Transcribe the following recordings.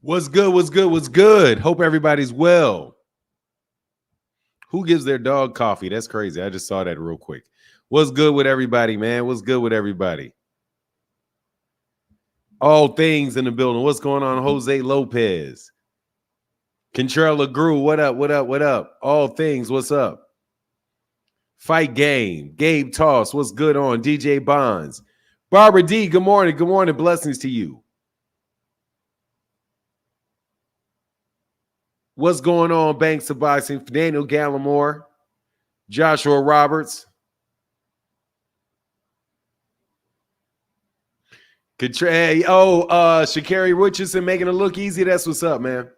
What's good? What's good? What's good? Hope everybody's well. Who gives their dog coffee? That's crazy. I just saw that real quick. What's good with everybody, man? What's good with everybody? All things in the building. What's going on, Jose Lopez? Control Grew. What up? What up? What up? All things. What's up? Fight game. Gabe Toss. What's good on? DJ Bonds. Barbara D. Good morning. Good morning. Blessings to you. What's going on, Banks of Boxing? Daniel Gallimore, Joshua Roberts. Shakari Richardson making it look easy. That's what's up, man.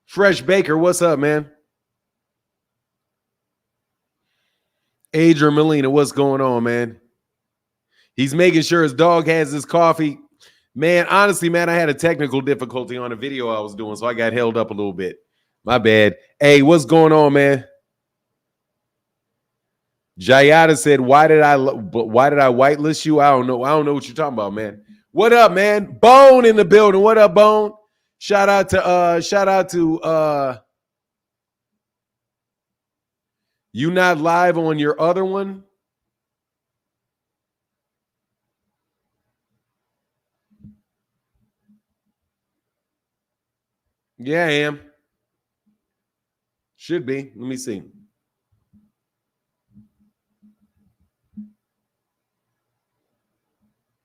Fresh Baker, what's up, man? Adrian Molina, what's going on, man? He's making sure his dog has his coffee. Man, honestly, man, I had a technical difficulty on a video I was doing, so I got held up a little bit. My bad. Hey, what's going on, man? Jayada said, "Why did I whitelist you? I don't know. I don't know what you're talking about, man. What up, man? Bone in the building. What up, Bone? Shout out to you not live on your other one? Yeah, I am. Should be. Let me see.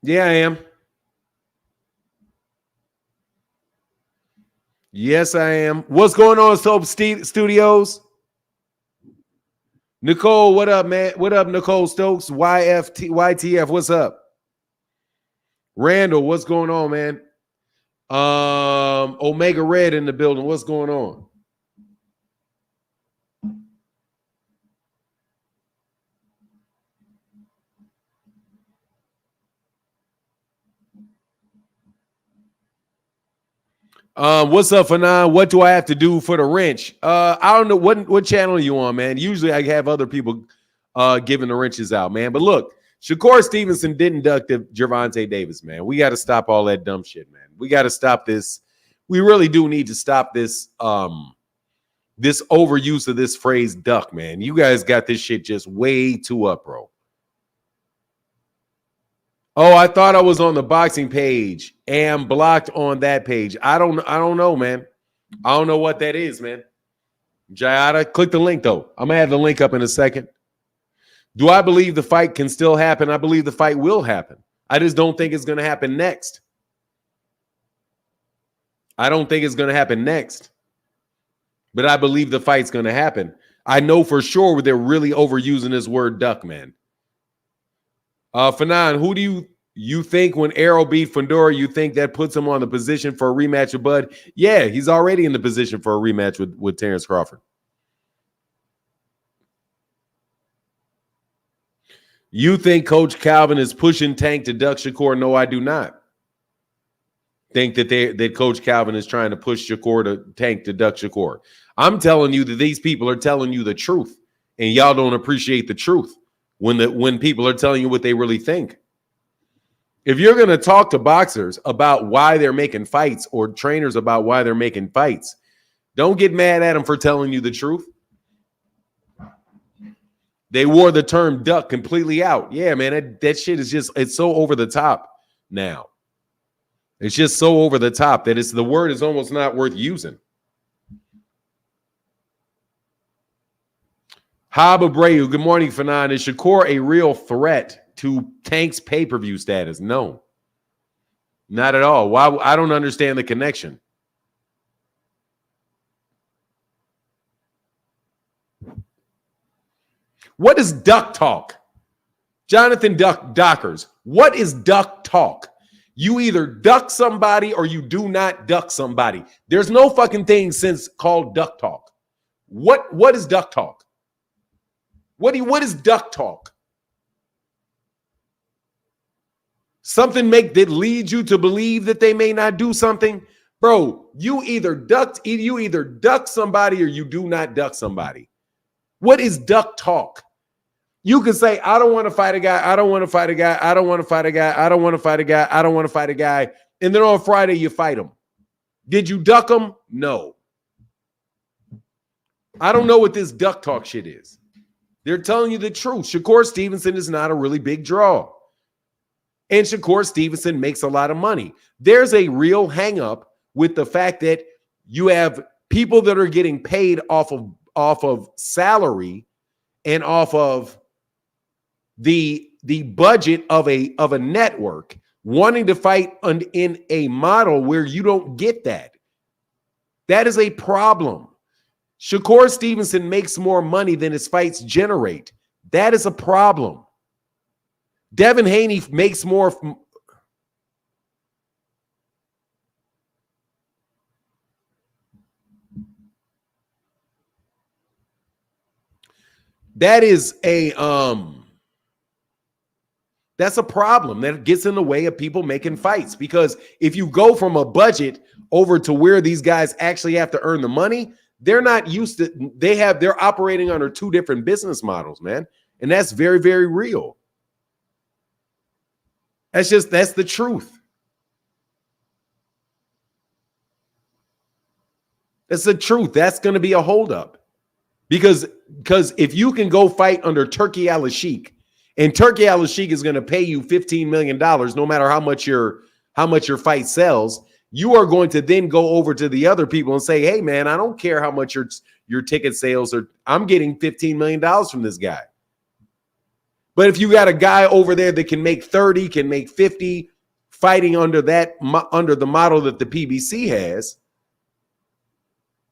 Yeah, I am. Yes, I am. What's going on, Soap Studios? Nicole, what up, man? What up, Nicole Stokes? YTF, what's up? Randall, what's going on, man? Omega Red in the building. What's going on? What's up, Fanon? What do I have to do for the wrench? I don't know what channel are you on, man. Usually I have other people giving the wrenches out, man. But look, Shakur Stevenson did induct Gervonta Davis, man. We got to stop all that dumb shit, man. We got to stop this. We really do need to stop this this overuse of this phrase duck, man. You guys got this shit just way too up, bro. Oh, I thought I was on the boxing page and blocked on that page. I don't know, man. I don't know what that is, man. Jayada, click the link, though. I'm going to have the link up in a second. Do I believe the fight can still happen? I believe the fight will happen. I just don't think it's going to happen next. I don't think it's going to happen next. But I believe the fight's going to happen. I know for sure they're really overusing this word duck, man. Fanon, who do you think when Arrow beat Fundora, you think that puts him on the position for a rematch with Bud? Yeah, he's already in the position for a rematch with Terence Crawford. You think Coach Calvin is pushing Tank to duck Shakur? No, I do not think that Coach Calvin is trying to push Shakur to Tank to duck Shakur. I'm telling you that these people are telling you the truth, and y'all don't appreciate the truth when people are telling you what they really think. If you're going to talk to boxers about why they're making fights or trainers about why they're making fights, don't get mad at them for telling you the truth. They wore the term duck completely out. Yeah, man, that shit is just, it's so over the top now. It's just so over the top that the word is almost not worth using. Hab Abreu, good morning, Fanon. Is Shakur a real threat to Tank's pay-per-view status? No, not at all. Why? I don't understand the connection. What is duck talk? Jonathan Dockers, what is duck talk? You either duck somebody or you do not duck somebody. There's no fucking thing since called duck talk. What is duck talk? What is duck talk? Something that leads you to believe that they may not do something? Bro, you either duck somebody or you do not duck somebody. What is duck talk? You can say, I don't want to fight a guy. I don't want to fight a guy. I don't want to fight a guy. I don't want to fight a guy. I don't want to fight a guy. And then on Friday, you fight him. Did you duck him? No. I don't know what this duck talk shit is. They're telling you the truth. Shakur Stevenson is not a really big draw. And Shakur Stevenson makes a lot of money. There's a real hang up with the fact that you have people that are getting paid off of salary and off of the budget of a network wanting to fight in a model where you don't get that. That is a problem. Shakur Stevenson makes more money than his fights generate. That is a problem. Devin Haney makes more. That is that's a problem that gets in the way of people making fights, because if you go from a budget over to where these guys actually have to earn the money, they're not used to, they're operating under two different business models, man. And that's very, very real. That's the truth. That's the truth. That's going to be a holdup. Because if you can go fight under Turki Al-Sheikh, and Turki Al-Sheikh is going to pay you $15 million no matter how much your fight sells, you are going to then go over to the other people and say, hey, man, I don't care how much your ticket sales are. I'm getting $15 million from this guy. But if you got a guy over there that can make 30, can make 50, fighting under the model that the PBC has,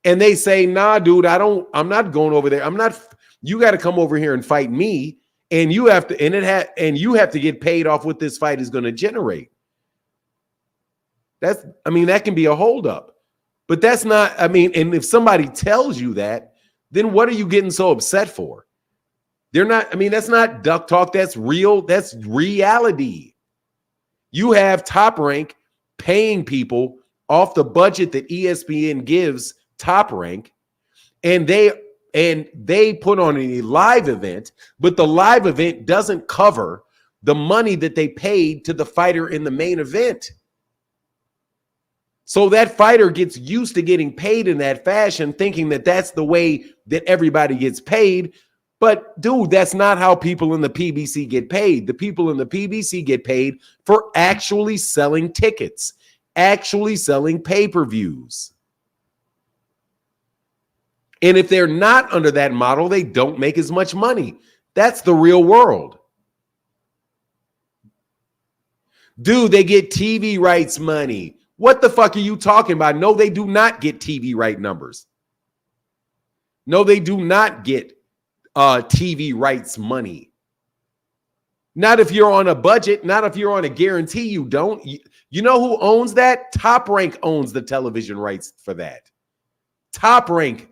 and they say, nah, dude, I'm not going over there. You got to come over here and fight me. And you have to, you have to get paid off what this fight is going to generate. That can be a holdup. But that's not, and if somebody tells you that, then what are you getting so upset for? They're not, that's not duck talk. That's real. That's reality. You have Top Rank paying people off the budget that ESPN gives Top Rank, and they put on a live event, but the live event doesn't cover the money that they paid to the fighter in the main event. So that fighter gets used to getting paid in that fashion, thinking that that's the way that everybody gets paid. But dude, that's not how people in the PBC get paid. The people in the PBC get paid for actually selling tickets, actually selling pay-per-views. And if they're not under that model, they don't make as much money. That's the real world. Dude, they get TV rights money. What the fuck are you talking about? No, they do not get TV right numbers. No, they do not get TV rights money. Not if you're on a budget. Not if you're on a guarantee. You don't. You know who owns that? Top Rank owns the television rights for that. Top Rank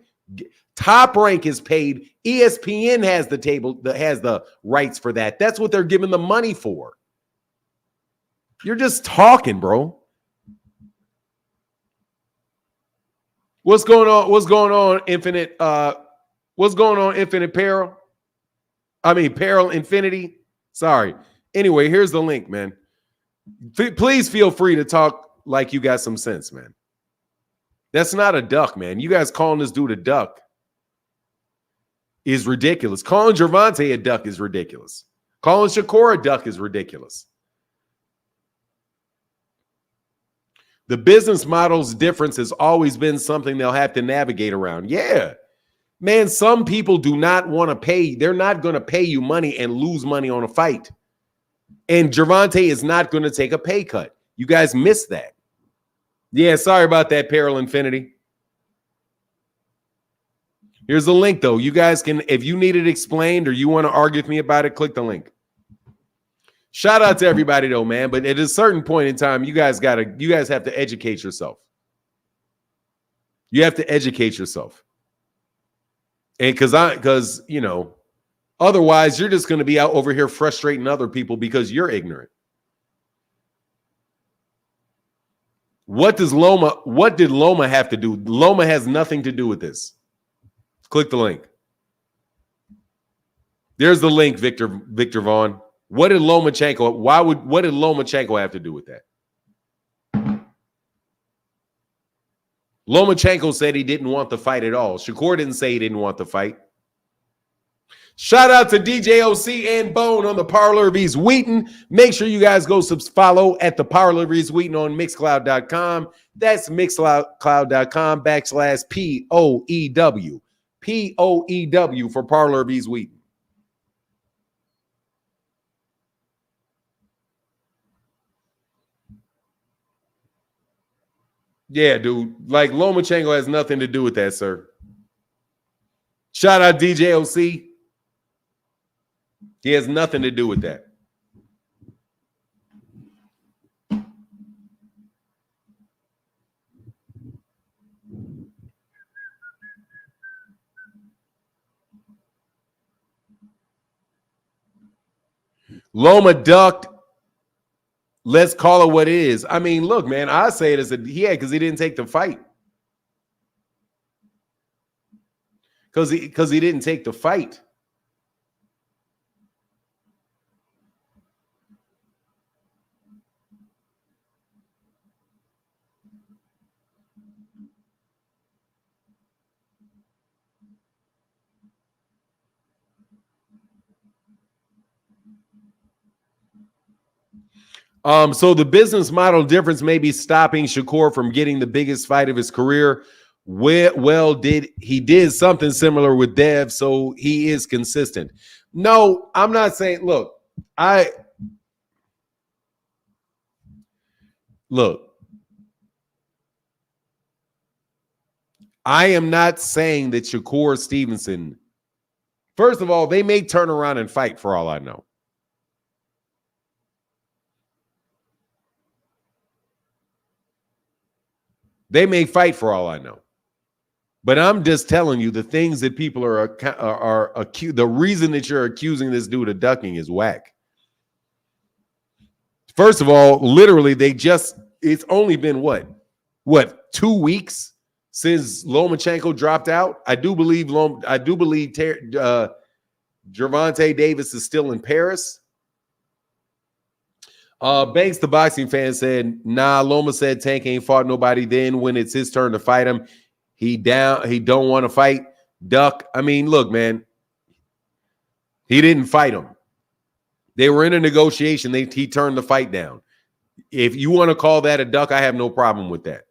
is paid. ESPN has the rights for that. That's what they're giving the money for. You're just talking, bro. What's going on? What's going on, Infinite? What's going on, Infinite Peril? Peril Infinity. Sorry. Anyway, here's the link, man. Please feel free to talk like you got some sense, man. That's not a duck, man. You guys calling this dude a duck is ridiculous. Calling Gervonta a duck is ridiculous. Calling Shakur a duck is ridiculous. The business model's difference has always been something they'll have to navigate around. Yeah. Man, some people do not want to pay. They're not going to pay you money and lose money on a fight. And Gervonta is not going to take a pay cut. You guys missed that. Yeah, sorry about that, Peril Infinity. Here's the link, though. You guys can, if you need it explained or you want to argue with me about it, click the link. Shout out to everybody, though, man. But at a certain point in time, you guys have to educate yourself. You have to educate yourself. And because otherwise you're just going to be out over here frustrating other people because you're ignorant. What did Loma have to do? Loma has nothing to do with this. Click the link. There's the link, Victor Vaughn. What did Lomachenko have to do with that? Lomachenko said he didn't want the fight at all. Shakur didn't say he didn't want the fight. Shout out to DJ OC and Bone on the Parlor of East Wheaton. Make sure you guys go follow at the Parlor of East Wheaton on Mixcloud.com. That's Mixcloud.com/POEW. POEW for Parlor of East Wheaton. Yeah, dude. Like, Lomachenko has nothing to do with that, sir. Shout out DJ OC. He has nothing to do with that. Loma ducked. Let's call it what it is. I mean, look, man, I say it as because he didn't take the fight. Because he didn't take the fight. So the business model difference may be stopping Shakur from getting the biggest fight of his career. He did something similar with Dev, so he is consistent. No, I'm not saying, look, I am not saying that Shakur Stevenson, first of all, they may turn around and fight for all I know. They may fight for all I know. But I'm just telling you the things that people are accused. The reason that you're accusing this dude of ducking is whack. First of all, literally, it's only been what 2 weeks since Lomachenko dropped out. I do believe Gervonta Davis is still in Paris. Banks, the boxing fan, said, nah, Loma said Tank ain't fought nobody. Then when it's his turn to fight him, he don't want to fight. Duck. I mean, look, man, he didn't fight him. They were in a negotiation. He turned the fight down. If you want to call that a duck, I have no problem with that.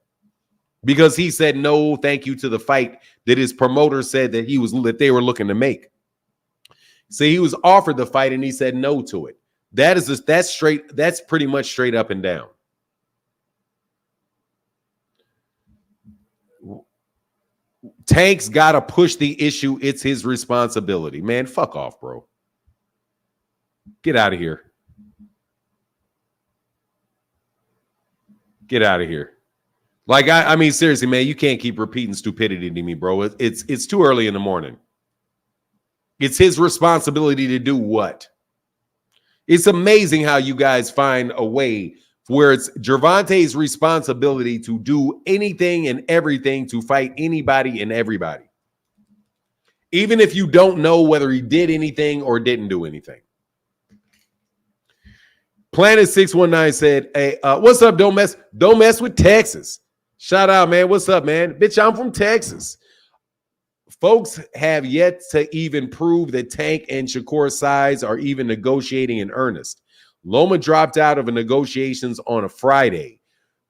Because he said no, thank you to the fight that his promoter said that they were looking to make. So he was offered the fight and he said no to it. That's pretty much straight up and down. Tank's got to push the issue. It's his responsibility. Man, fuck off, bro. Get out of here. Get out of here. Like, I mean, seriously, man, you can't keep repeating stupidity to me, bro. It's too early in the morning. It's his responsibility to do what? It's amazing how you guys find a way where it's Gervonta's responsibility to do anything and everything to fight anybody and everybody. Even if you don't know whether he did anything or didn't do anything. Planet 619 said, hey, what's up? Don't mess with Texas. Shout out, man. What's up, man? Bitch, I'm from Texas. Folks have yet to even prove that Tank and Shakur sides are even negotiating in earnest. Loma dropped out of the negotiations on a Friday.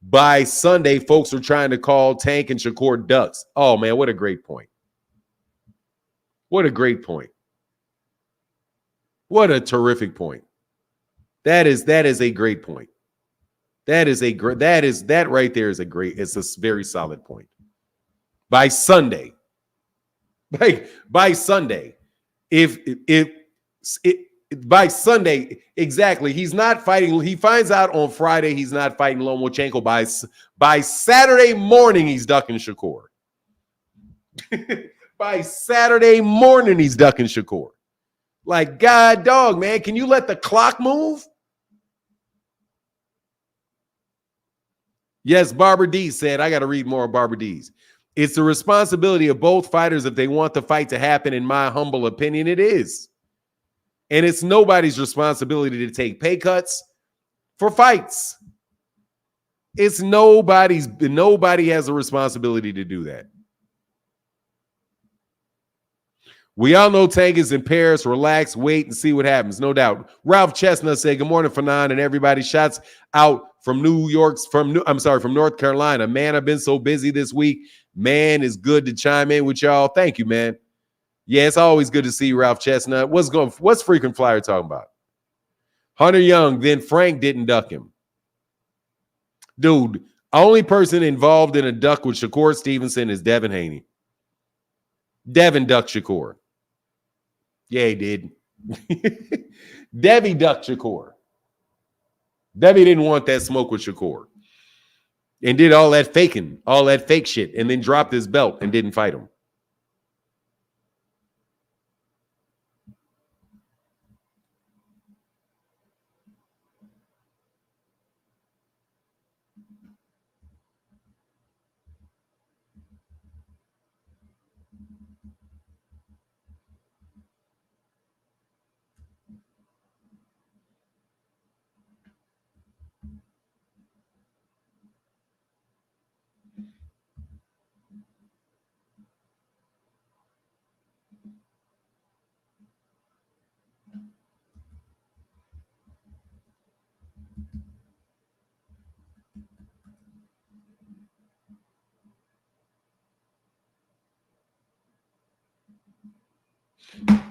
By Sunday, folks are trying to call Tank and Shakur ducks. Oh, man, what a great point. What a great point. What a terrific point. That is a great point. That right there is it's a very solid point. By Sunday. By Sunday, by Sunday, exactly, he's not fighting. He finds out on Friday he's not fighting Lomachenko. By Saturday morning, he's ducking Shakur. By Saturday morning, he's ducking Shakur. Like, God dog, man, can you let the clock move? Yes, Barbara D said, I got to read more of Barbara D's. It's the responsibility of both fighters if they want the fight to happen. In my humble opinion, it is. And it's nobody's responsibility to take pay cuts for fights. It's nobody has a responsibility to do that. We all know Tank is in Paris. Relax, wait, and see what happens. No doubt. Ralph Chestnut said, good morning, Fanon, and everybody. Shots out from from North Carolina. Man, I've been so busy this week. Man, it's good to chime in with y'all. Thank you, man. Yeah, it's always good to see you, Ralph Chestnut. What's Frequent Flyer talking about? Hunter Young, then Frank didn't duck him. Dude, only person involved in a duck with Shakur Stevenson is Devin Haney. Devin ducked Shakur. Yeah, he did. Debbie ducked Shakur. Debbie didn't want that smoke with Shakur. And did all that faking, all that fake shit, and then dropped his belt and didn't fight him.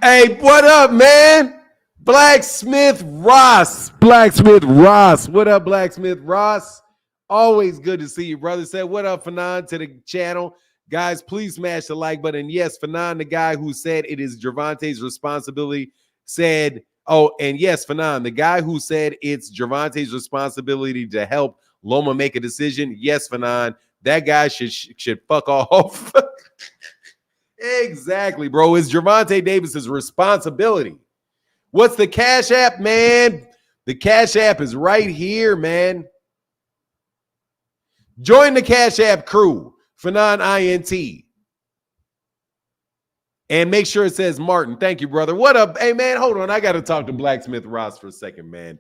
Hey, what up, man? Blacksmith Ross. What up, Blacksmith Ross? Always good to see you, brother. Said, what up, Fanon, to the channel. Guys, please smash the like button. Yes, Fanon, the guy who said it is Gervonta's responsibility, said, oh, and yes, Fanon, the guy who said it's Gervonta's responsibility to help Loma make a decision. Yes, Fanon, that guy should fuck off. Exactly, bro. It's Gervonta Davis's responsibility. What's the Cash App, man? The Cash App is right here, man. Join the Cash App crew, Fanon INT. And make sure it says Martin. Thank you, brother. What up? Hey, man, hold on. I got to talk to Blacksmith Ross for a second, man.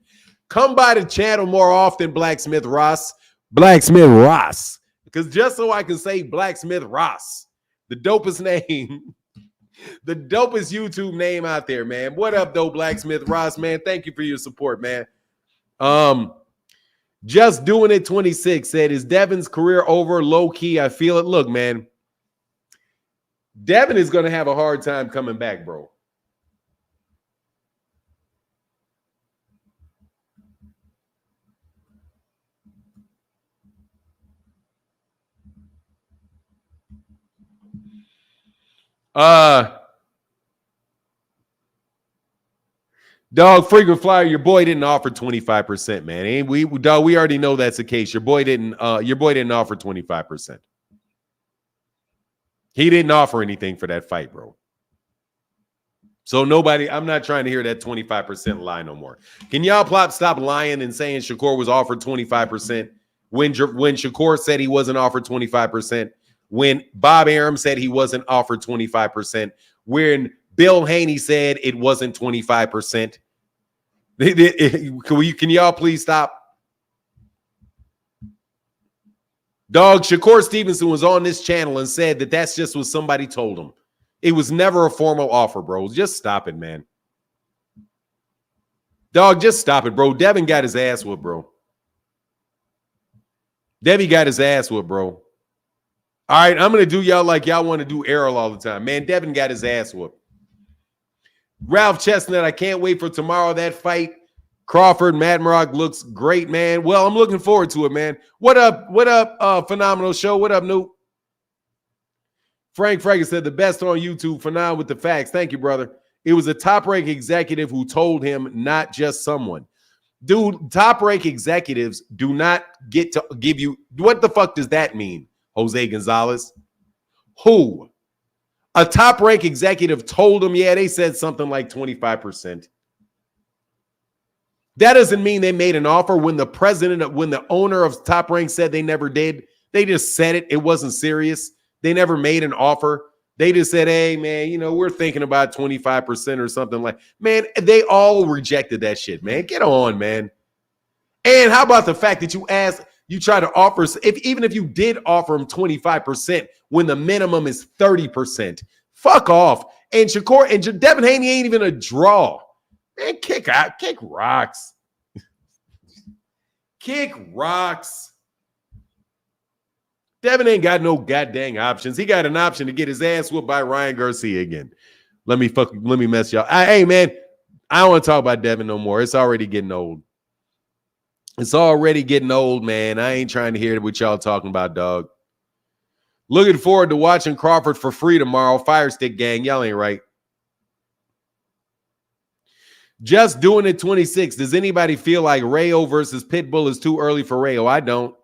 Come by the channel more often, Blacksmith Ross. Because just so I can say Blacksmith Ross. The dopest name, the dopest YouTube name out there, man. What up, though, Blacksmith Ross, man? Thank you for your support, man. Just doing it 26 said, is Devin's career over? Low key, I feel it. Look, man, Devin is going to have a hard time coming back, bro. Dog, Frequent Flyer, your boy didn't offer 25%, man. We already know that's the case. Your boy didn't offer 25%. He didn't offer anything for that fight, bro. So I'm not trying to hear that 25% lie no more. Can y'all stop lying and saying Shakur was offered 25% when Shakur said he wasn't offered 25%, when Bob Arum said he wasn't offered 25%, when Bill Haney said it wasn't 25%. Can y'all please stop? Dog, Shakur Stevenson was on this channel and said that that's just what somebody told him. It was never a formal offer, bro. Just stop it, man. Dog, just stop it, bro. Devin got his ass whooped, bro. Debbie got his ass whooped, bro. All right, I'm going to do y'all like y'all want to do Errol all the time. Man, Devin got his ass whooped. Ralph Chestnut, I can't wait for tomorrow, that fight. Crawford, Madmarok looks great, man. Well, I'm looking forward to it, man. What up, Phenomenal Show? What up, Newt? Frank Fragan said, the best on YouTube, Phenom with the facts. Thank you, brother. It was a top-rank executive who told him, not just someone. Dude, top-rank executives do not get to give you – what the fuck does that mean, Jose Gonzalez? Who? A top-rank executive told him, yeah, they said something like 25%. That doesn't mean they made an offer. When the owner of Top Rank said they never did, they just said it. It wasn't serious. They never made an offer. They just said, hey, man, we're thinking about 25% or something like, man, they all rejected that shit, man. Get on, man. And how about the fact that you try to offer, even if you did offer them 25% when the minimum is 30%, fuck off. And Shakur and Devin Haney ain't even a draw. Man, kick rocks. Kick rocks. Devin ain't got no goddamn options. He got an option to get his ass whooped by Ryan Garcia again. Let me mess y'all. Hey, man, I don't want to talk about Devin no more. It's already getting old. It's already getting old, man. I ain't trying to hear what y'all talking about, dog. Looking forward to watching Crawford for free tomorrow. Fire Stick Gang, y'all ain't right. Just doing it 26. Does anybody feel like Rayo versus Pitbull is too early for Rayo? I don't.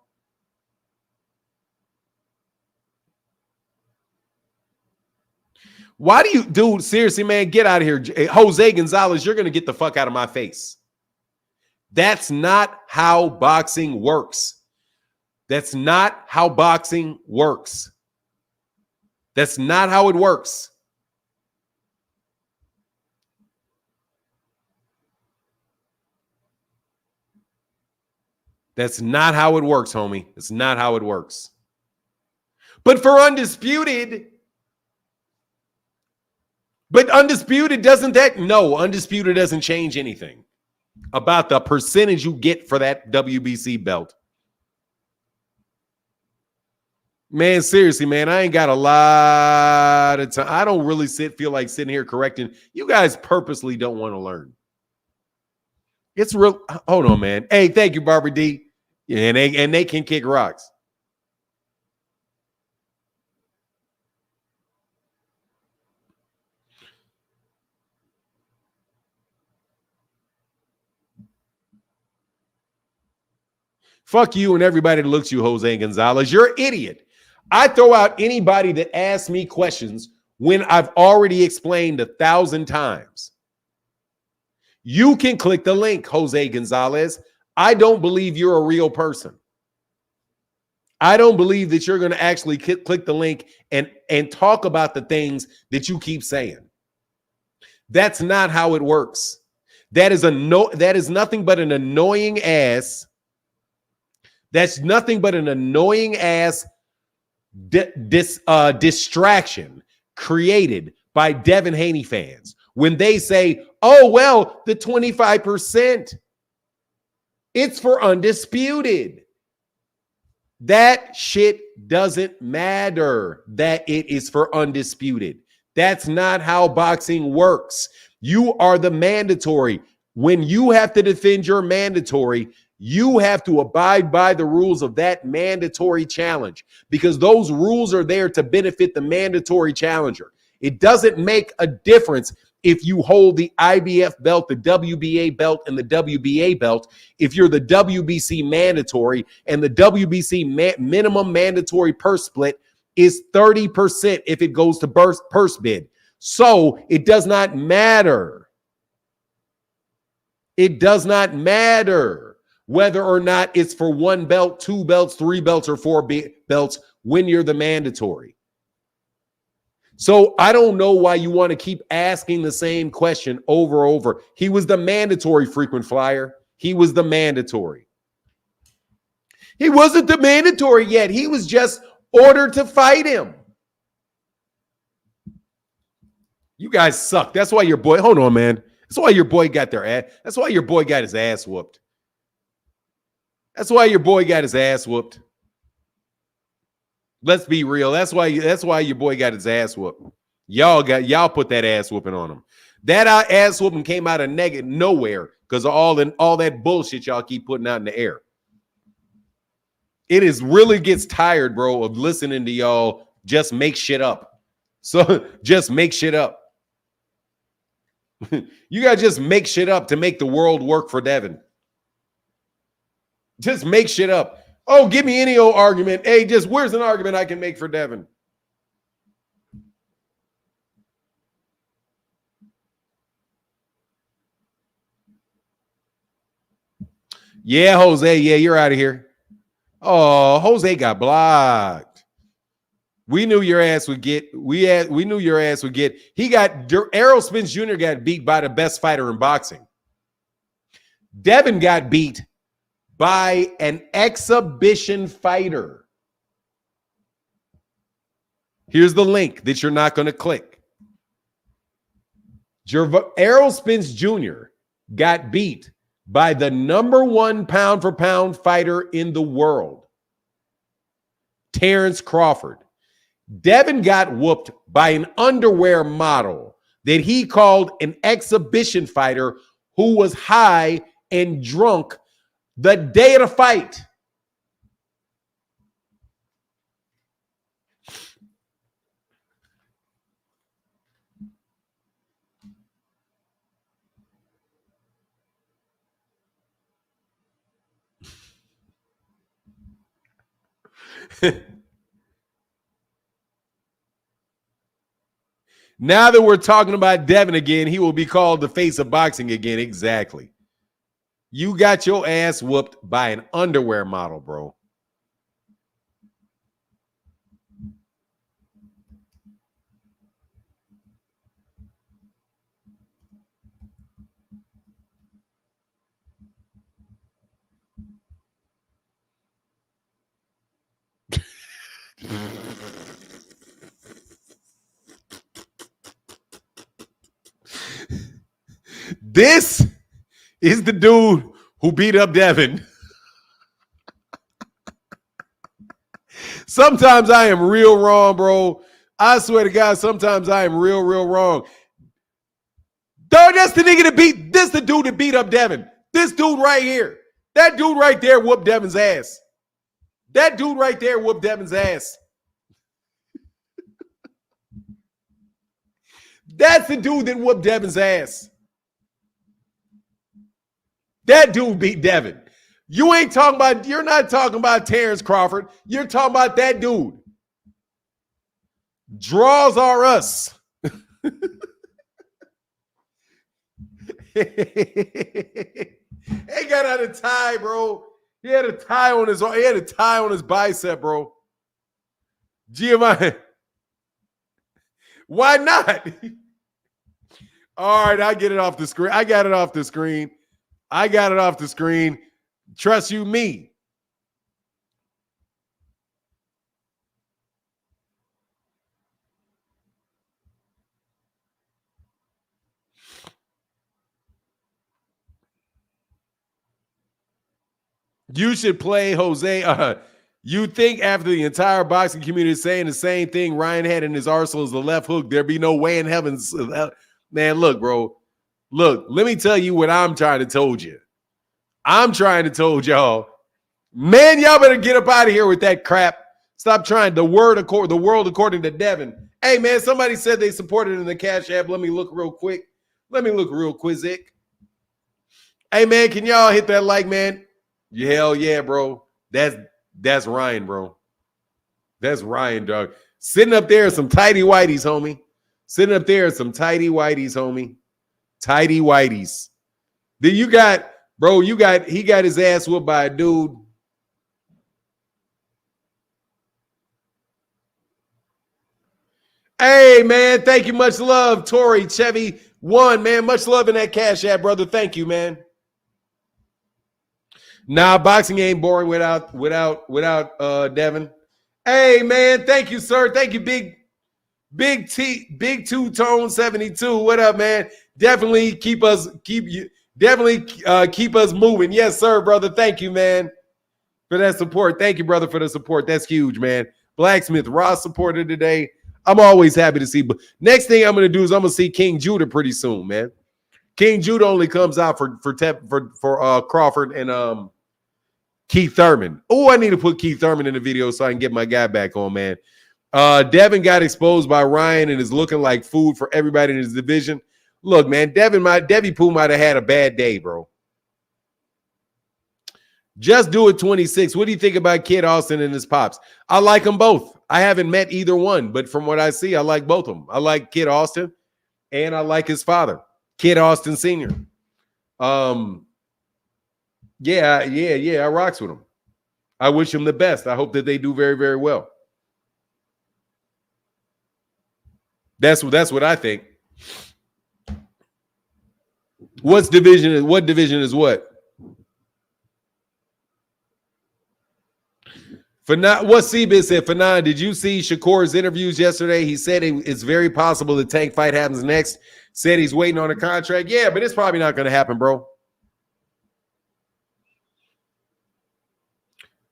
Why do you, dude, seriously, man, get out of here. Jose Gonzalez, you're going to get the fuck out of my face. That's not how boxing works. That's not how boxing works. That's not how it works. That's not how it works, homie. It's not how it works. But for Undisputed, Undisputed doesn't change anything about the percentage you get for that WBC belt. Man, seriously, man, I ain't got a lot of time. I don't really feel like sitting here correcting. You guys purposely don't want to learn. It's real. Hold on, man. Hey, thank you, Barbara D. And they can kick rocks. Fuck you and everybody that looks at you, Jose Gonzalez. You're an idiot. I throw out anybody that asks me questions when I've already explained 1,000 times. You can click the link, Jose Gonzalez. I don't believe you're a real person. I don't believe that you're going to actually click the link and talk about the things that you keep saying. That's not how it works. That is nothing but an annoying ass. That's nothing but an annoying ass distraction created by Devin Haney fans when they say, oh, well, the 25%, it's for Undisputed. That shit doesn't matter that it is for Undisputed. That's not how boxing works. You are the mandatory. When you have to defend your mandatory, you have to abide by the rules of that mandatory challenge because those rules are there to benefit the mandatory challenger. It doesn't make a difference if you hold the IBF belt, the WBA belt, and the WBA belt, if you're the WBC mandatory and the WBC minimum mandatory purse split is 30% if it goes to purse bid. So it does not matter. It does not matter whether or not it's for 1 belt, 2 belts, 3 belts, or 4 belts when you're the mandatory. So I don't know why you want to keep asking the same question over and over. He was the mandatory frequent flyer. He was the mandatory. He wasn't the mandatory yet. He was just ordered to fight him. You guys suck. That's why your boy, hold on, man. That's why your boy got their ass. That's why your boy got his ass whooped. That's why your boy got his ass whooped. Let's be real. That's why your boy got his ass whooped. Y'all put that ass whooping on him. That ass whooping came out of nowhere because of all that bullshit y'all keep putting out in the air. It really gets tired, bro, of listening to y'all just make shit up. So just make shit up. You gotta just make shit up to make the world work for Devin. Just make shit up. Oh, give me any old argument. Hey, where's an argument I can make for Devin? Yeah, Jose. Yeah, you're out of here. Oh, Jose got blocked. We knew your ass would get. We knew your ass would get. He got Errol Spence Jr. got beat by the best fighter in boxing. Devin got beat by an exhibition fighter. Here's the link that you're not going to click. Errol Spence Jr. got beat by the #1 pound-for-pound fighter in the world, Terence Crawford. Devin got whooped by an underwear model that he called an exhibition fighter who was high and drunk the day of the fight. Now that we're talking about Devin again, he will be called the face of boxing again. Exactly. You got your ass whooped by an underwear model, bro. This is the dude who beat up Devin. Sometimes I am real wrong, bro. I swear to God, sometimes I am real wrong. Dog, that's the nigga that beat, this the dude that beat up Devin. This dude right here. That dude right there whooped Devin's ass. That dude right there whooped Devin's ass. That's the dude that whooped Devin's ass. That dude beat Devin. You ain't talking about, you're not talking about Terence Crawford. You're talking about that dude. Draws are us. He got out a tie, bro. He had a tie on his bicep, bro. Giovanni. Why not? All right, I get it off the screen. I got it off the screen. Trust you me. You should play Jose. You think after the entire boxing community is saying the same thing Ryan had in his arsenal as the left hook, there'd be no way in heavens. Man, look, bro. Look, let me tell you what I'm trying to told you. I'm trying to told y'all, man, y'all better get up out of here with that crap. Stop trying the world according to Devin. Hey, man, somebody said they supported in the Cash App. Let me look real quick. Quick. Hey, man, can y'all hit that like, man? Hell yeah, bro. That's Ryan, bro. That's Ryan, dog. Sitting up there some tidy whiteys, homie. Tidy whiteys. Then you got, bro, he got his ass whooped by a dude. Hey, man, thank you. Much love, Tori, Chevy, one, man. Much love in that Cash App, brother. Thank you, man. Nah, boxing ain't boring without Devin. Hey, man, thank you, sir. Thank you, Big Two-Tone 72. What up, man? Definitely keep us moving. Yes, sir, brother. Thank you, man, for that support. Thank you, brother, for the support. That's huge, man. Blacksmith Ross supported today. I'm always happy to see. But next thing I'm going to do is I'm going to see King Judah pretty soon, man. King Judah only comes out for Crawford and Keith Thurman. Oh, I need to put Keith Thurman in the video so I can get my guy back on, man. Devin got exposed by Ryan and is looking like food for everybody in his division. Look, man, Debbie Pooh might have had a bad day, bro. Just do it 26. What do you think about Kid Austin and his pops? I like them both. I haven't met either one, but from what I see, I like both of them. I like Kid Austin and I like his father, Kid Austin Sr. Yeah, I rocks with him. I wish him the best. I hope that they do very, very well. That's what I think. What division is what? For not what CBIS said, for nine, did you see Shakur's interviews yesterday? He said it's very possible the Tank fight happens next. Said he's waiting on a contract. Yeah, but it's probably not going to happen, bro.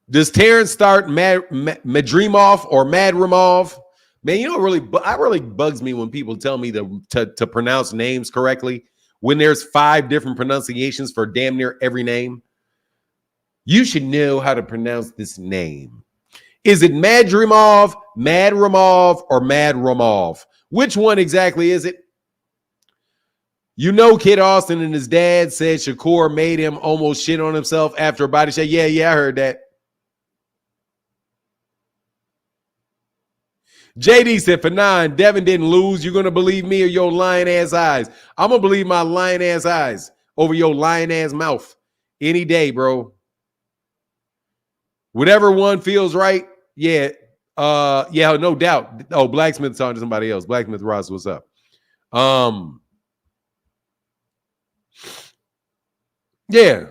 Does Terence start Madrimov or Madrimov? Man, you know it really bugs me when people tell me to pronounce names correctly when there's 5 different pronunciations for damn near every name. You should know how to pronounce this name. Is it Madrimov, or Madrimov? Which one exactly is it? You know, Kid Austin and his dad said Shakur made him almost shit on himself after a body shot. Yeah, I heard that. JD said, for 9, Devin didn't lose. You're going to believe me or your lying-ass eyes? I'm going to believe my lying-ass eyes over your lying-ass mouth any day, bro. Whatever one feels right, yeah, no doubt. Oh, Blacksmith talking to somebody else. Blacksmith Ross, what's up? Yeah,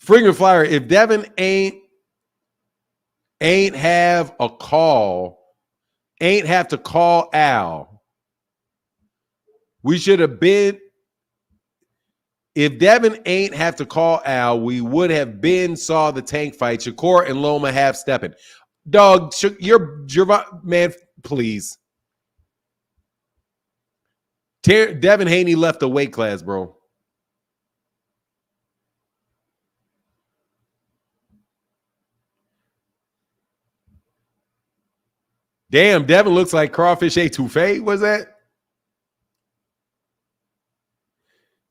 Freaking Flyer. If Devin ain't have a call, ain't have to call Al, we should have been. If Devin ain't have to call Al, we would have been saw the Tank fight. Shakur and Loma half stepping. Dog, you're man, please. Devin Haney left the weight class, bro. Damn, Devin looks like Crawfish Etouffee. Was that?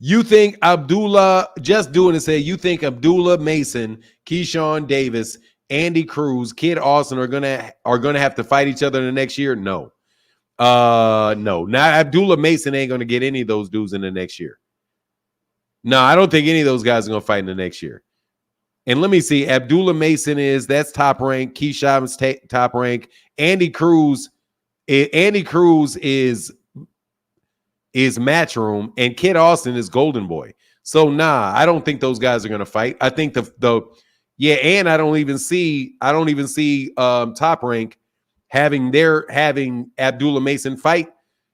You think Abdullah, just doing it, say you think Abdullah Mason, Keyshawn Davis, Andy Cruz, Kid Austin are gonna have to fight each other in the next year? No. No. Not Abdullah Mason ain't gonna get any of those dudes in the next year. No, I don't think any of those guys are gonna fight in the next year. And let me see, Abdullah Mason that's top rank, Keyshawn's top rank. Andy Cruz is Matchroom, and Kid Austin is Golden Boy. So I don't think those guys are going to fight. I think and I don't even see Top Rank having Abdullah Mason fight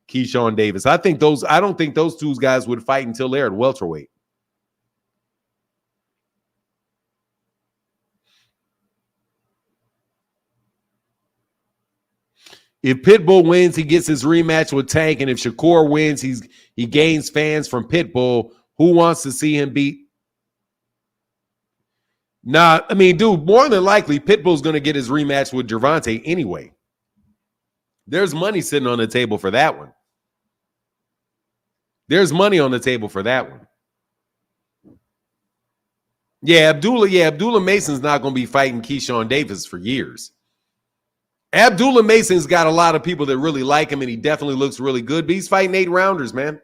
Keyshawn Davis. I don't think those 2 guys would fight until they're at welterweight. If Pitbull wins, he gets his rematch with Tank, and if Shakur wins, he gains fans from Pitbull. Who wants to see him beat? Nah, I mean, dude, more than likely, Pitbull's going to get his rematch with Gervonta anyway. There's money sitting on the table for that one. There's money on the table for that one. Yeah, Abdullah Mason's not going to be fighting Keyshawn Davis for years. Abdullah Mason's got a lot of people that really like him, and he definitely looks really good. But he's fighting 8-rounders, man.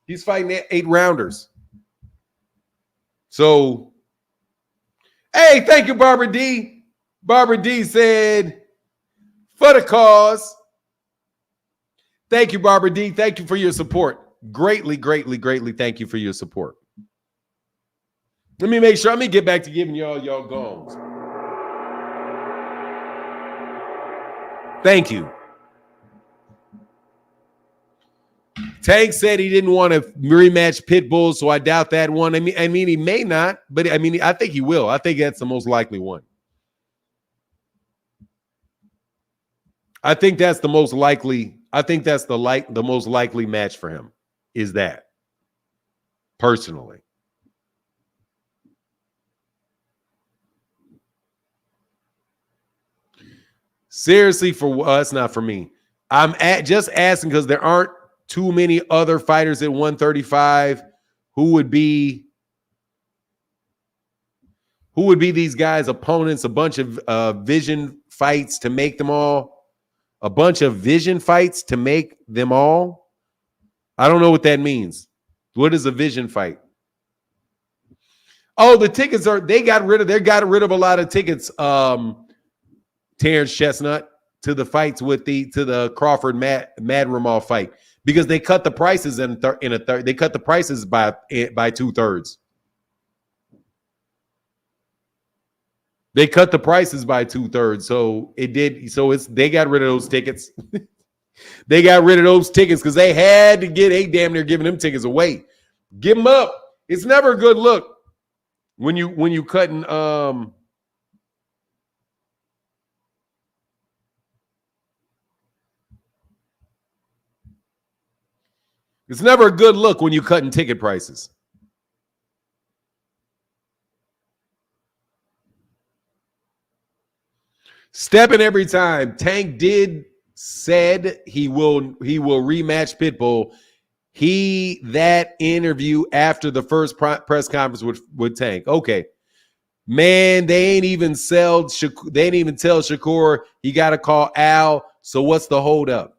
He's fighting 8-rounders. So, hey, thank you, Barbara D. Barbara D said, for the cause. Thank you, Barbara D. Thank you for your support. Greatly, greatly, greatly thank you for your support. Let me make sure. Let me get back to giving y'all goals. Thank you. Tank said he didn't want to rematch Pitbull, so I doubt that one. I mean, he may not, but I mean, I think he will. I think that's the most likely one. I think that's the most likely. I think that's the most likely match for him. Is that personally? Seriously, for us, not for me. I'm just asking because there aren't too many other fighters at 135 who would be these guys' opponents. A bunch of vision fights to make them all. A bunch of vision fights to make them all. I don't know what that means. What is a vision fight? Oh, the tickets they got rid of a lot of tickets. Terence Chestnut. to the fights to the Crawford Madrimal fight because they cut the prices they cut the prices by 2/3. They cut the prices by 2/3, so they got rid of those tickets. They got rid of those tickets because they had to they damn near giving them tickets away. Give them up. It's never a good look when you cutting it's never a good look when you cutting ticket prices. Stepping every time. Tank said he will rematch Pitbull. That interview after the first press conference with Tank. Okay. Man, they ain't even tell Shakur he got to call Al. So what's the holdup?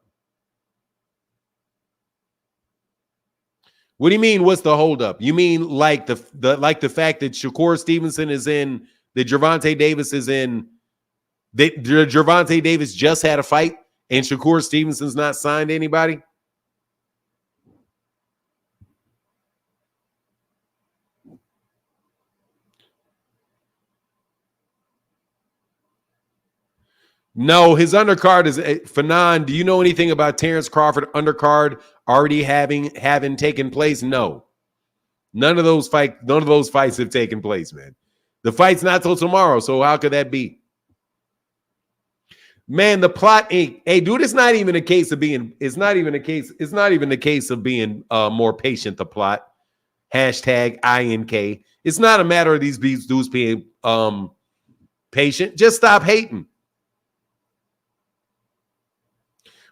What do you mean? What's the holdup? You mean like the fact that Shakur Stevenson is in, that Gervonta Davis is in, that Gervonta Davis just had a fight and Shakur Stevenson's not signed to anybody? No, his undercard is Fanon. Do you know anything about Terence Crawford undercard already having taken place? No. None of those fights have taken place, man. The fight's not till tomorrow, so how could that be? Man, the plot ain't. Hey, dude, it's not even a case of being. It's not even the case of being more patient. The plot. #INK. It's not a matter of these dudes being patient. Just stop hating.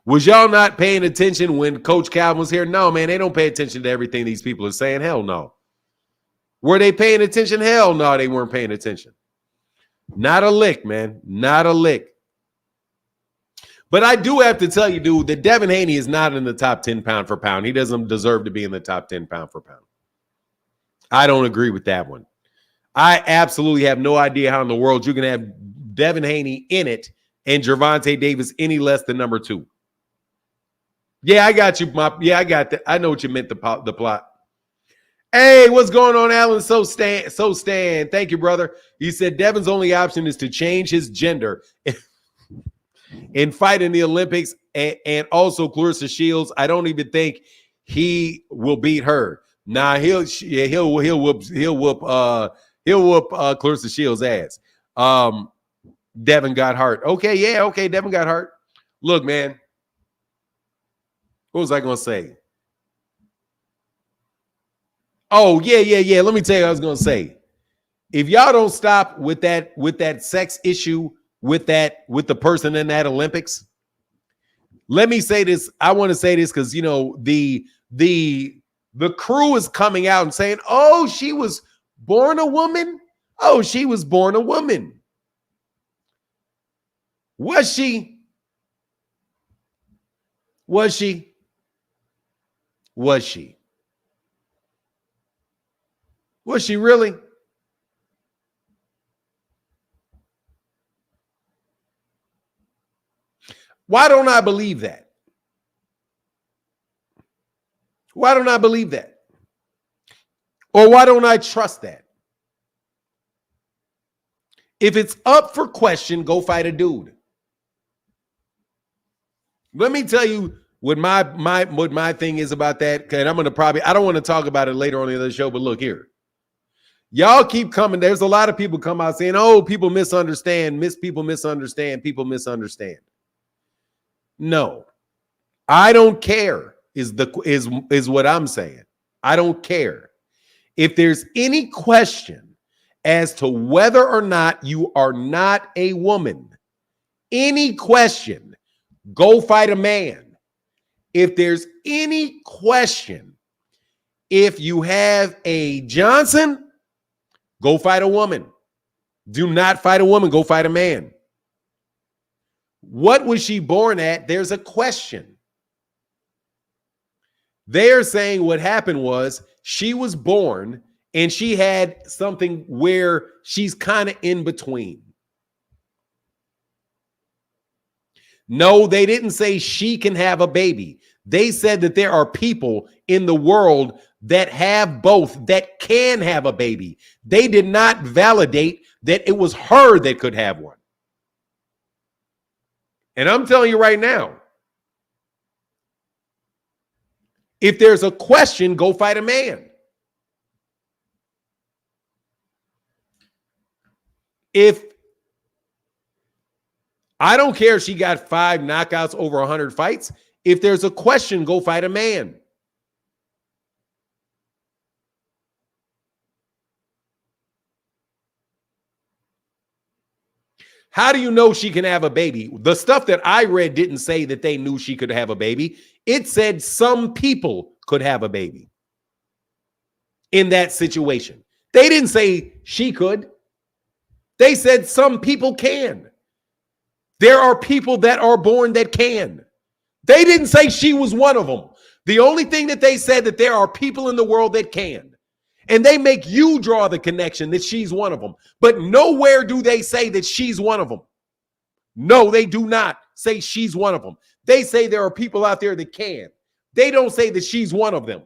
Was y'all not paying attention when Coach Calvin was here? No, man, they don't pay attention to everything these people are saying. Hell no. Were they paying attention? Hell no, they weren't paying attention. Not a lick, man. Not a lick. But I do have to tell you, dude, that Devin Haney is not in the top 10 pound for pound. He doesn't deserve to be in the top 10 pound for pound. I don't agree with that one. I absolutely have no idea how in the world you can have Devin Haney in it and Gervonta Davis any less than number 2. Yeah, I got you. I got that. I know what you meant, the plot. Hey, what's going on, Alan? So Stan. Thank you, brother. He said Devin's only option is to change his gender and fight in the Olympics and also Clarissa Shields. I don't even think he will beat her. Nah, he'll whoop Clarissa Shields' ass. Devin got heart. Okay, Devin got heart. Look, man. What was I going to say? Oh, yeah. Let me tell you what I was going to say. If y'all don't stop with that sex issue with the person in that Olympics, let me say this. I want to say this because, you know, the crew is coming out and saying, oh, she was born a woman. Oh, she was born a woman. Was she? Was she? Was she? Was she really? Why don't I believe that? Why don't I believe that? Or why don't I trust that? If it's up for question, go fight a dude. Let me tell you what my thing is about that. And I'm going to I don't want to talk about it later on in the show, but look here. Y'all keep coming. There's a lot of people come out saying, oh, people misunderstand. People misunderstand. No, I don't care is what I'm saying. I don't care. If there's any question as to whether or not you are not a woman, any question, go fight a man. If there's any question, if you have a Johnson, go fight a woman. Do not fight a woman. Go fight a man. What was she born at? There's a question. They're saying what happened was she was born and she had something where she's kind of in between. No, they didn't say she can have a baby. They said that there are people in the world that have both, that can have a baby. They did not validate that it was her that could have one. And I'm telling you right now, if there's a question, go fight a man. If I don't care if she got 5 knockouts over 100 fights, if there's a question, go fight a man. How do you know she can have a baby? The stuff that I read didn't say that they knew she could have a baby. It said some people could have a baby in that situation. They didn't say she could. They said some people can. There are people that are born that can. They didn't say she was one of them. The only thing that they said that there are people in the world that can. And they make you draw the connection that she's one of them. But nowhere do they say that she's one of them. No, they do not say she's one of them. They say there are people out there that can. They don't say that she's one of them.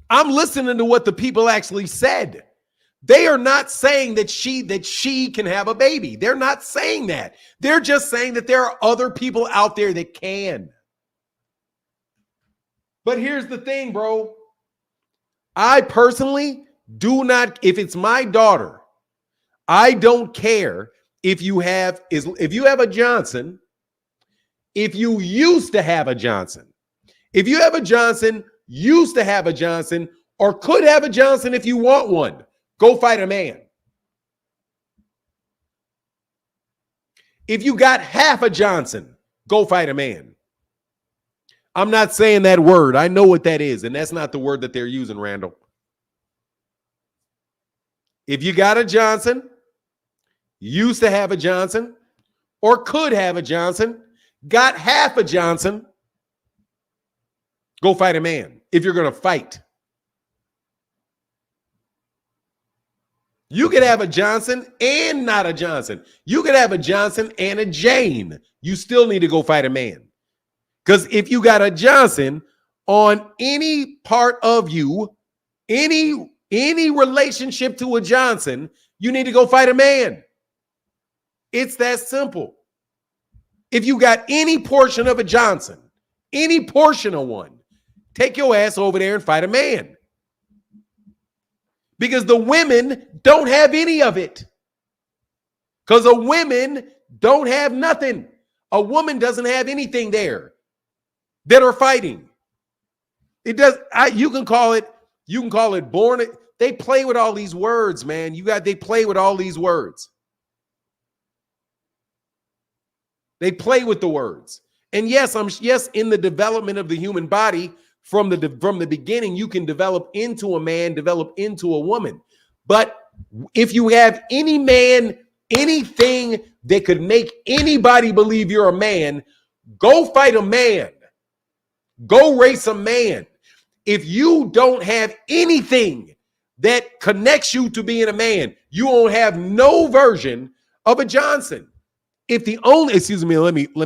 I'm listening to what the people actually said. They are not saying that she can have a baby. They're not saying that. They're just saying that there are other people out there that can. But here's the thing, bro. I personally do not, if it's my daughter, I don't care if you have a Johnson, if you used to have a Johnson. If you have a Johnson, used to have a Johnson, or could have a Johnson if you want one, go fight a man. If you got half a Johnson, go fight a man. I'm not saying that word. I know what that is, and that's not the word that they're using, Randall. If you got a Johnson, used to have a Johnson, or could have a Johnson, got half a Johnson, go fight a man if you're going to fight. You could have a Johnson and not a Johnson. You could have a Johnson and a Jane. You still need to go fight a man. Because if you got a Johnson on any part of you, any relationship to a Johnson, you need to go fight a man. It's that simple. If you got any portion of a Johnson, any portion of one, take your ass over there and fight a man. Because the women don't have any of it. Because the women don't have nothing. A woman doesn't have anything there that are fighting. It does. You can call it born. They play with all these words, man. They play with all these words. They play with the words. And yes, in the development of the human body, from the beginning, you can develop into a man, develop into a woman. But if you have any man, anything that could make anybody believe you're a man, go fight a man. Go race a man. If you don't have anything that connects you to being a man, you won't have no version of a Johnson. Let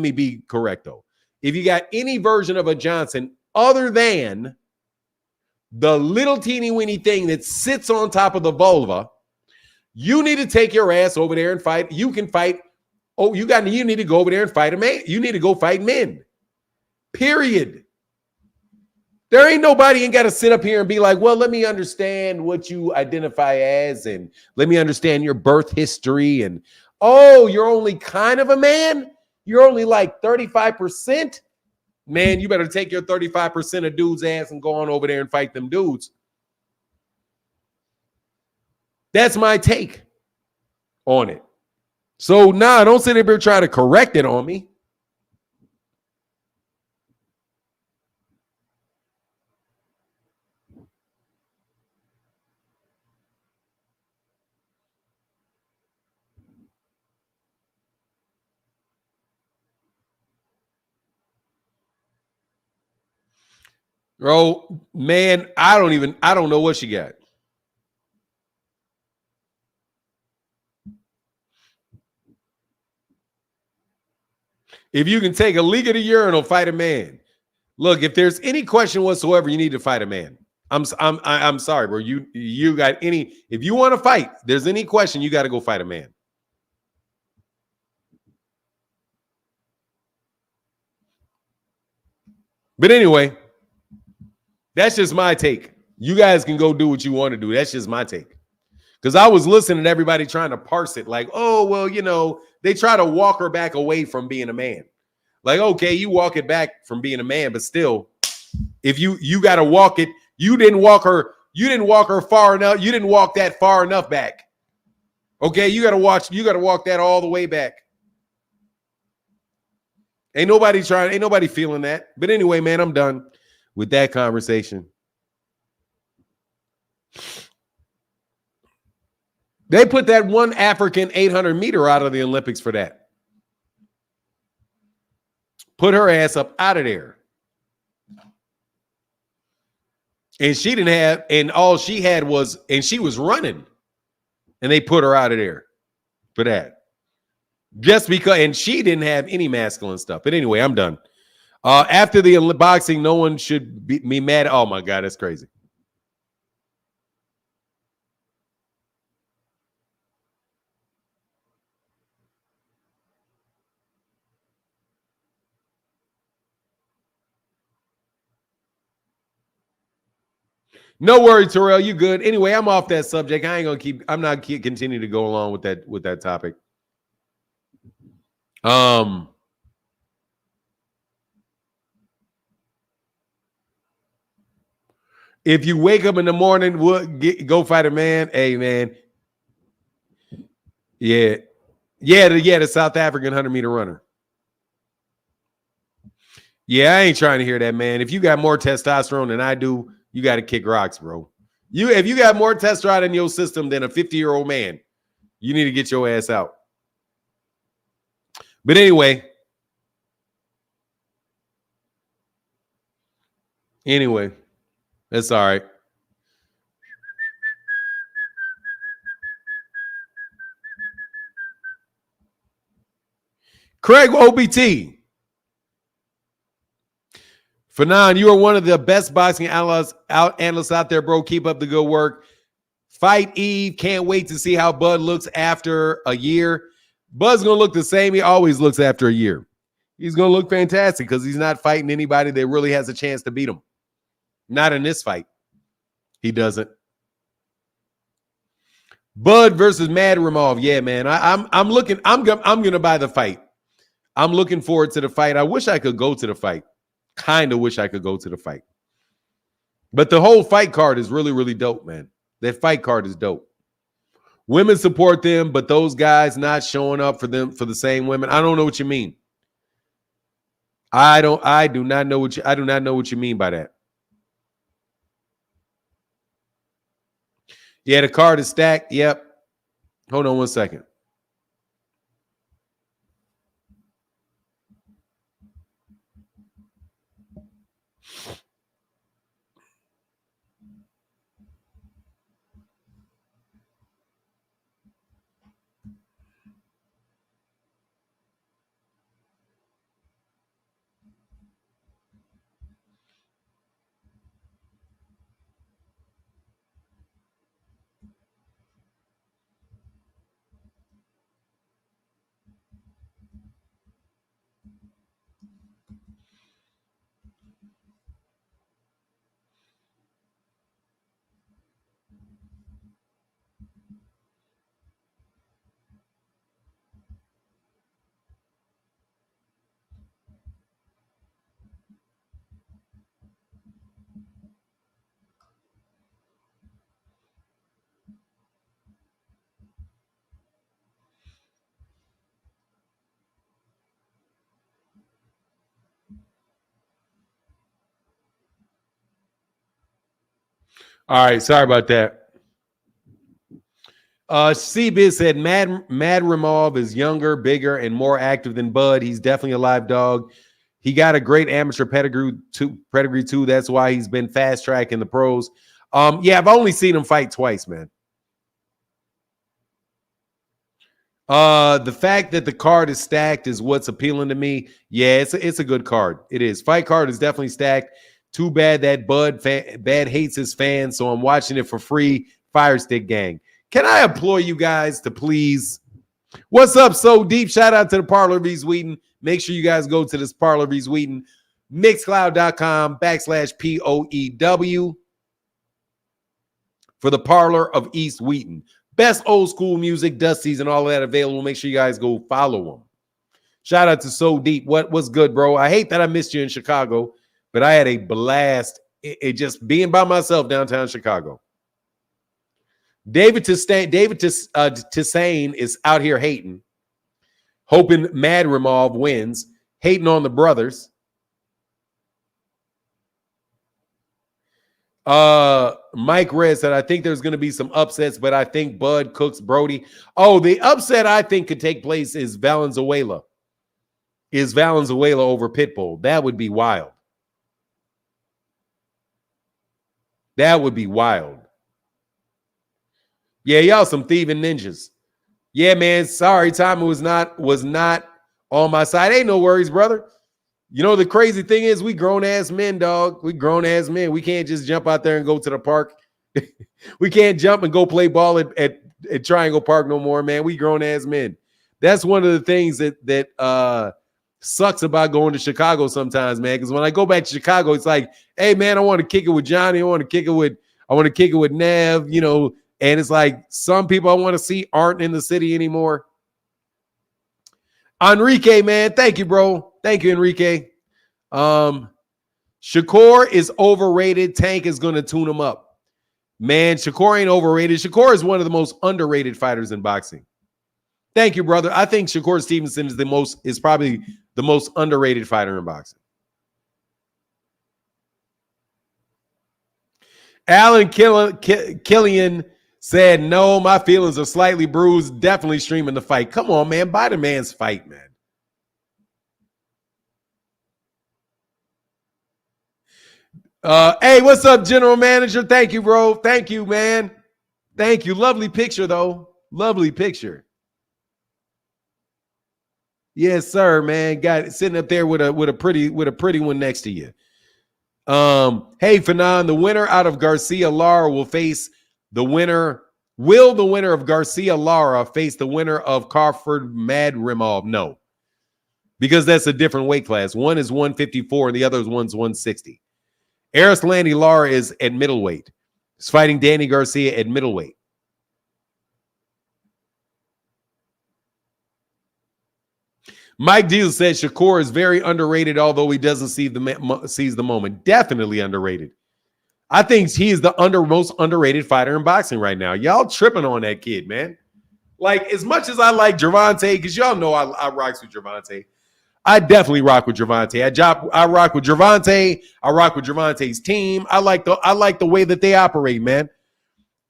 me be correct though. If you got any version of a Johnson other than the little teeny weeny thing that sits on top of the vulva, you need to take your ass over there and fight. You can fight. You need to go over there and fight a man. You need to go fight men. Period. There ain't nobody ain't got to sit up here and be like, well, let me understand what you identify as, and let me understand your birth history. And oh, you're only kind of a man. You're only like 35%. Man, you better take your 35% of dudes' ass and go on over there and fight them dudes. That's my take on it. So, don't sit up here and try to correct it on me. Bro, man, I don't know what she got. If you can take a leak of the urinal, fight a man. Look, if there's any question whatsoever, you need to fight a man. I'm sorry, bro. You got any? If you want to fight, there's any question, you got to go fight a man. But anyway, that's just my take. You guys can go do what you want to do. That's just my take. Because I was listening to everybody trying to parse it like, oh, well, you know, they try to walk her back away from being a man. Like, okay, you walk it back from being a man, but still, if you got to walk it, you didn't walk her far enough. You didn't walk that far enough back. Okay, you got to walk that all the way back. Ain't nobody feeling that. But anyway, man, I'm done with that conversation. They put that one African 800 meter out of the Olympics for that. Put her ass up out of there. And she didn't have, and all she had was, and she was running. And they put her out of there for that. Just because, and she didn't have any masculine stuff. But anyway, I'm done. After the boxing, no one should be mad. Oh my God, that's crazy. No worry, Terrell, you good. Anyway, I'm off that subject. I'm not continue to go along with that topic. If you wake up in the morning, go fight a man. Hey, man. Yeah, the South African 100 meter runner. Yeah, I ain't trying to hear that, man. If you got more testosterone than I do, you got to kick rocks, bro. If you got more testosterone in your system than a 50-year-old man, you need to get your ass out. But anyway, that's all right. Craig OBT. Fanon, you are one of the best boxing analysts out there, bro. Keep up the good work. Fight Eve. Can't wait to see how Bud looks after a year. Bud's going to look the same. He always looks after a year. He's going to look fantastic because he's not fighting anybody that really has a chance to beat him. Not in this fight. He doesn't. Bud versus Mad Ramov. Yeah, man. I'm looking. I'm going to buy the fight. I'm looking forward to the fight. I wish I could go to the fight. Kind of wish I could go to the fight. But the whole fight card is really, really dope, man. That fight card is dope. Women support them, but those guys not showing up for them, for the same women. I don't know what you mean. I do not know what you mean by that. Yeah, the card is stacked. Yep. Hold on one second. All right, sorry about that. CBiz said Mad Ramov is younger, bigger, and more active than Bud. He's definitely a live dog. He got a great amateur pedigree too. That's why he's been fast track in the pros. Yeah, I've only seen him fight twice, man. The fact that the card is stacked is what's appealing to me. Yeah, it's a good card. It is. Fight card is definitely stacked. Too bad that Bad hates his fans, so I'm watching it for free. Fire Stick Gang. Can I implore you guys to please? What's up, So Deep? Shout out to the Parlor of East Wheaton. Make sure you guys go to this Parlor of East Wheaton. Mixcloud.com/POEW for the Parlor of East Wheaton. Best old school music, Dusty's, and all of that available. Make sure you guys go follow them. Shout out to So Deep. What's good, bro? I hate that I missed you in Chicago, but I had a blast. It just being by myself downtown Chicago. David Tisane is out here hating, hoping Mad Remov wins, hating on the brothers. Mike Red said, I think there's going to be some upsets, but I think Bud cooks Brody. Oh, the upset I think could take place is Valenzuela. Is Valenzuela over Pitbull? That would be wild. That would be wild. Yeah, y'all some thieving ninjas. Yeah, man. Sorry, Tommy was not on my side. Ain't no worries, brother. You know, the crazy thing is we grown-ass men, dog. We grown-ass men. We can't just jump out there and go to the park. We can't jump and go play ball at Triangle Park no more, man. We grown-ass men. That's one of the things that sucks about going to Chicago sometimes, man. Because when I go back to Chicago, it's like, hey, man, I want to kick it with Johnny. I want to kick it with Nev, you know. And it's like some people I want to see aren't in the city anymore. Enrique, man. Thank you, bro. Thank you, Enrique. Shakur is overrated. Tank is going to tune him up. Man, Shakur ain't overrated. Shakur is one of the most underrated fighters in boxing. Thank you, brother. I think Shakur Stevenson is probably the most underrated fighter in boxing. Alan Killian said, no, my feelings are slightly bruised. Definitely streaming the fight. Come on, man. Buy the man's fight, man. Hey, what's up, General Manager? Thank you, bro. Thank you, man. Thank you. Lovely picture, though. Lovely picture. Yes, sir, man. Got it sitting up there with a pretty one next to you. Hey, Fanon, the winner out of Garcia Lara will face the winner. Will the winner of Garcia Lara face the winner of Crawford Mad Remov? No, because that's a different weight class. One is 154 and the other one's 160. Arislandi Lara is at middleweight. He's fighting Danny Garcia at middleweight. Mike Deal says Shakur is very underrated, although he doesn't seize the moment. Definitely underrated. I think he is the most underrated fighter in boxing right now. Y'all tripping on that kid, man. Like, as much as I like Gervonta, because y'all know I rocks with Gervonta. I definitely rock with Gervonta. I rock with Gervonta. I rock with Gervonta's team. I like the way that they operate, man.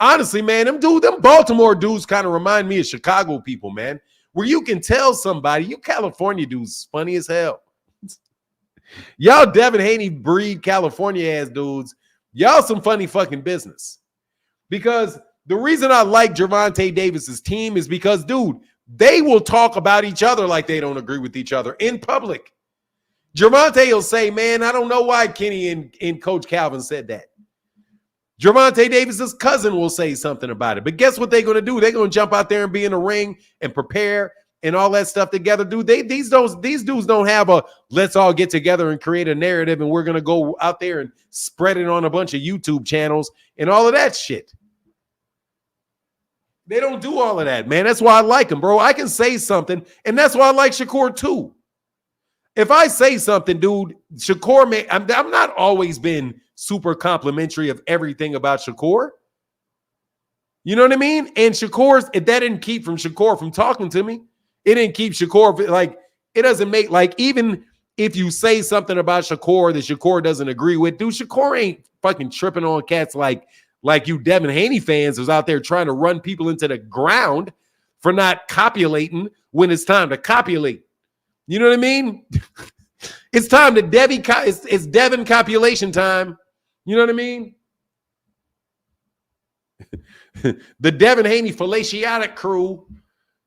Honestly, man, them Baltimore dudes kind of remind me of Chicago people, man. Where you can tell somebody, you California dudes funny as hell. Y'all Devin Haney breed California ass dudes. Y'all some funny fucking business. Because the reason I like Gervonta Davis's team is because, dude, they will talk about each other like they don't agree with each other in public. Gervonta will say, man, I don't know why Kenny and Coach Calvin said that. Gervonta Davis's cousin will say something about it. But guess what they're going to do? They're going to jump out there and be in the ring and prepare and all that stuff together. Dude, these dudes don't have a let's all get together and create a narrative and we're going to go out there and spread it on a bunch of YouTube channels and all of that shit. They don't do all of that, man. That's why I like them, bro. I can say something, and that's why I like Shakur too. If I say something, dude, Shakur, I'm not always been super complimentary of everything about Shakur. You know what I mean? And that didn't keep Shakur from talking to me. It didn't keep Shakur, like, it doesn't make, like, even if you say something about Shakur that Shakur doesn't agree with, dude, Shakur ain't fucking tripping on cats like you Devin Haney fans who's out there trying to run people into the ground for not copulating when it's time to copulate. You know what I mean? It's time to it's Devin copulation time. You know what I mean? The Devin Haney fallaciatic crew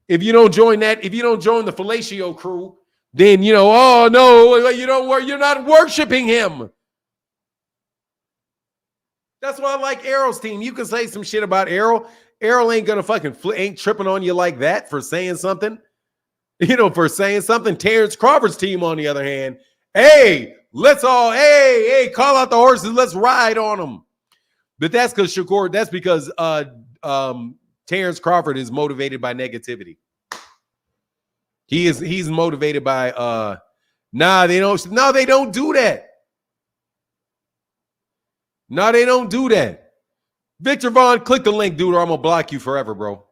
If you don't join the fellatio crew, then oh no, you're not worshiping him. That's why I like Errol's team. You can say some shit about Errol. Errol ain't gonna ain't tripping on you like that for saying something. Terence Crawford's team, on the other hand, hey, let's all call out the horses, let's ride on them. But that's because Shakur. That's because Terence Crawford is motivated by negativity. He's motivated by they don't do that. No, they don't do that. Victor Vaughn, click the link, dude, or I'm gonna block you forever, bro.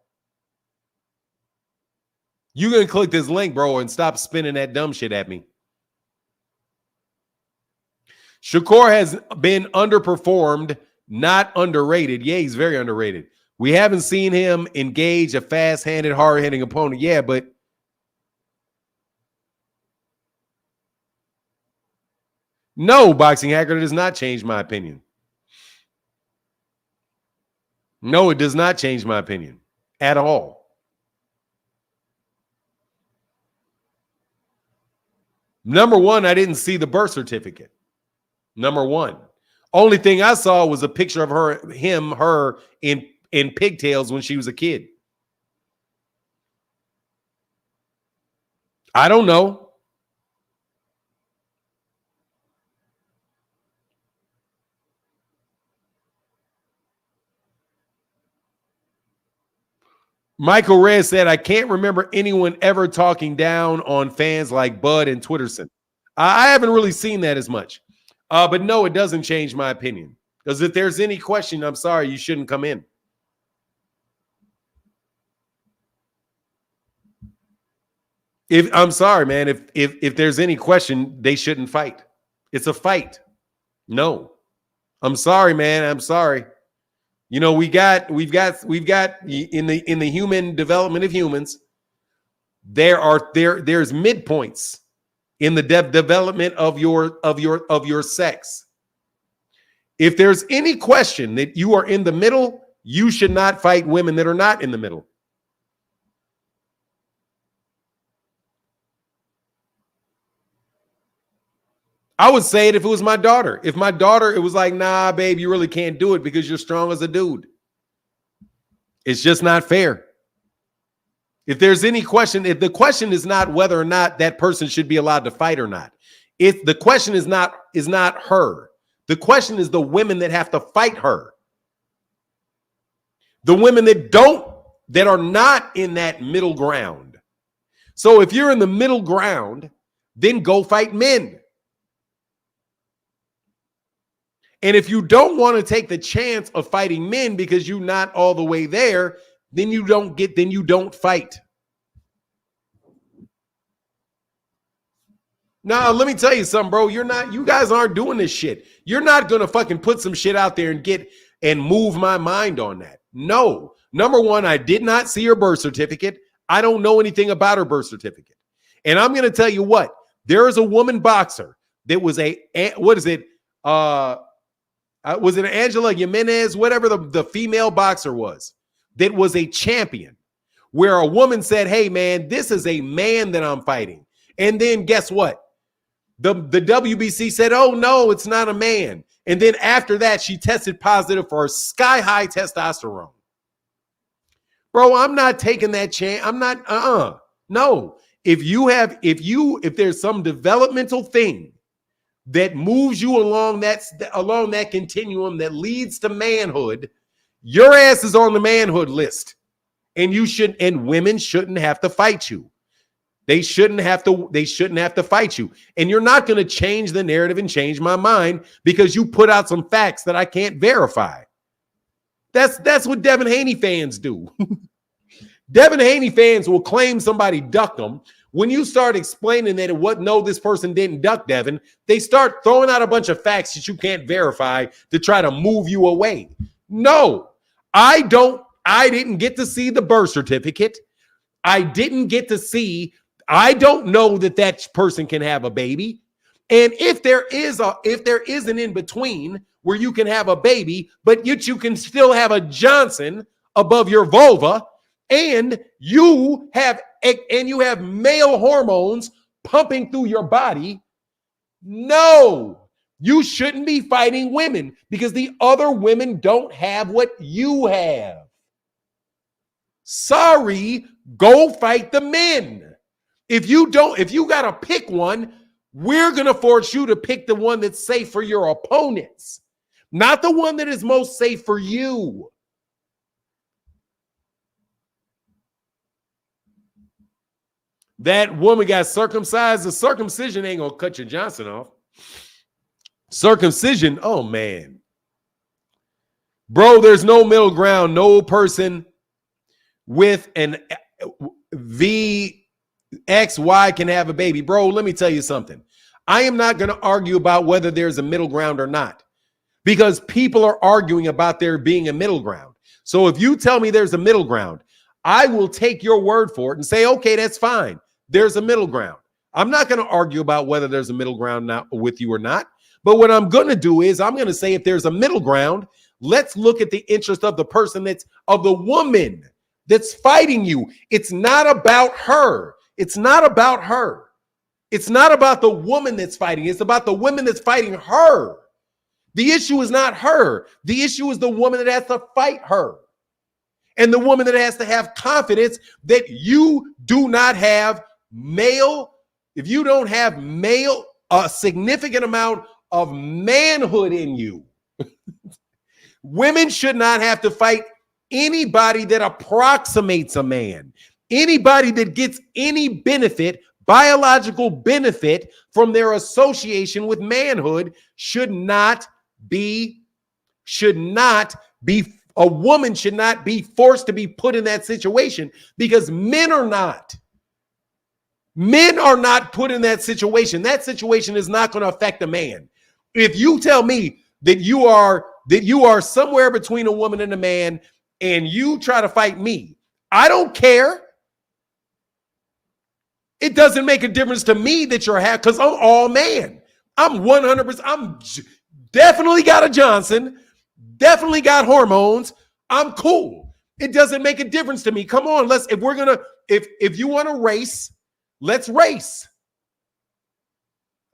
You gonna click this link, bro, and stop spinning that dumb shit at me. Shakur has been underperformed, not underrated. Yeah, he's very underrated. We haven't seen him engage a fast-handed, hard-hitting opponent. Yeah, but no, Boxing Hacker, does not change my opinion. No, it does not change my opinion at all. Number one, I didn't see the birth certificate. Number one. Only thing I saw was a picture of her in pigtails when she was a kid. I don't know. Michael Red said, I can't remember anyone ever talking down on fans like Bud and Twitterson. I haven't really seen that as much. But no, it doesn't change my opinion. Because if there's any question, I'm sorry, you shouldn't come in. I'm sorry, man. If there's any question, they shouldn't fight. It's a fight. No. I'm sorry, man. I'm sorry. We've got in the human development of humans, there's midpoints in the development of your sex. If there's any question that you are in the middle, you should not fight women that are not in the middle. I would say it if it was my daughter. If my daughter, it was like, nah, babe, you really can't do it because you're strong as a dude. It's just not fair. If there's any question, if the question is not whether or not that person should be allowed to fight or not, if the question is not her. The question is the women that have to fight her. The women that are not in that middle ground. So if you're in the middle ground, then go fight men. And if you don't want to take the chance of fighting men because you're not all the way there, then you don't fight. Now, let me tell you something, bro. You guys aren't doing this shit. You're not going to fucking put some shit out there and move my mind on that. No. Number one, I did not see her birth certificate. I don't know anything about her birth certificate. And I'm going to tell you what, there is a woman boxer that was was it Angela Jimenez, whatever the female boxer was, that was a champion, where a woman said, hey, man, this is a man that I'm fighting. And then guess what? The WBC said, oh, no, it's not a man. And then after that, she tested positive for sky-high testosterone. Bro, I'm not taking that chance. I'm not, no. If there's some developmental thing that moves you along that continuum that leads to manhood, your ass is on the manhood list. And women shouldn't have to fight you. They shouldn't have to fight you. And you're not going to change the narrative and change my mind because you put out some facts that I can't verify. That's what Devin Haney fans do. Devin Haney fans will claim somebody ducked them. When you start explaining that no, this person didn't duck Devin, they start throwing out a bunch of facts that you can't verify to try to move you away. No, I didn't get to see the birth certificate. I don't know that person can have a baby. And if there is an in-between where you can have a baby, but yet you can still have a Johnson above your vulva, and you have male hormones pumping through your body, no, you shouldn't be fighting women because the other women don't have what you have. Sorry, go fight the men. If you got to pick one, we're going to force you to pick the one that's safe for your opponents, not the one that is most safe for you. That woman got circumcised. The circumcision ain't going to cut your Johnson off. Circumcision, oh man. Bro, there's no middle ground. No person with an VXY can have a baby. Bro, let me tell you something. I am not going to argue about whether there's a middle ground or not, because people are arguing about there being a middle ground. So if you tell me there's a middle ground, I will take your word for it and say, okay, that's fine. There's a middle ground. I'm not going to argue about whether there's a middle ground now with you or not. But what I'm going to do is I'm going to say, if there's a middle ground, let's look at the interest of the person of the woman that's fighting you. It's not about her. It's not about her. It's not about the woman that's fighting. It's about the woman that's fighting her. The issue is not her. The issue is the woman that has to fight her. And the woman that has to have confidence that you do not have male, if you don't have male, a significant amount of manhood in you. Women should not have to fight anybody that approximates a man. Anybody that gets any benefit, biological benefit from their association with manhood should not be, a woman should not be forced to be put in that situation, because men are not. Men are not put in that situation. That situation is not going to affect a man. If you tell me that you are somewhere between a woman and a man and you try to fight me, I don't care. It doesn't make a difference to me that you're half, because I'm all man. I'm 100%. I'm definitely got a Johnson, definitely got hormones. I'm cool. It doesn't make a difference to me. Come on, if you want to race, let's race.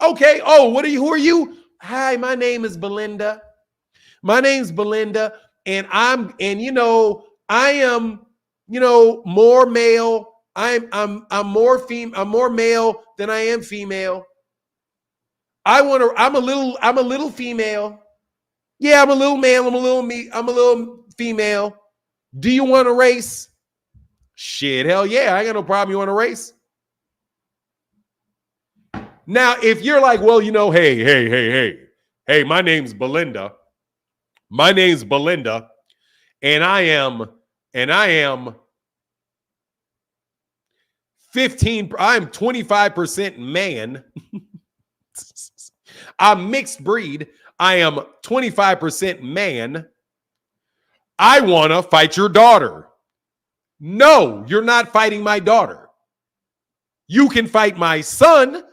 Okay. Oh, who are you? Hi, my name is Belinda. My name's Belinda, and I am, more male. I'm more male than I am female. I'm a little female. Yeah, I'm a little male. I'm a little female. Do you want to race? Shit, hell yeah. I ain't got no problem. You want to race? Now, if you're like, well, hey, my name's Belinda. My name's Belinda, and I am 25% man. I'm mixed breed. I am 25% man. I want to fight your daughter. No, you're not fighting my daughter. You can fight my son,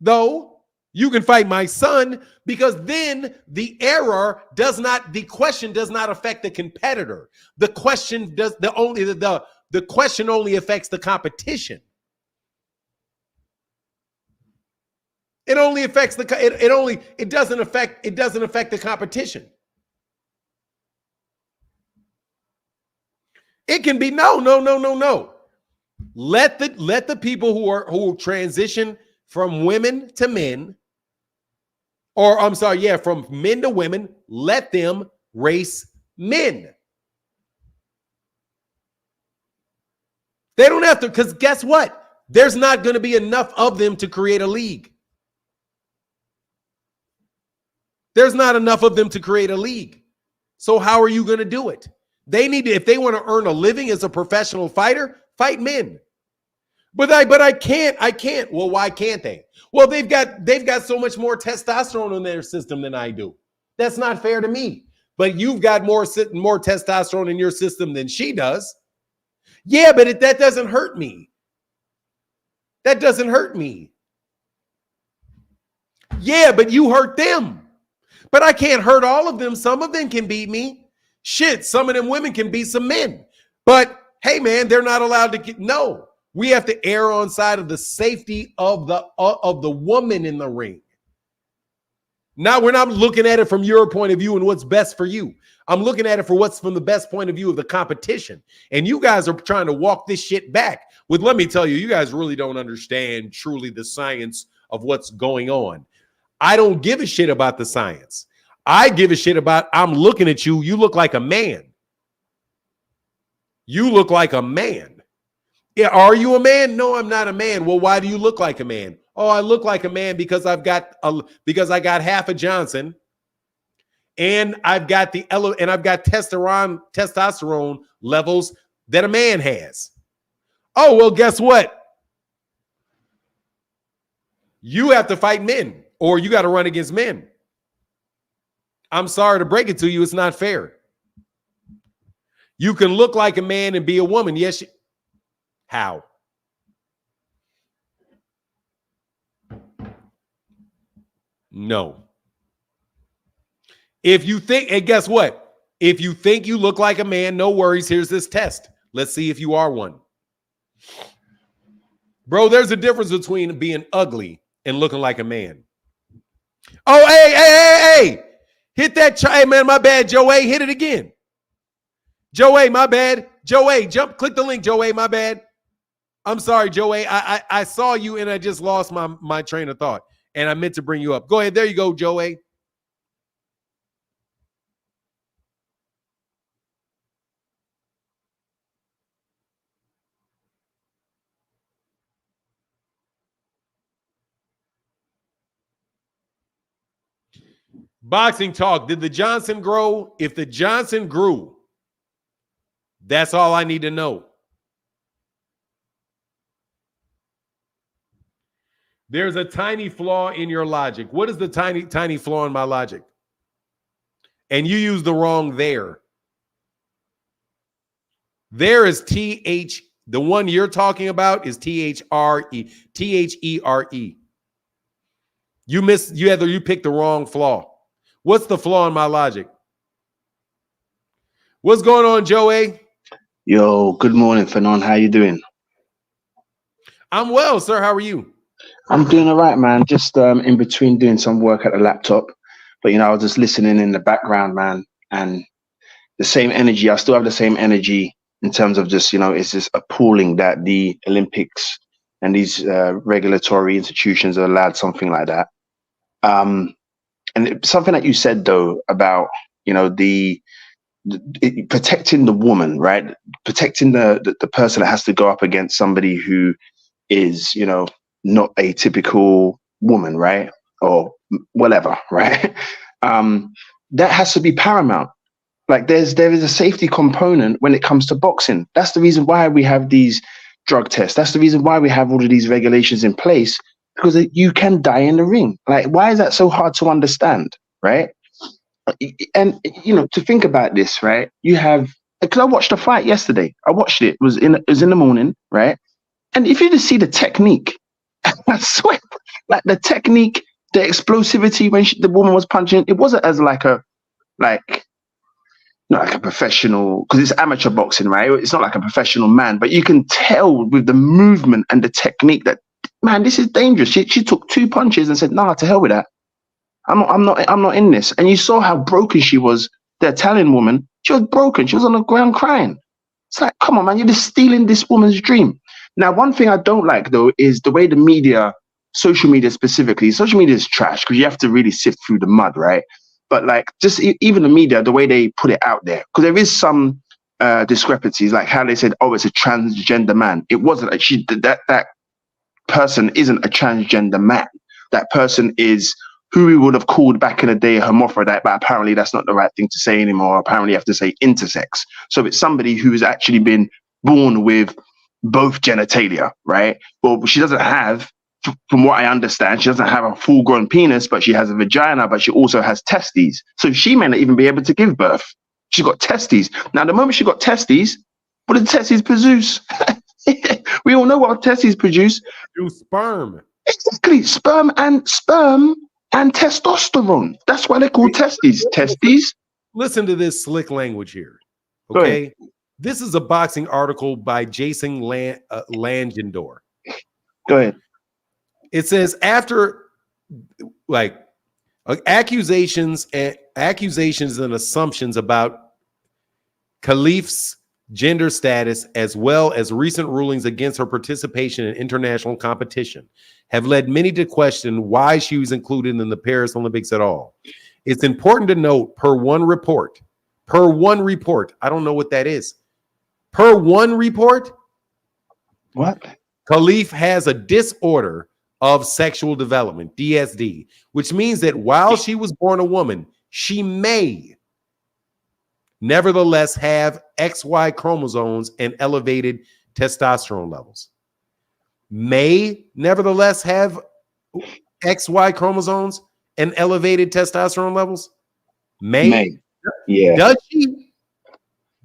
though. You can fight my son, because then the question does not affect the competitor. The question only affects the competition. It only affects it doesn't affect the competition. It can be no. Let the people who transition from women to men, from men to women, let them race men. They don't have to, because guess what? There's not going to be enough of them to create a league. There's not enough of them to create a league. So how are you going to do it? They need to, if they want to earn a living as a professional fighter, fight men. But I can't. Well, why can't they? Well, they've got so much more testosterone in their system than I do. That's not fair to me. But you've got more testosterone in your system than she does. Yeah, but that doesn't hurt me. That doesn't hurt me. Yeah, but you hurt them. But I can't hurt all of them. Some of them can beat me. Shit, some of them women can beat some men. But hey man, they're not allowed to get. No, we have to err on side of the safety of the woman in the ring. Now we're not looking at it from your point of view and what's best for you. I'm looking at it for what's from the best point of view of the competition. And you guys are trying to walk this shit back with, let me tell you, you guys really don't understand truly the science of what's going on. I don't give a shit about the science. I give a shit about, I'm looking at you. You look like a man. You look like a man. Yeah, are you a man? No, I'm not a man. Well, why do you look like a man? Oh, I look like a man because I got half a Johnson, and I've got testosterone levels that a man has. Oh, well, guess what? You have to fight men, or you got to run against men. I'm sorry to break it to you, it's not fair. You can look like a man and be a woman. Yes. How? No. If you think, and guess what? If you think you look like a man, no worries. Here's this test. Let's see if you are one. Bro, there's a difference between being ugly and looking like a man. Oh, hey. Hit that. Hey, man, my bad, Joe A. Hit it again. Joe A, my bad. Joe A, click the link, Joe A, my bad. I'm sorry, Joe A. I saw you and I just lost my train of thought. And I meant to bring you up. Go ahead. There you go, Joe A. Boxing talk. Did the Johnson grow? If the Johnson grew, that's all I need to know. There's a tiny flaw in your logic. What is the tiny flaw in my logic? And you use the wrong there. There is TH. The one you're talking about is THRE. THERE. You picked the wrong flaw. What's the flaw in my logic? What's going on, Joe A? Yo, good morning, Fanon. How you doing? I'm well, sir. How are you? I'm doing all right, man. Just in between doing some work at the laptop. But, I was just listening in the background, man. And the same energy, I still have the same energy in terms of just, it's just appalling that the Olympics and these regulatory institutions are allowed something like that. And something that you said, though, about, protecting the woman, right? Protecting the person that has to go up against somebody who is, not a typical woman, right? Or whatever, right? That has to be paramount. Like there is a safety component when it comes to boxing. That's the reason why we have these drug tests. That's the reason why we have all of these regulations in place, because you can die in the ring. Like, why is that so hard to understand, right? And, to think about this, right? You have, because I watched a fight yesterday. I watched it. It was in the morning, right? And if you just see the technique, I swear, like the technique, the explosivity when the woman was punching, it wasn't as not like a professional, because it's amateur boxing, right? It's not like a professional man, but you can tell with the movement and the technique that, man, this is dangerous. She took 2 punches and said, nah, to hell with that. I'm not in this. And you saw how broken she was. The Italian woman, she was broken. She was on the ground crying. It's like, come on, man, you're just stealing this woman's dream. Now, one thing I don't like, though, is the way the media, social media specifically, social media is trash because you have to really sift through the mud, right? But just even the media, the way they put it out there, because there is some discrepancies, like how they said, oh, it's a transgender man. It wasn't. That person isn't a transgender man. That person is who we would have called back in the day a hermaphrodite, but apparently that's not the right thing to say anymore. Apparently you have to say intersex. So it's somebody who's actually been born with both genitalia, right? Well, she doesn't have, from what I understand, she doesn't have a full-grown penis, but she has a vagina, but she also has testes. So she may not even be able to give birth. She's got testes. Now, the moment she got testes, what did testes produce? We all know what testes produce. Do sperm. Exactly, sperm and testosterone. That's why they're called testes. Testes. Listen to this slick language here. Okay. This is a boxing article by Jason Langendor. Go ahead. It says after accusations and assumptions about Khalif's gender status, as well as recent rulings against her participation in international competition, have led many to question why she was included in the Paris Olympics at all. It's important to note, per one report, I don't know what that is. Per one report, What? Khalif has a disorder of sexual development, DSD, which means that while she was born a woman, she may nevertheless have XY chromosomes and elevated testosterone levels. May nevertheless have XY chromosomes and elevated testosterone levels? May. Yeah.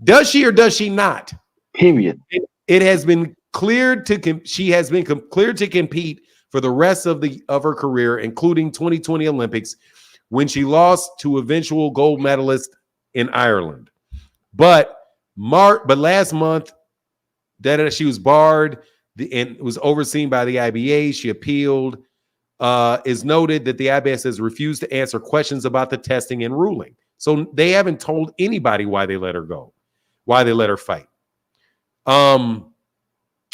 Does she or does she not? Period. It has been cleared to she has been cleared to compete for the rest of her career, including 2020 Olympics, when she lost to eventual gold medalist in Ireland. But last month, that she was barred and was overseen by the IBA. She appealed. Is noted that the IBS has refused to answer questions about the testing and ruling. So they haven't told anybody why they let her go, why they let her fight.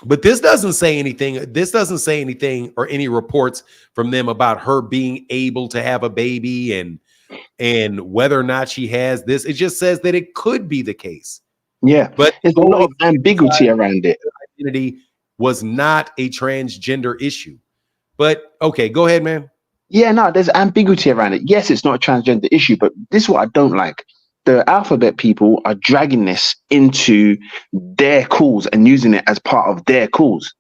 But this doesn't say anything. This doesn't say anything or any reports from them about her being able to have a baby and whether or not she has this. It just says that it could be the case. Yeah, but there's a lot of ambiguity around it. Identity was not a transgender issue. But okay, go ahead, man. Yeah, no, there's ambiguity around it. Yes, it's not a transgender issue, but this is what I don't like. The alphabet people are dragging this into their cause and using it as part of their cause.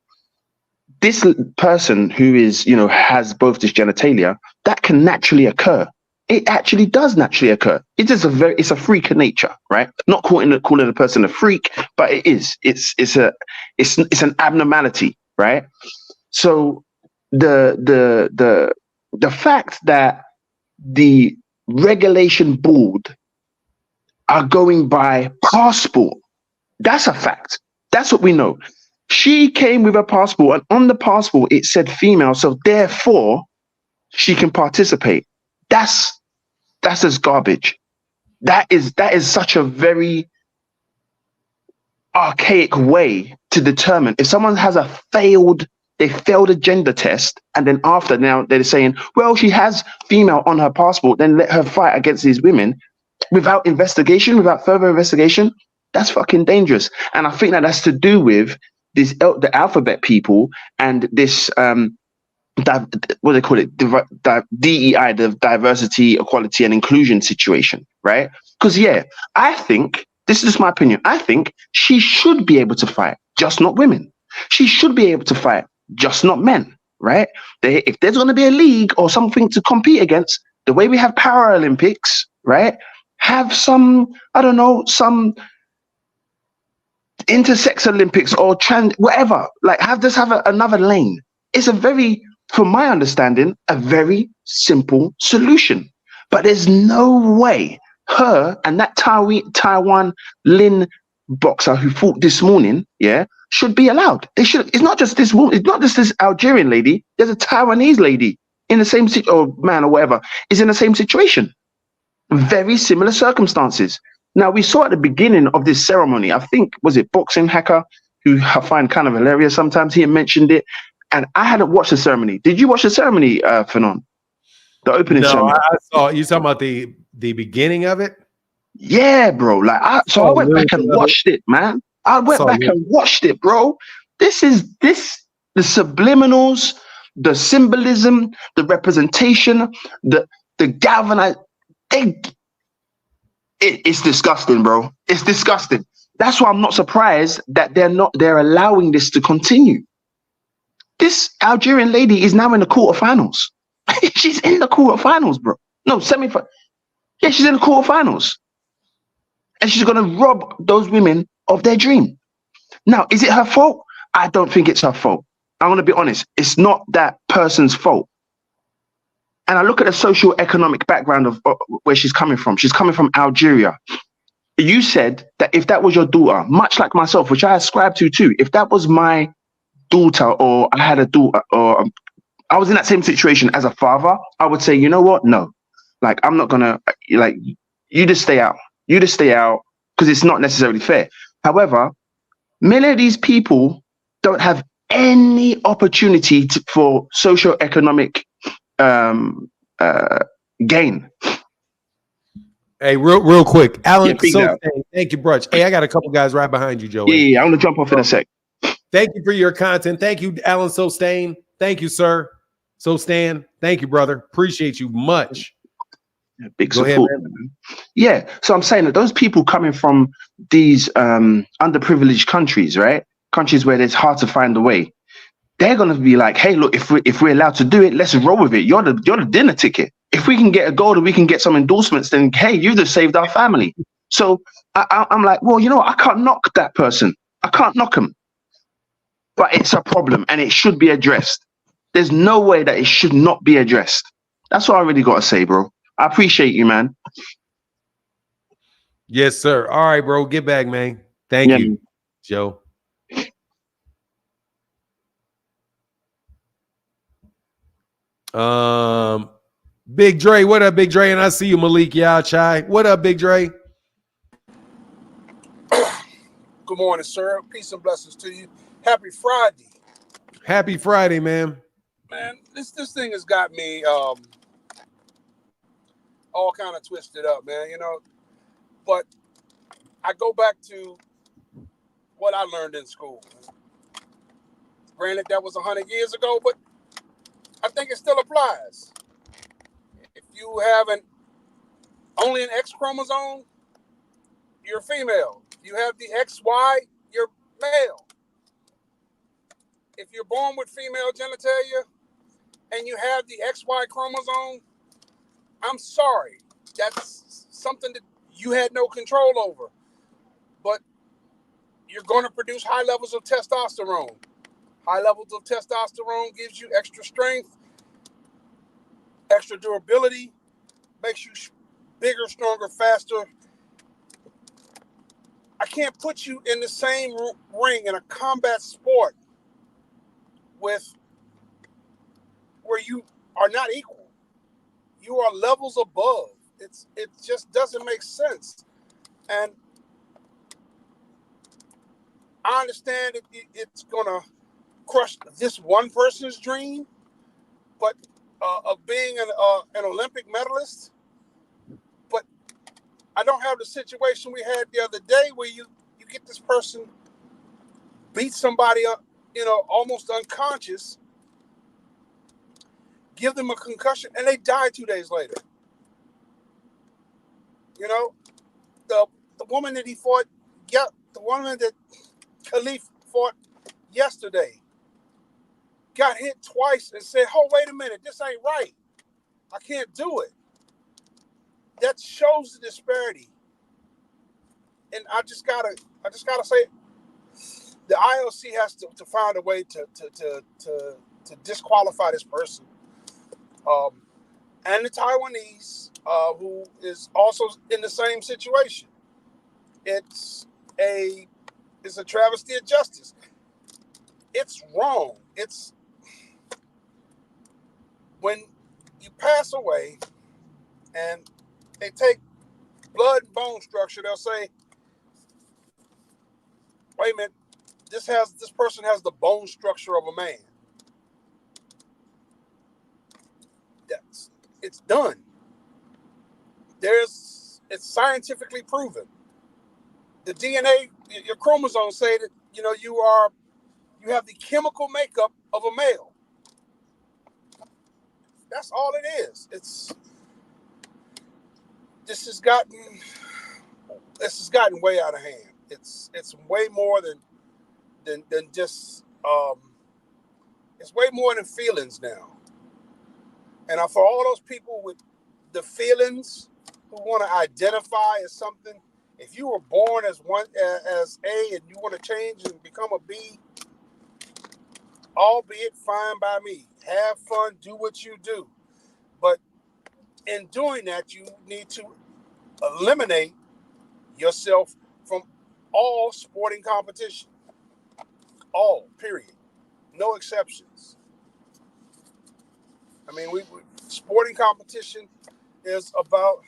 This person who is, has both this genitalia, that can naturally occur. It actually does naturally occur. It's a freak of nature, right? Not calling a person a freak, but it is. It's an abnormality, right? So the fact that the regulation board are going by passport, that's a fact. That's what we know. She came with a passport, and on the passport it said female, so therefore she can participate. That's just garbage. That is such a very archaic way to determine if someone has they failed a gender test, and then after now they're saying, well, she has female on her passport, then let her fight against these women without further investigation. That's fucking dangerous. And I think that's to do with the alphabet people and this what they call it, DEI, the diversity, equality, and inclusion situation, right? Because I think, this is just my opinion, I think she should be able to fight, just not women. She should be able to fight, just not men, right? If there's going to be a league or something to compete against, the way we have Paralympics, right? Have some, I don't know, some intersex Olympics or trans, whatever. Like have another lane. It's from my understanding, a very simple solution. But there's no way her and that Taiwan Lin boxer who fought this morning, should be allowed. They should. It's not just this woman. It's not just this Algerian lady. There's a Taiwanese lady in the same or man or whatever is in the same situation. Very similar circumstances. Now we saw at the beginning of this ceremony, I think, was it Boxing Hacker, who I find kind of hilarious sometimes. He mentioned it. And I hadn't watched the ceremony. Did you watch the ceremony, Fanon? The opening ceremony? I saw. You talking about the beginning of it? Yeah, bro. I went back and watched it, man. I went back and watched it, bro. The subliminals, the symbolism, the representation, the galvanized. It's disgusting, bro. It's disgusting. That's why I'm not surprised that they're allowing this to continue. This Algerian lady is now in the quarterfinals. She's in the quarterfinals, bro. No, semi-final. Yeah, she's in the quarterfinals. And she's going to rob those women of their dream. Now, is it her fault? I don't think it's her fault. I'm going to be honest. It's not that person's fault. And I look at the socio-economic background of where she's coming from. She's coming from Algeria. You said that if that was your daughter, much like myself, which I ascribe to too, if that was my daughter, or I had a daughter, or I was in that same situation as a father, I would say, you know what? No, like I'm not gonna, like, you just stay out. You just stay out because it's not necessarily fair. However, many of these people don't have any opportunity for socioeconomic um, uh, gain. Hey, real quick, Yeah, Alan. big So out. thank you, Brunch. Hey, I got a couple guys right behind you, Yeah, Joey. yeah, I'm gonna jump off in a sec. Thank you for your content. Thank you, Alan Sostain. Thank you, sir. Sostan. Thank you, brother. Appreciate you much. Yeah, big Go ahead, support, man. man. Yeah, so I'm saying that those people coming from these underprivileged countries, right? Countries where it's hard to find a way, they're gonna be like, hey, look, if we're allowed to do it, let's roll with it. You're the dinner ticket. If we can get a goal and we can get some endorsements, then hey, you've just saved our family. So I'm like, well, you know what? I can't knock that person. I can't knock him. But it's a problem and it should be addressed. There's no way that it should not be addressed. That's what I really got to say, bro. I appreciate you, man. Yes, sir. All right, bro. Get back, man. Thank Yeah, you, Joe. Big Dre, what up, Big Dre? And I see you, Malik Yao Chai. What up, Big Dre? Good morning, sir. Peace and blessings to you. Happy Friday. Happy Friday, man. Man, this thing has got me all kind of twisted up, man, you know. But I go back to what I learned in school. Granted, that was 100 years ago, but I think it still applies. If you have only an X chromosome, you're female. If you have the XY, you're male. If you're born with female genitalia and you have the XY chromosome, I'm sorry. That's something that you had no control over. But you're going to produce high levels of testosterone. High levels of testosterone gives you extra strength, extra durability, makes you bigger, stronger, faster. I can't put you in the same ring in a combat sport with where you are not equal. You are levels above. It just doesn't make sense. And I understand it's gonna crush this one person's dream, but of being an Olympic medalist. But I don't have the situation we had the other day where you get this person beat somebody up, you know, almost unconscious, give them a concussion, and they die 2 days later. You know, the woman that he fought, the woman that Khalif fought yesterday, got hit twice and said, "Oh, wait a minute, this ain't right. I can't do it." That shows the disparity. And I just gotta say, the IOC has to find a way to disqualify this person. And the Taiwanese, who is also in the same situation. It's a travesty of justice. It's wrong. It's when you pass away and they take blood and bone structure, they'll say, wait a minute, this person has the bone structure of a man. It's done. It's scientifically proven. The DNA, your chromosomes say that, you know, you have the chemical makeup of a male. That's all it is. This has gotten way out of hand. It's way more than just it's way more than feelings now. And for all those people with the feelings who want to identify as something, if you were born as A and you want to change and become a B, albeit fine by me. Have fun, do what you do. But in doing that, you need to eliminate yourself from all sporting competition. All, period. No exceptions. I mean, sporting competition is about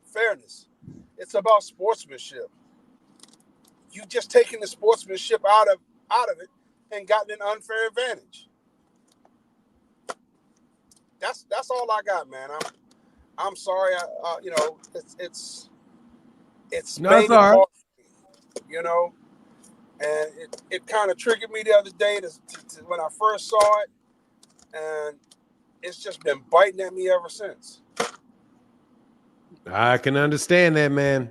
fairness. It's about sportsmanship. You just taking the sportsmanship out of it and gotten an unfair advantage. That's all I got, man. I'm sorry. It's No, made it's it all right. hard for me, and it kind of triggered me the other day to when I first saw it, and it's just been biting at me ever since. I can understand that, man.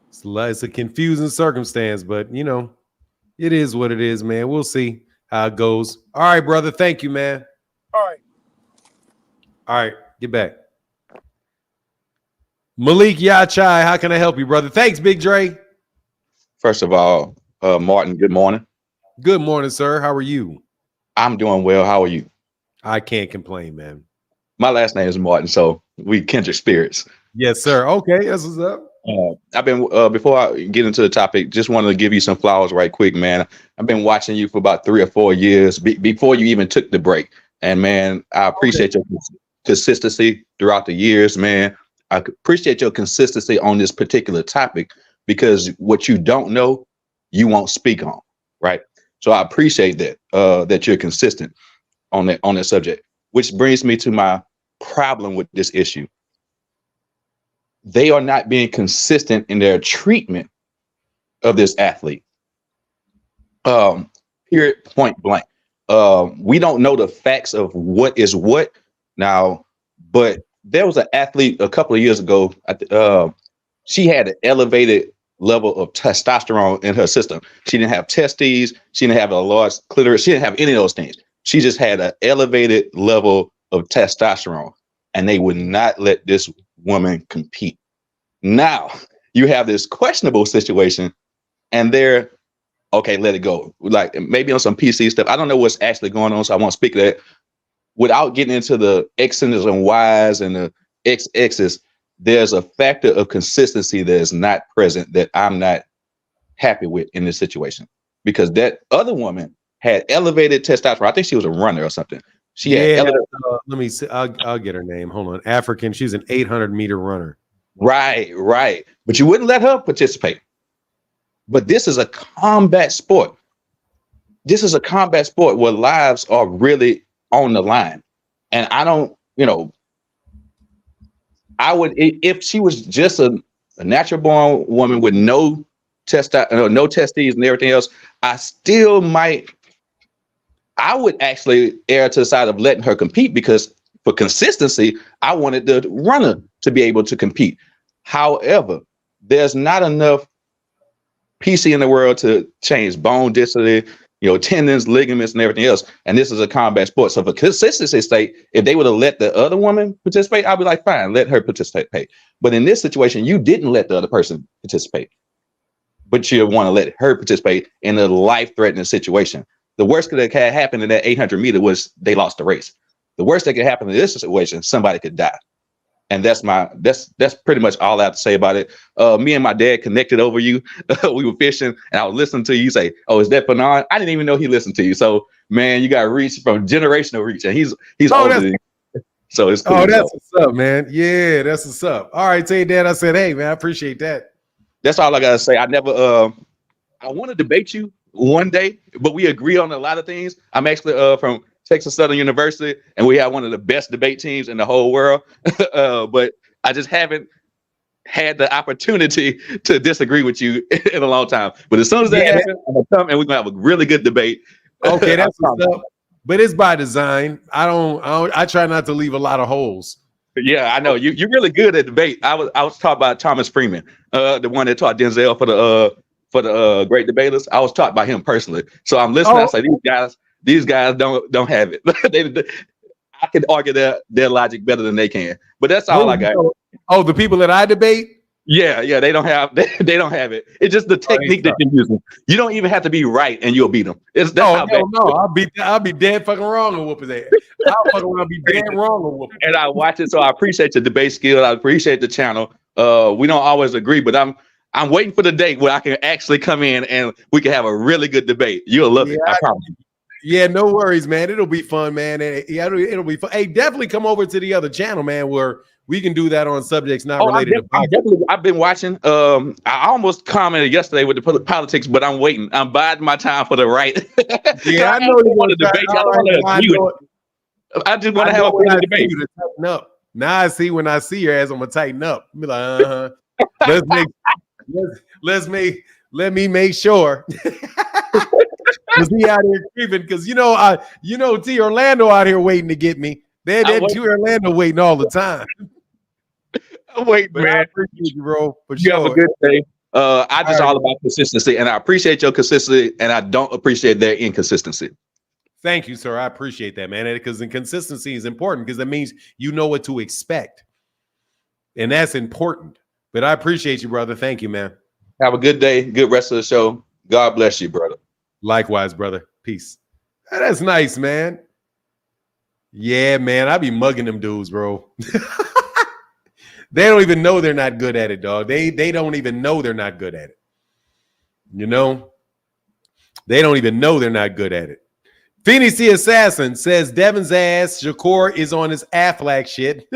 It's a confusing circumstance, but it is what it is, man. We'll see how it goes. All right, brother. Thank you, man. All right. All right, get back. Malik Yachai, how can I help you, brother? Thanks, Big Dre. First of all, Martin, good morning. Good morning, sir. How are you? I'm doing well. How are you? I can't complain, man. My last name is Martin, so we kindred spirits. Yes, sir. Okay, that's what's up. I've been before I get into the topic, just wanted to give you some flowers right quick, man. I've been watching you for about 3 or 4 years before you even took the break, and man, I appreciate your consistency throughout the years, man. I appreciate your consistency on this particular topic because what you don't know, you won't speak on, right? So I appreciate that that you're consistent on that subject, which brings me to my problem with this issue. They are not being consistent in their treatment of this athlete. Period, point blank. We don't know the facts of what is what now, but there was an athlete a couple of years ago. She had an elevated level of testosterone in her system. She didn't have testes. She didn't have a large clitoris. She didn't have any of those things. She just had an elevated level of testosterone, and they would not let this woman compete. Now you have this questionable situation, and they're okay, let it go. Like maybe on some PC stuff. I don't know what's actually going on, so I won't speak to that. Without getting into the X's and Y's and the XX's, there's a factor of consistency that is not present that I'm not happy with in this situation. Because that other woman had elevated testosterone. I think she was a runner or something. She had elevated. Let me see. I'll get her name. Hold on. African. She's an 800-meter runner. Right. But you wouldn't let her participate. But this is a combat sport. This is a combat sport where lives are really on the line. And I don't, I would, if she was just a natural born woman with no testosterone, no testes and everything else, I would actually err to the side of letting her compete because for consistency, I wanted the runner to be able to compete. However, there's not enough PC in the world to change bone density, tendons, ligaments, and everything else. And this is a combat sport. So for consistency's sake, if they would have let the other woman participate, I'd be like, fine, let her participate. But in this situation, you didn't let the other person participate, but you want to let her participate in a life-threatening situation. The worst that could happen in that 800-meter was they lost the race. The worst that could happen in this situation, somebody could die. And that's pretty much all I have to say about it. Me and my dad connected over you. We were fishing, and I was listening to you say, "Oh, is that Fanon?" I didn't even know he listened to you. So, man, you got reach from generational reach, and he's older than you. So it's cool. Oh, that's what's up, man. Yeah, that's what's up. All right, tell your dad I said, hey, man, I appreciate that. That's all I gotta say. I never. I want to debate you one day, but we agree on a lot of things. I'm actually from Texas Southern University, and we have one of the best debate teams in the whole world. But I just haven't had the opportunity to disagree with you in a long time. But as soon as that happens, I'm gonna come and we're gonna have a really good debate. Okay, that's what's up. But it's by design. I try not to leave a lot of holes. Yeah, I know you're really good at debate. I was taught by Thomas Freeman, the one that taught Denzel for the great debaters. I was taught by him personally. So I'm listening. I say these guys don't have it. I can argue their logic better than they can. But that's all I got. Oh, the people that I debate? Yeah, they don't have they don't have it. It's just the technique that you're using. You don't even have to be right and you'll beat them. I'll be dead fucking wrong and whoop his ass. I'll be dead wrong and whoop him. And I watch it, so I appreciate the debate skill. I appreciate the channel. We don't always agree, but I'm waiting for the date where I can actually come in and we can have a really good debate. You'll love it. I promise you. Yeah, no worries, man. It'll be fun, man. And it'll be fun. Hey, definitely come over to the other channel, man, where we can do that on subjects not related to politics. I've been watching. I almost commented yesterday with the politics, but I'm waiting. I'm biding my time for the right. Yeah, I know you want to debate. I just want to have a friendly debate. Now I see when I see your ass, I'm gonna tighten up. Be like, let me make sure. Cause he out here creeping, because T Orlando out here waiting to get me. That T Orlando waiting all the time. Wait, man. I appreciate you, bro. For you have a good day. I just all about consistency, and I appreciate your consistency, and I don't appreciate their inconsistency. Thank you, sir. I appreciate that, man. Because inconsistency is important, because that means you know what to expect, and that's important. But I appreciate you, brother. Thank you, man. Have a good day. Good rest of the show. God bless you, brother. Likewise, brother. Peace. That's nice, man. Yeah, man. I be mugging them dudes, bro. They don't even know they're not good at it, dog. They don't even know they're not good at it. They don't even know they're not good at it. Phoenix the Assassin says Devin's ass Shakur is on his Affleck shit.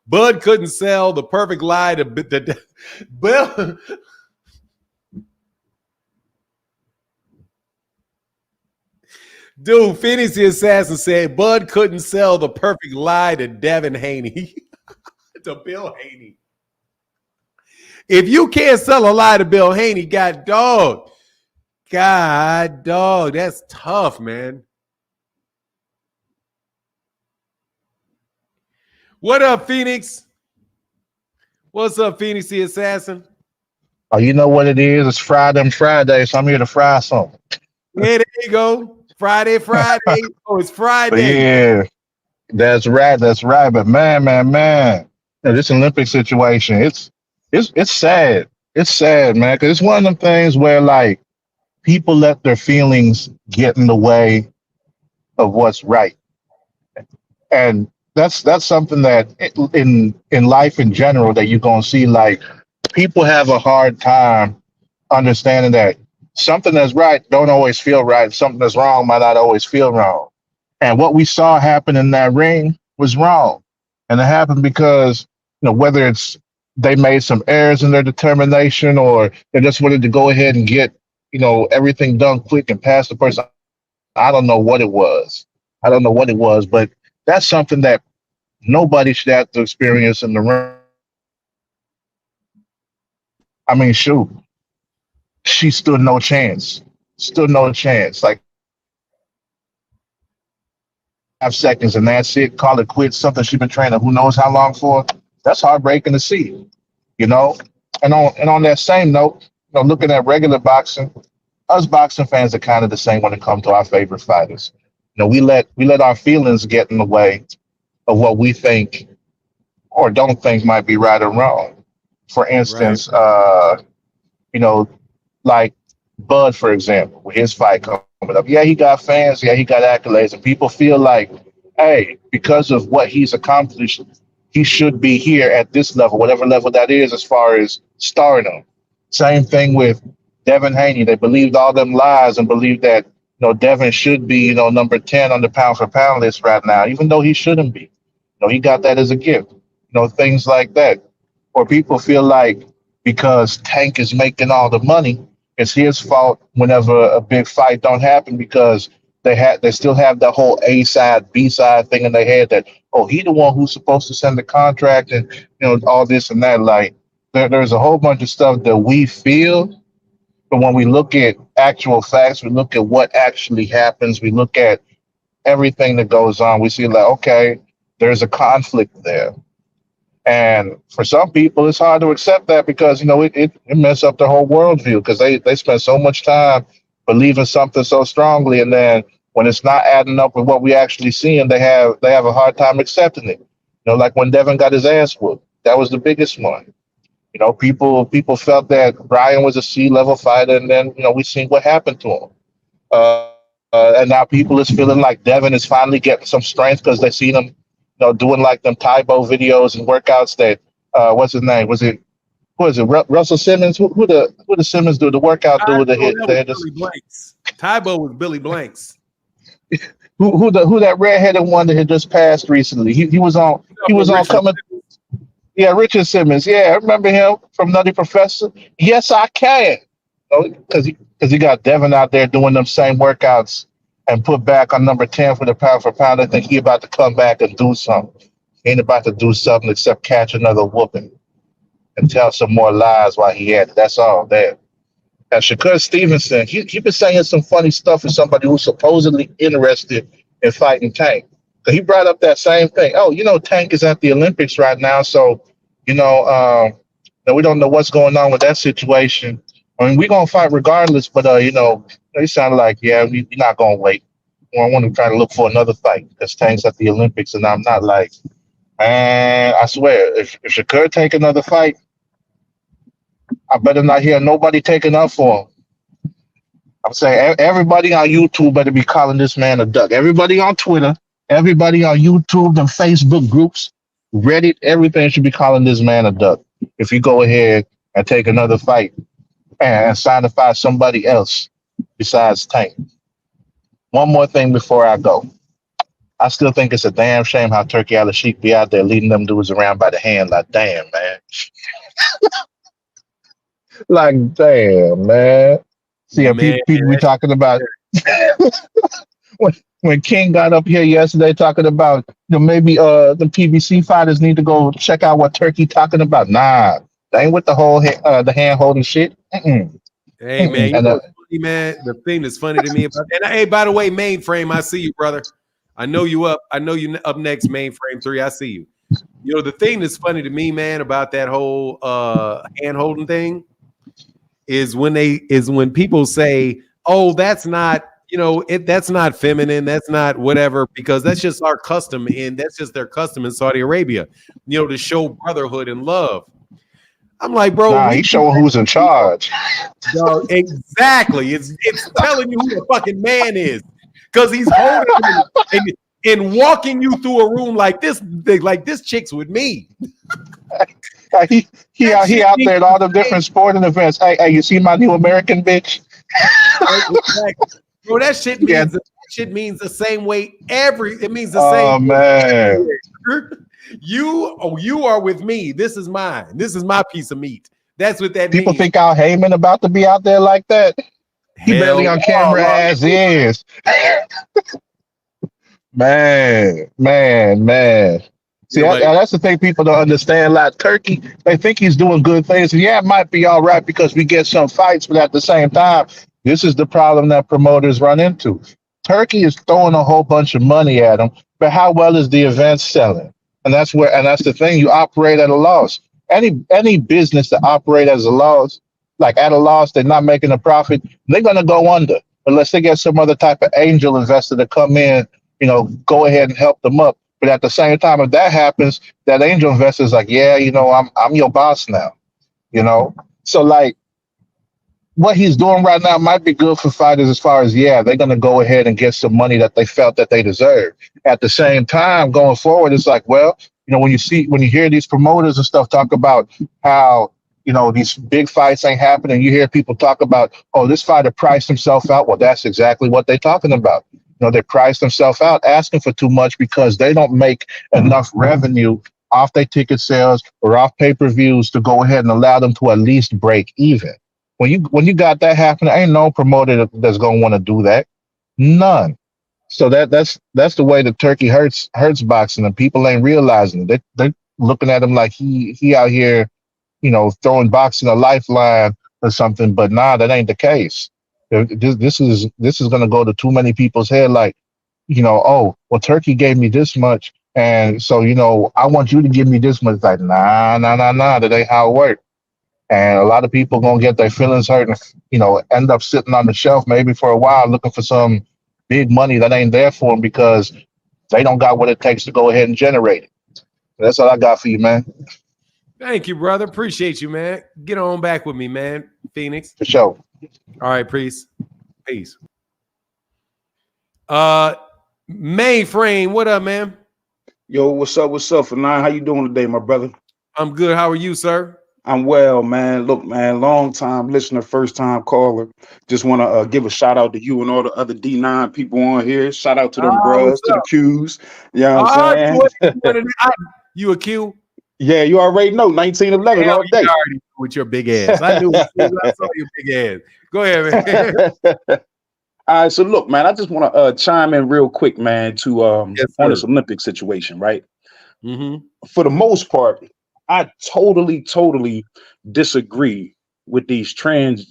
Bud couldn't sell the perfect lie to Bill. Dude, Phoenix the Assassin said Bud couldn't sell the perfect lie to Devin Haney. To Bill Haney. If you can't sell a lie to Bill Haney, God dog, that's tough, man. What up, Phoenix? What's up, Phoenix the Assassin? Oh, you know what it is? It's Friday, so I'm here to fry something. Yeah, there you go. Friday. Oh, it's Friday. Yeah, that's right. But man, this Olympic situation, it's sad. It's sad, man, because it's one of them things where like people let their feelings get in the way of what's right, and that's something that in life in general that you're gonna see. Like people have a hard time understanding that something that's right don't always feel right. Something that's wrong might not always feel wrong. And what we saw happen in that ring was wrong. And it happened because, whether it's they made some errors in their determination or they just wanted to go ahead and get, everything done quick and pass the person. I don't know what it was. But that's something that nobody should have to experience in the ring. I mean, shoot. She stood no chance. Like 5 seconds and that's it. Call it quits. Something she's been training who knows how long for. That's heartbreaking to see, And on that same note, looking at regular boxing, us boxing fans are kind of the same when it comes to our favorite fighters. We let our feelings get in the way of what we think or don't think might be right or wrong. For instance, right. Like Bud, for example, with his fight coming up. Yeah, he got fans. Yeah, he got accolades. And people feel like, hey, because of what he's accomplished, he should be here at this level, whatever level that is, as far as stardom. Same thing with Devin Haney. They believed all them lies and believed that, Devin should be, number 10 on the pound for pound list right now, even though he shouldn't be. He got that as a gift. Things like that. Or people feel like because Tank is making all the money, it's his fault whenever a big fight don't happen because they still have that whole A side, B side thing in their head that, oh, he the one who's supposed to send the contract and all this and that. Like there's a whole bunch of stuff that we feel, but when we look at actual facts, we look at what actually happens, we look at everything that goes on, we see like, okay, there's a conflict there. And for some people, it's hard to accept that because, it messes up their whole worldview because they spend so much time believing something so strongly. And then when it's not adding up with what we actually see, and they have a hard time accepting it. Like when Devin got his ass whooped, that was the biggest one. People felt that Brian was a C-level fighter. And then, we seen what happened to him. And now people is feeling like Devin is finally getting some strength because they seen him doing like them Taibo videos and workouts that, what's his name? Was it what is it? Russell Simmons? Who the Simmons do the workout do with the hit? Billy Blanks. Tybo was Billy Blanks. Who that redheaded one that had just passed recently? He was on coming. Yeah, Richard Simmons. Yeah, I remember him from Nutty Professor. Yes, I can. Because he got Devin out there doing them same workouts and put back on number 10 for the pound for pound. I think he about to come back and do something. He ain't about to do something except catch another whooping and tell some more lies while he at it. That's all there. And Shakur Stevenson, he been saying some funny stuff for somebody who's supposedly interested in fighting Tank. So he brought up that same thing. Oh, Tank is at the Olympics right now, so we don't know what's going on with that situation. I mean, we're gonna fight regardless, but they sounded like, yeah, we're not gonna wait. I want to try to look for another fight because Tank's at the Olympics, and I'm not like, man, I swear, if Shakur take another fight, I better not hear nobody taking up for him. I'm saying everybody on YouTube better be calling this man a duck. Everybody on Twitter, everybody on YouTube and Facebook groups, Reddit, everything should be calling this man a duck. If you go ahead and take another fight and sign to fight somebody else besides Tank. One more thing before I go. I still think it's a damn shame how Turkey Al-Sheikh be out there leading them dudes around by the hand. Like, damn, man. Like, damn, man. See, people be talking about when King got up here yesterday talking about maybe the PBC fighters need to go check out what Turkey talking about. Nah, they ain't with the whole the hand holding shit. Mm-mm. Hey man, you know, funny, man. The thing that's funny to me about hey, by the way, Mainframe, I see you, brother. I know you up. I know you up next, Mainframe 3. I see you. The thing that's funny to me, man, about that whole hand holding thing is when people say, "Oh, that's not." That's not feminine. That's not whatever, because that's just our custom, and that's just their custom in Saudi Arabia, to show brotherhood and love. I'm like, bro, he's showing who's in charge. No, exactly. It's telling you who the fucking man is, because he's holding you and walking you through a room like this chick's with me. He out there at all the different sporting events. Hey, you see my new American bitch? Exactly. Bro, that shit means the same way. It means the same. Oh man, you are with me. This is mine. This is my piece of meat. That's what that people means. think Al Heyman about to be out there like that. He barely on camera as is. Man. See, that's the thing people don't understand. Like Turkey, they think he's doing good things. And yeah, it might be all right because we get some fights, but at the same time, this is the problem that promoters run into. Turkey is throwing a whole bunch of money at them, but how well is the event selling? And that's the thing. You operate at a loss. Any business that operate as a loss, like at a loss, they're not making a profit, they're gonna go under unless they get some other type of angel investor to come in, go ahead and help them up. But at the same time, if that happens, that angel investor is like, yeah, I'm your boss now. So like, what he's doing right now might be good for fighters as far as, they're going to go ahead and get some money that they felt that they deserve. At the same time, going forward, it's like, well, when you hear these promoters and stuff talk about how, these big fights ain't happening, you hear people talk about, oh, this fighter priced himself out. Well, that's exactly what they're talking about. They price themselves out asking for too much because they don't make enough revenue off their ticket sales or off pay-per-views to go ahead and allow them to at least break even. When you got that happening, ain't no promoter that's gonna want to do that. None. So that's the way that Turkey hurts boxing, and people ain't realizing it. They're looking at him like he out here, throwing boxing a lifeline or something. But nah, that ain't the case. This is gonna go to too many people's head. Like, oh, well, Turkey gave me this much, and so I want you to give me this much. It's like, nah, that ain't how it works. And a lot of people gonna get their feelings hurt and end up sitting on the shelf maybe for a while looking for some big money that ain't there for them because they don't got what it takes to go ahead and generate it. That's all I got for you, man. Thank you, brother. Appreciate you, man. Get on back with me, man. Phoenix. For sure. All right, peace. Mainframe, what up, man? Yo, what's up? For 9? How you doing today, my brother? I'm good. How are you, sir? I'm well, man. Look, man, long time listener, first time caller. Just want to give a shout out to you and all the other D9 people on here. Shout out to them What's bruhs, to the up? Qs. You know what I'm saying? You a Q? Yeah, you already know 1911 Hell, all you day. already knew with your big ass. I knew as soon as I saw your big ass. Go ahead, man. All right, so look, man, I just want to chime in real quick, man, to Yes, on this sir. Olympic situation, right? Mm-hmm. For the most part, I totally disagree with these trannies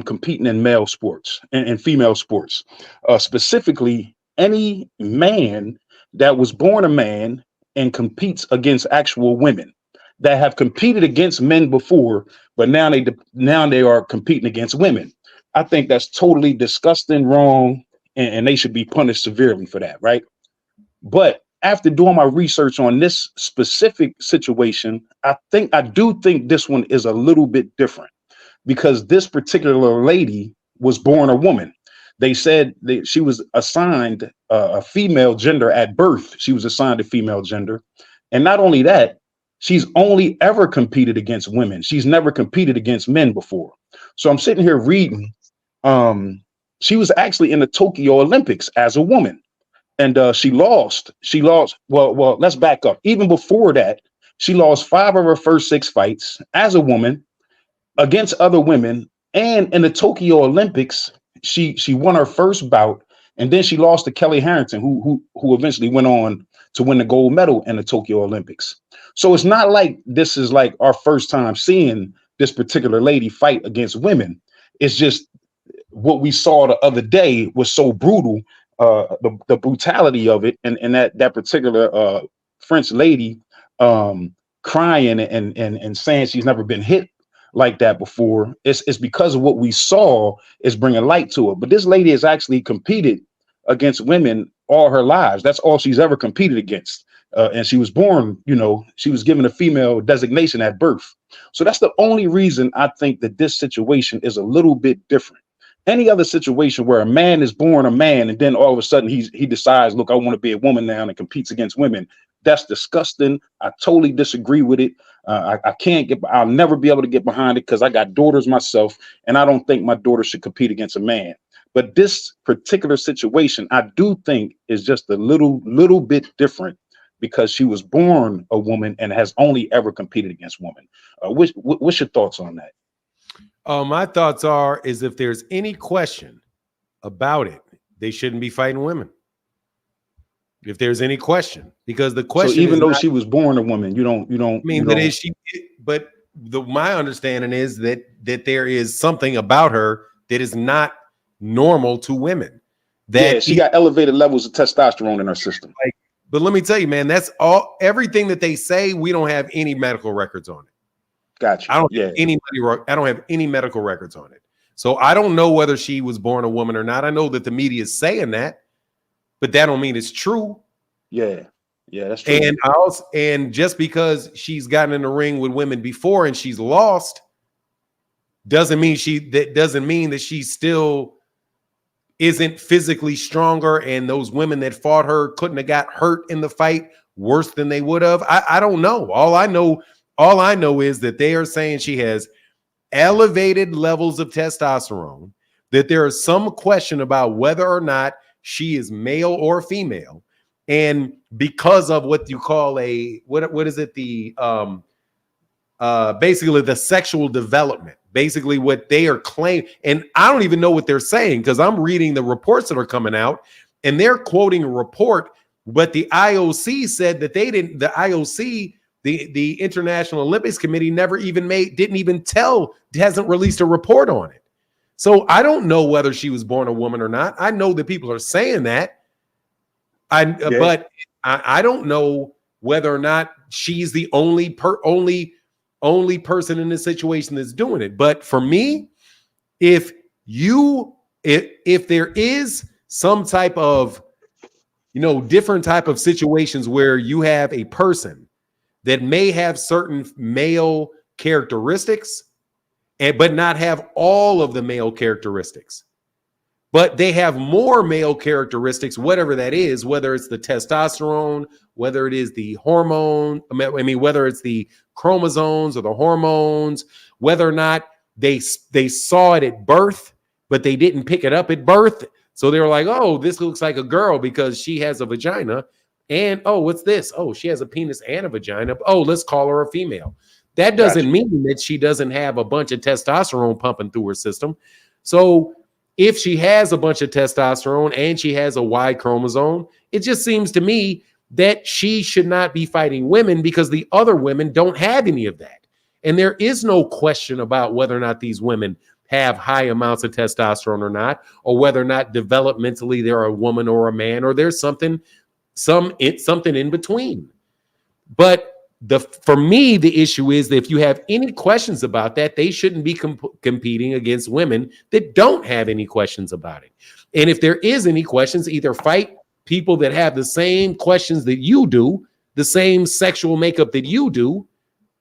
competing in male sports and female sports. Specifically, any man that was born a man and competes against actual women that have competed against men before, but now they are competing against women. I think that's totally disgusting, wrong, and they should be punished severely for that, right? But after doing my research on this specific situation, I do think this one is a little bit different because this particular lady was born a woman. They said that she was assigned a female gender at birth. She was assigned a female gender. And not only that, she's only ever competed against women. She's never competed against men before. So I'm sitting here reading. She was actually in the Tokyo Olympics as a woman. And she lost. Well, let's back up. Even before that, she lost 5 of her first 6 fights as a woman against other women. And in the Tokyo Olympics, she won her first bout, and then she lost to Kelly Harrington, who eventually went on to win the gold medal in the Tokyo Olympics. So it's not like this is like our first time seeing this particular lady fight against women. It's just what we saw the other day was so brutal. The brutality of it, and that particular French lady crying and saying she's never been hit like that before. It's because of what we saw is bringing light to it. But this lady has actually competed against women all her lives. That's all she's ever competed against. And she was born, she was given a female designation at birth. So that's the only reason I think that this situation is a little bit different. Any other situation where a man is born a man and then all of a sudden he decides, look, I want to be a woman now and competes against women. That's disgusting. I totally disagree with it. I'll never be able to get behind it because I got daughters myself, and I don't think my daughter should compete against a man. But this particular situation, I do think is just a little bit different because she was born a woman and has only ever competed against women. What's your thoughts on that? My thoughts is if there's any question about it, they shouldn't be fighting women. If there's any question, because the question, so even though she was born a woman, you don't mean that is she, but my understanding is that there is something about her that is not normal to women. That she got elevated levels of testosterone in her system. But let me tell you, man, that's everything that they say. We don't have any medical records on it. Gotcha. I don't have any medical records on it. So I don't know whether she was born a woman or not. I know that the media is saying that, but that don't mean it's true. Yeah, that's true. And just because she's gotten in the ring with women before and she's lost doesn't mean that she still isn't physically stronger, and those women that fought her couldn't have got hurt in the fight worse than they would have. I don't know. All I know is that they are saying she has elevated levels of testosterone, that there is some question about whether or not she is male or female. And because of what you call what is it? Basically the sexual development, basically what they are claiming. And I don't even know what they're saying because I'm reading the reports that are coming out and they're quoting a report, but the IOC said that the International Olympics Committee hasn't released a report on it. So I don't know whether she was born a woman or not. I know that people are saying that. But I don't know whether or not she's the only person in this situation that's doing it. But for me, if there is some type of, different type of situations where you have a person that may have certain male characteristics but not have all of the male characteristics, but they have more male characteristics, whatever that is, whether it's the testosterone, whether it is the hormone, whether it's the chromosomes or the hormones, whether or not they saw it at birth, but they didn't pick it up at birth. So they were like, oh, this looks like a girl because she has a vagina. And, oh, what's this? Oh, she has a penis and a vagina. Oh, let's call her a female. That doesn't mean that she doesn't have a bunch of testosterone pumping through her system. So if she has a bunch of testosterone and she has a Y chromosome, it just seems to me that she should not be fighting women because the other women don't have any of that. And there is no question about whether or not these women have high amounts of testosterone or not, or whether or not developmentally they're a woman or a man, or there's something in between. But for me, the issue is that if you have any questions about that, they shouldn't be competing against women that don't have any questions about it. And if there is any questions, either fight people that have the same questions that you do, the same sexual makeup that you do,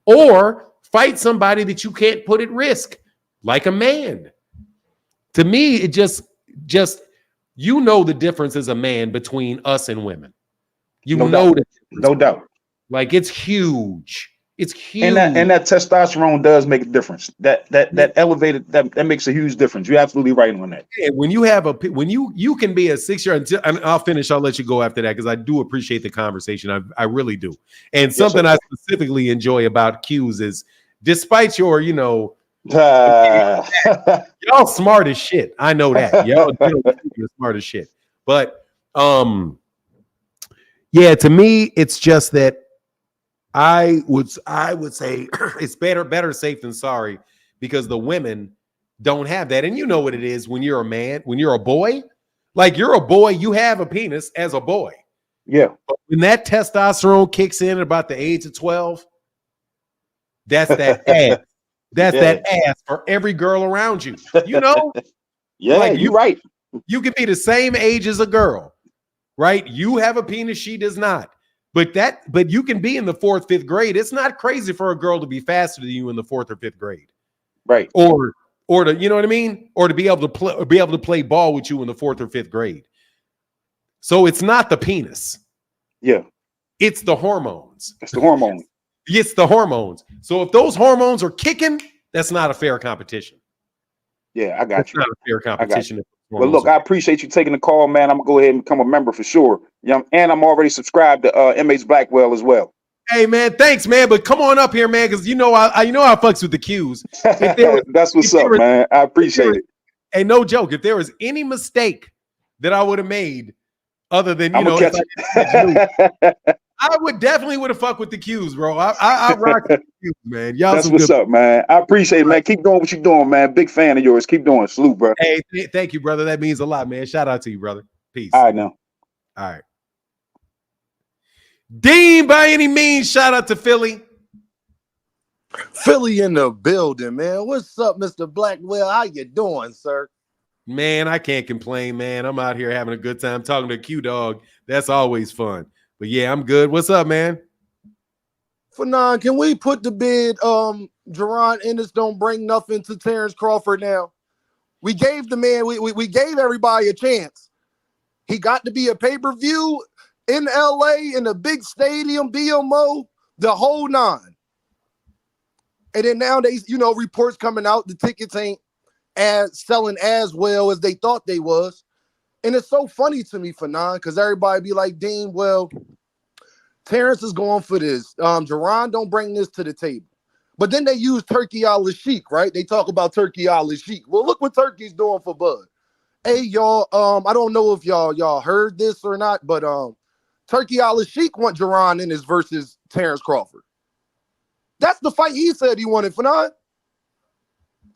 or fight somebody that you can't put at risk, like a man. To me, it just you know the difference as a man between us and women. No doubt. Like, it's huge. It's huge. And that testosterone does make a difference. That elevated that makes a huge difference. You're absolutely right on that. Yeah, when you have when you can be a 6-year-old, and I'll finish. I'll let you go after that because I do appreciate the conversation. I really do. And something I specifically enjoy about Q's is, despite your, y'all smart as shit. I know that y'all smart as shit. But yeah, to me, it's just that I would say it's better safe than sorry, because the women don't have that. And you know what it is when you're a man, when you're a boy, like you're a boy, you have a penis as a boy. Yeah. But when that testosterone kicks in at about the age of 12, that's that ass. That's that ass for every girl around you. You know? Yeah, like you're right. You can be the same age as a girl, right? You have a penis, she does not. But you can be in the 4th, 5th grade. It's not crazy for a girl to be faster than you in the 4th or 5th grade. Right. Or to, you know what I mean? Or to be able to play ball with you in the 4th or 5th grade. So it's not the penis. Yeah. It's the hormones. It's the hormones. It's the hormones. So if those hormones are kicking, that's not a fair competition. Yeah, I got you. Not a fair competition. Well, look, I appreciate you taking the call, man. I'm gonna go ahead and become a member for sure. And I'm already subscribed to MH Blackwell as well. Hey, man, thanks, man. But come on up here, man, because I fucks with the Qs. That's what's up, man. I appreciate it. Hey, no joke. If there was any mistake that I would have made, other than I would have fucked with the Qs, bro. I rock the Qs, man. Y'all, that's what's up, man. I appreciate it, man. Keep doing what you're doing, man. Big fan of yours. Keep doing. Salute, bro. Hey, thank you, brother. That means a lot, man. Shout out to you, brother. Peace. All right, now. All right. Dean, by any means, shout out to Philly. Philly in the building, man. What's up, Mr. Blackwell? How you doing, sir? Man, I can't complain, man. I'm out here having a good time talking to Q Dog. That's always fun. But yeah, I'm good. What's up, man? Fanon, can we put the bid? Gervonta Ennis don't bring nothing to Terence Crawford now. We gave the man, we gave everybody a chance. He got to be a pay-per-view in LA in a big stadium, BMO, the whole 9. And then nowadays, reports coming out, the tickets ain't selling as well as they thought they was. And it's so funny to me, Fanon, because everybody be like, Dean, well, Terence is going for this. Gervonta don't bring this to the table. But then they use Turkey al-Sheikh, right? They talk about Turkey al-Sheikh. Well, look what Turkey's doing for Bud. Hey, y'all, I don't know if y'all heard this or not, but Turkey al-Sheikh want Gervonta Ennis versus Terence Crawford. That's the fight he said he wanted, Fanon.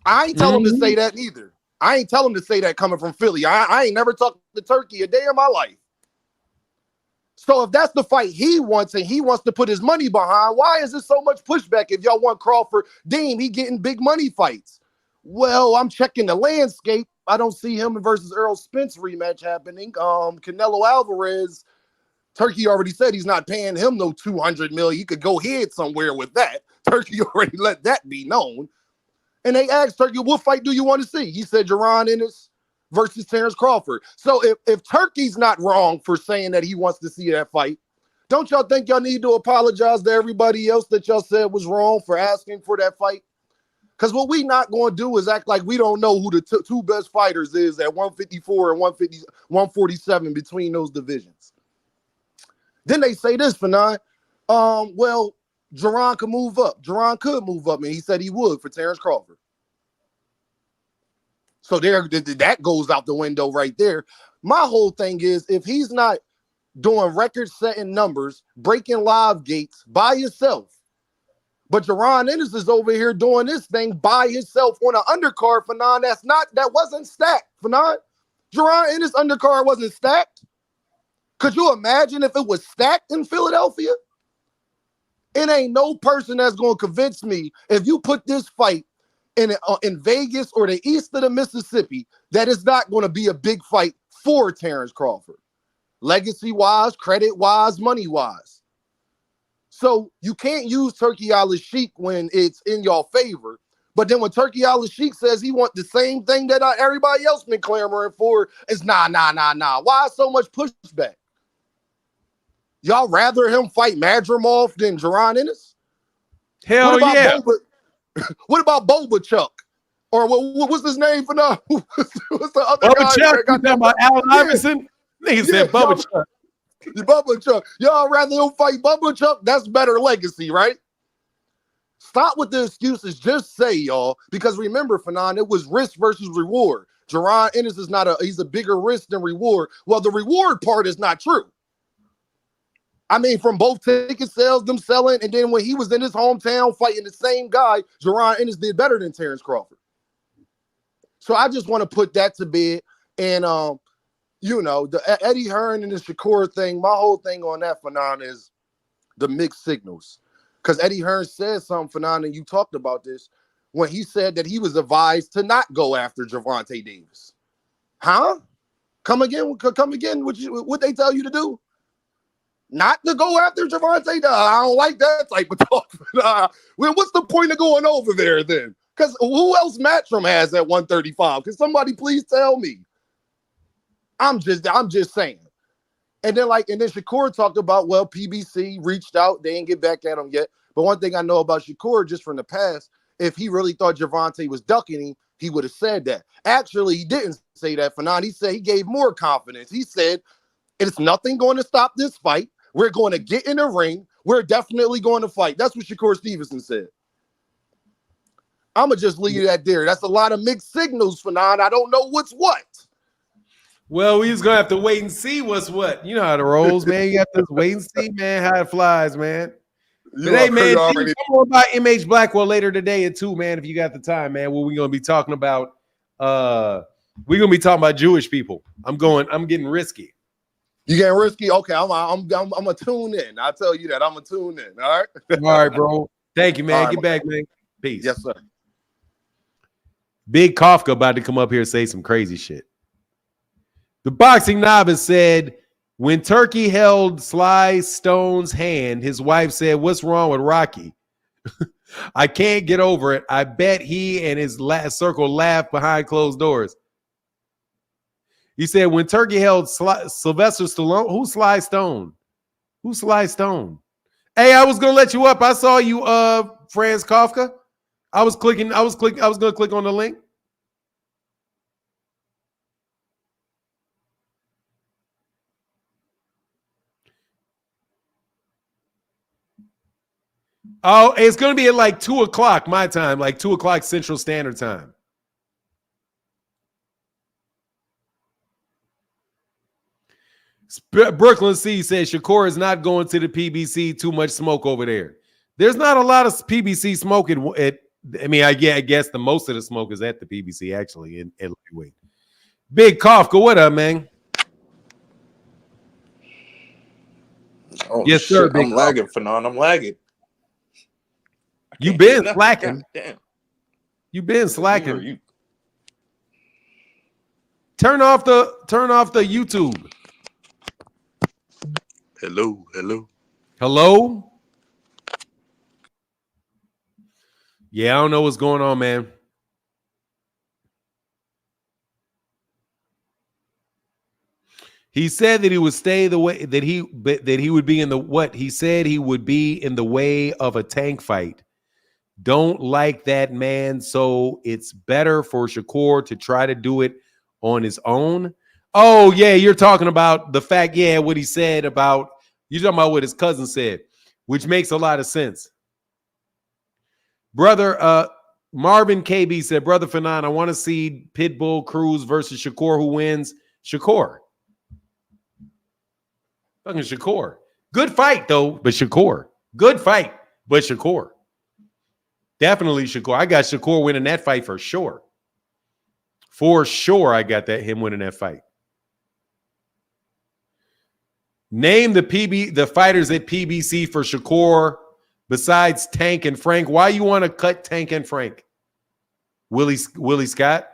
I ain't tell him to say that either. I ain't tell him to say that coming from Philly. I ain't never talked to Turkey a day in my life. So if that's the fight he wants and he wants to put his money behind, why is there so much pushback if y'all want Crawford? Dean, he getting big money fights. Well, I'm checking the landscape. I don't see him versus Errol Spence rematch happening. Canelo Alvarez, Turkey already said he's not paying him no $200 million. He could go ahead somewhere with that. Turkey already let that be known. And they asked Turkey, what fight do you want to see? He said Gervonta Ennis versus Terence Crawford. So if Turkey's not wrong for saying that he wants to see that fight, Don't y'all think y'all need to apologize to everybody else that y'all said was wrong for asking for that fight? Because what we not going to do is act like we don't know who the two best fighters is at 154 and 147 between those divisions. Then they say this, Fanon. Well, Gervonta could move up. Gervonta could move up, and he said he would for Terence Crawford. So there, that goes out the window right there. My whole thing is, if he's not doing record-setting numbers, breaking live gates by himself, but Gervonta Ennis is over here doing this thing by himself on an undercard, Fanon, that wasn't stacked, Fanon. Gervonta Ennis undercard wasn't stacked. Could you imagine if it was stacked in Philadelphia? It ain't no person that's going to convince me if you put this fight in Vegas or the east of the Mississippi that it's not going to be a big fight for Terence Crawford. Legacy-wise, credit-wise, money-wise. So you can't use Turkey al-Sheikh when it's in your favor. But then when Turkey al-Sheikh says he wants the same thing that everybody else been clamoring for, it's nah. Why so much pushback? Y'all rather him fight Madrimov than Gervonta Ennis? Hell yeah. What about Boba Chuck? Or what's his name for now? What's the other Bubba guy? Chuck, you talking about Allen Iverson? Nigga said Bubba Chuck. Bubba Chuck. Y'all rather him fight Bubba Chuck? That's better legacy, right? Stop with the excuses. Just say, y'all. Because remember, Fanon, it was risk versus reward. Gervonta Ennis is he's a bigger risk than reward. Well, the reward part is not true. I mean, from both ticket sales, them selling, and then when he was in his hometown fighting the same guy, Gervonta Ennis did better than Terence Crawford. So I just want to put that to bed. And, the Eddie Hearn and the Shakur thing, my whole thing on that, Fanon, is the mixed signals. Because Eddie Hearn said something, Fanon, and you talked about this, when he said that he was advised to not go after Gervonta Davis. Huh? Come again? What they tell you to do? Not to go after Gervonta? I don't like that type of talk. Well, what's the point of going over there then? Because who else Matchroom has at 135? Can somebody please tell me? I'm just saying. And then Shakur talked about, well, PBC reached out. They didn't get back at him yet. But one thing I know about Shakur, just from the past, if he really thought Gervonta was ducking him, he would have said that. Actually, he didn't say that, Fanon. He said he gave more confidence. He said, it's nothing going to stop this fight. We're going to get in the ring. We're definitely going to fight. That's what Shakur Stevenson said. I'm going to just leave that there. That's a lot of mixed signals, Fanon. I don't know what's what. Well, we just going to have to wait and see what's what. You know how it rolls, man. You have to wait and see, man, how it flies, man. But hey, man, come on by MH Blackwell later today at 2, man, if you got the time, man. What we're going to be talking about, we're going to be talking about Jewish people. I'm getting risky. You getting risky? Okay, I'm gonna tune in. I'll tell you that. I'm gonna tune in. All right. All right, bro. Thank you, man. All right, Get back, man. Peace. Yes, sir. Big Kafka about to come up here and say some crazy shit. The boxing novice said, when Turkey held Sly Stone's hand, his wife said, "What's wrong with Rocky?" I can't get over it. I bet he and his circle laughed behind closed doors. He said, when Turkey held Sylvester Stallone, who's Sly Stone? Who's Sly Stone? Hey, I was going to let you up. I saw you, Franz Kafka. I was going to click on the link. Oh, it's going to be at like 2 o'clock my time, like 2 o'clock Central Standard Time. Brooklyn C says Shakur is not going to the PBC. Too much smoke over there. There's not a lot of PBC smoke I guess the most of the smoke is at the PBC actually in lightweight. Big Kafka, what up, man? Oh, yes, sir. Shit. I'm lagging, Fanon. I'm lagging. You've been slacking. Damn. You've been slacking. You. Turn off the YouTube. Hello. Yeah, I don't know what's going on, man. He said that he would stay the way that he would be in the what he said he would be in the way of a tank fight. Don't like that man, so it's better for Shakur to try to do it on his own. Oh yeah, you're talking about the fact, yeah, what he said about you're talking about what his cousin said, which makes a lot of sense. Brother Marvin KB said, Brother Fanon, I want to see Pitbull Cruz versus Shakur. Who wins? Shakur. Fucking Shakur. Good fight, though, but Shakur. Good fight, but Shakur. Definitely Shakur. I got Shakur winning that fight for sure. For sure, I got him winning that fight. Name the fighters at PBC for Shakur besides Tank and Frank. Why you want to cut Tank and Frank? Willie Scott?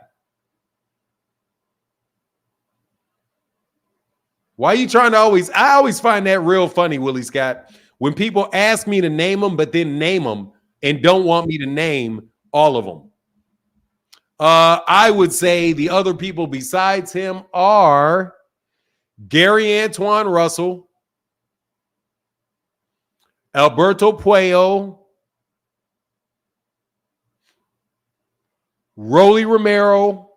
Why are you trying to I always find that real funny, Willie Scott, when people ask me to name them, but then name them and don't want me to name all of them. I would say the other people besides him are Gary Antoine Russell, Alberto Puello, Rolly Romero,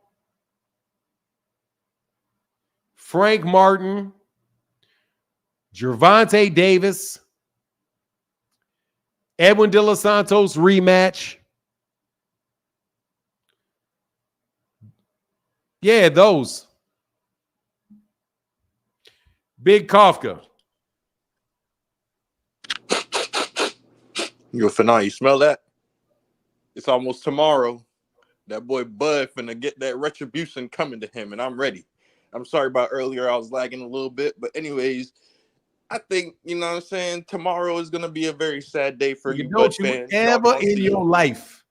Frank Martin, Gervonta Davis, Edwin De Los Santos rematch. Yeah, those. Big Kafka. Yo, Fanon, you smell that? It's almost tomorrow. That boy Bud finna get that retribution coming to him, and I'm ready. I'm sorry about earlier. I was lagging a little bit. But anyways, I think, you know what I'm saying, tomorrow is going to be a very sad day for you Bud fans. Ever in your life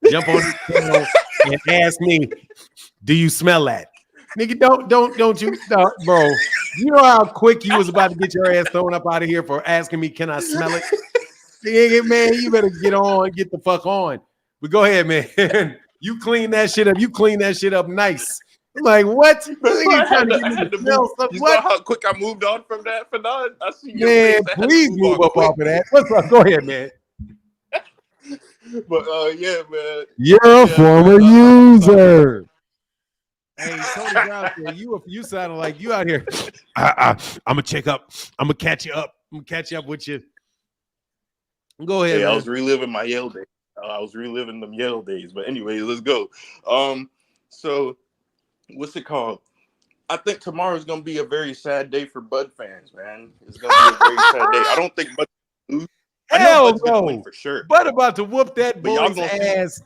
jump on this channel and ask me, do you smell that? Nigga, don't you, bro. You know how quick you was about to get your ass thrown up out of here for asking me, can I smell it? Man, you better get the fuck on. But go ahead, man. You clean that shit up. You clean that shit up nice. I'm like, what? You saw how quick I moved on from that, Fanon? I see your man, please move up off of that. What's up? Go ahead, man. But yeah, man. You're a former user. Hey, Tony Brown, you sounding like you out here. I'm gonna check up. I'm gonna catch you up. I'm gonna catch up with you. Go ahead. Hey, man. I was reliving my Yale days. I was reliving them Yale days. But anyway, let's go. So what's it called? I think tomorrow is gonna be a very sad day for Bud fans, man. It's gonna be a very sad day. I don't think Bud lose. I know Bud's gonna win for sure. Bud about to whoop that boy's ass.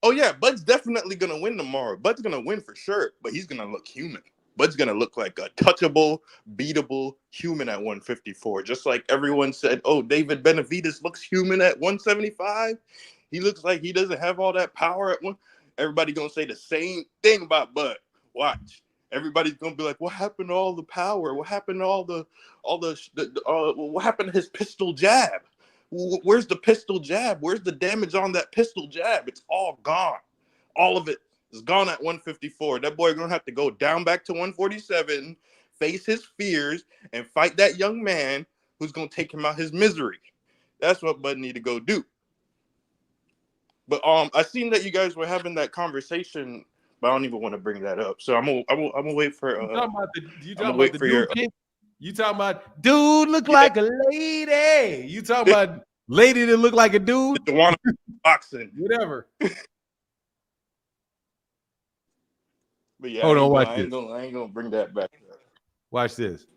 Oh yeah, Bud's definitely gonna win tomorrow. Bud's gonna win for sure, but he's gonna look human. Bud's gonna look like a touchable, beatable human at 154. Just like everyone said, oh, David Benavidez looks human at 175. He looks like he doesn't have all that power at one. Everybody gonna say the same thing about Bud. Watch. Everybody's gonna be like, what happened to all the power? What happened to what happened to his pistol jab? Where's the pistol jab? Where's the damage on that pistol jab? It's all gone. All of it is gone at 154. That boy gonna have to go down back to 147, face his fears, and fight that young man who's gonna take him out his misery. That's what Bud need to go do. But I seen that you guys were having that conversation, but I don't even want to bring that up. So I'm gonna wait for. You talking about dude look like a lady? You talking about lady that look like a dude? The one boxing, whatever. But yeah, hold on, watch this. I ain't gonna bring that back. Watch this.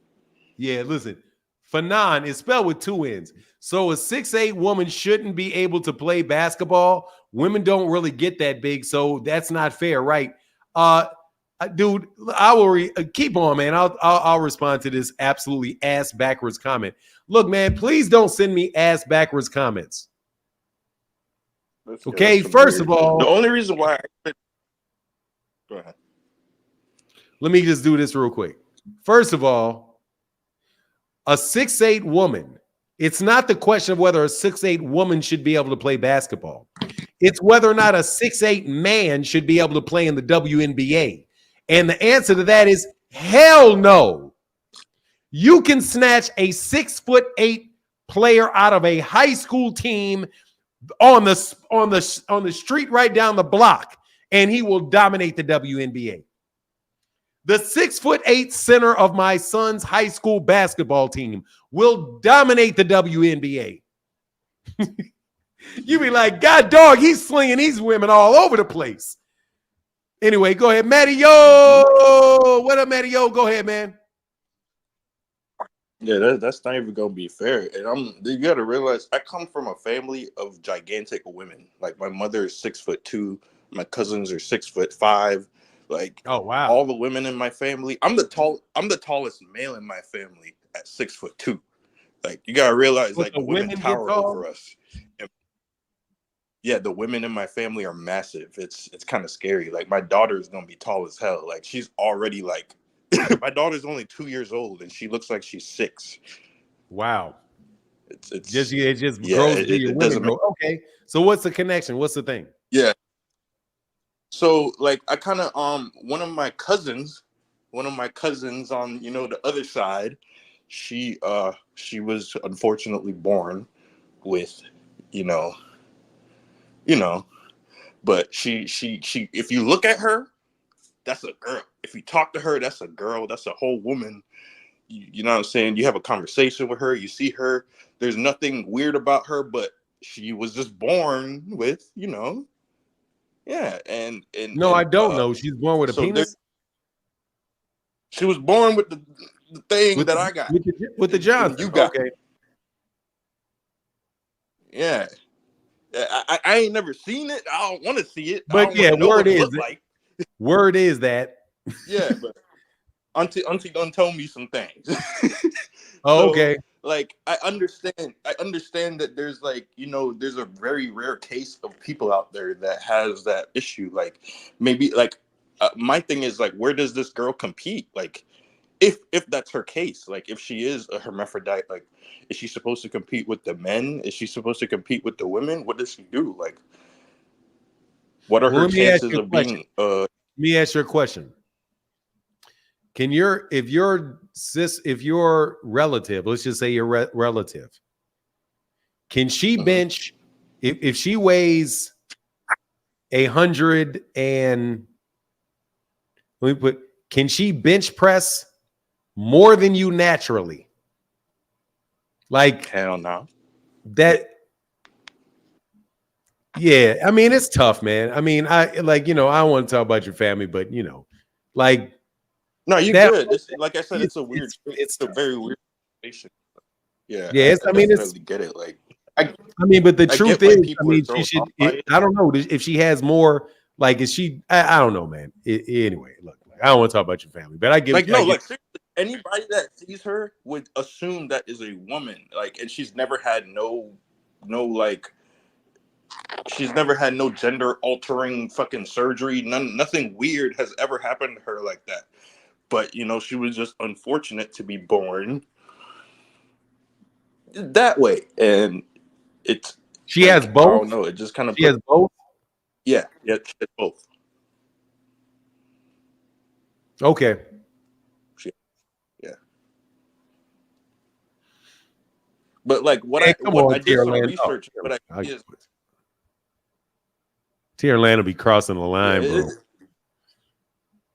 Yeah, listen. Fanon is spelled with two N's. So a 6'8" woman shouldn't be able to play basketball. Women don't really get that big, so that's not fair, right? Dude, I will keep on, man. I'll respond to this absolutely ass backwards comment. Look, man, please don't send me ass backwards comments. Okay, first of all, the only reason why. Go ahead. Let me just do this real quick. First of all, a 6'8" woman, it's not the question of whether a 6'8" woman should be able to play basketball. It's whether or not a 6'8" man should be able to play in the WNBA. And the answer to that is Hell no. You can snatch a 6'8" player out of a high school team on the street right down the block, and he will dominate the WNBA. The 6'8" center of my son's high school basketball team will dominate the WNBA. You be like, God dog, he's slinging these women all over the place. Anyway, go ahead, Matty. Yo, what up, Matty? Yo, go ahead, man. Yeah, that's not even gonna be fair. And you gotta realize I come from a family of gigantic women. Like my mother is 6'2", my cousins are 6'5". Like, oh wow, all the women in my family. I'm the tallest male in my family at 6'2". Like, you gotta realize, like, the women tower over us. And yeah, the women in my family are massive. It's kind of scary. Like, my daughter is gonna be tall as hell. Like, she's already like. My daughter's only 2 years old and she looks like she's 6. Wow. It just yeah, grows to your women grow. Make... Okay. So what's the connection? What's the thing? Yeah. So like I kind of one of my cousins on, you know, the other side, she was unfortunately born with, you know, but she if you look at her, that's a girl. If you talk to her, that's a girl. That's a whole woman. You know what I'm saying? You have a conversation with her. You see her. There's nothing weird about her, but she was just born with, you know. Yeah, and no, I don't know. She's born with a penis. She was born with the thing that I got. With the Johnson. You got. Okay. Yeah. I ain't never seen it. I don't want to see it. But yeah, word is like. Word is that. Yeah, but Auntie done told me some things. Oh, so, okay. Like, I understand that there's, like, you know, there's a very rare case of people out there that has that issue. Like, maybe, like, my thing is, like, where does this girl compete? Like, if that's her case, like, if she is a hermaphrodite, like, is she supposed to compete with the men? Is she supposed to compete with the women? What does she do? Like, what are her chances of being? Let me ask you a question. If your relative, let's just say your relative, can she bench if she weighs 100 and can she bench press more than you naturally? Like, hell no. That. Yeah, I mean, it's tough, man. I mean, I don't want to talk about your family, but like. No, you're good. Like I said, it's a weird. It's a very weird situation. Yeah. Yeah. I definitely get it. Like, I mean, but the truth is, I mean, she should. I don't know if she has more. Like, is she? I don't know, man. Anyway, look, I don't want to talk about your family, but I get. Like, no, like seriously, anybody that sees her would assume that is a woman. Like, and she's never had no like. She's never had no gender altering fucking surgery. Nothing weird has ever happened to her like that. But, she was just unfortunate to be born that way. And she has both? I don't know. It just kind of. She has both? Yeah, she has both. Okay. Yeah. But, like, I did some research. Tierland will be crossing the line, bro.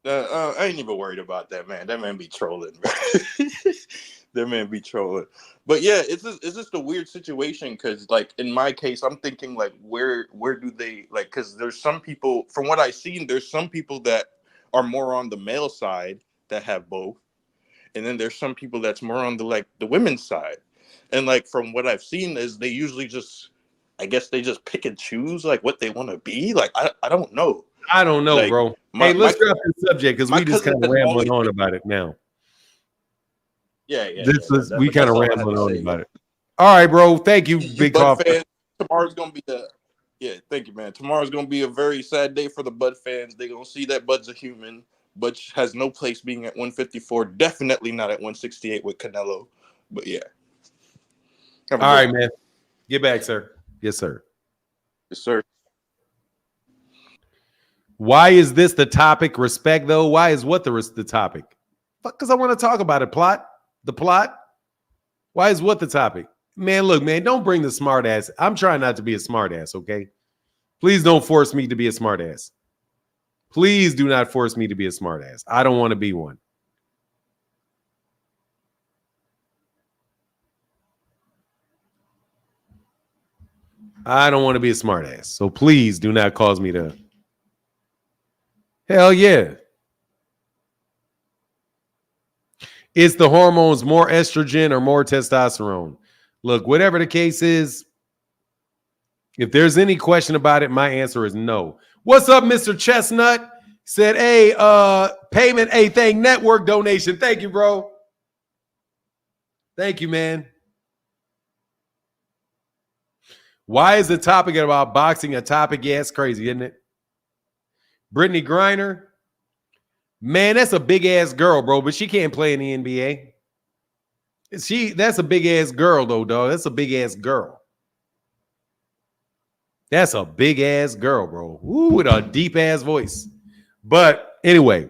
I ain't even worried about that, man. That man be trolling, bro. That man be trolling. But yeah, it's just a weird situation because, like, in my case, I'm thinking, like, where do they, like, because there's some people, from what I've seen, there's some people that are more on the male side that have both, and then there's some people that's more on the women's side, and, like, from what I've seen is they usually just, I guess they just pick and choose, like, what they want to be. Like, I don't know. I don't know, like, bro. Hey, let's drop this subject because we just kind of rambling on about it now. Yeah. We kind of rambling on about it. All right, bro. Thank you, Big Coffee. Tomorrow's gonna be thank you, man. Tomorrow's gonna be a very sad day for the Bud fans. They're gonna see that Bud's a human. Bud has no place being at 154. Definitely not at 168 with Canelo. But yeah. All right, man. Get back, sir. Yes, sir. Yes, sir. Why is this the topic? Respect, though. Why is what the topic? Because I want to talk about it. The plot. Why is what the topic? Man, look, man, don't bring the smart ass. I'm trying not to be a smart ass, okay? Please don't force me to be a smart ass. Please do not force me to be a smart ass. I don't want to be one. I don't want to be a smart ass. So please do not cause me to. Hell yeah. Is the hormones more estrogen or more testosterone? Look, whatever the case is, if there's any question about it, my answer is no. What's up, Mr. Chestnut? Said, hey, payment, hey, thing, network donation. Thank you, bro. Thank you, man. Why is the topic about boxing a topic? Yeah, it's crazy, isn't it? Brittany Griner. Man, that's a big-ass girl, bro, but she can't play in the NBA. That's a big-ass girl, though, dog. That's a big-ass girl. That's a big-ass girl, bro. Ooh, with a deep-ass voice. But anyway.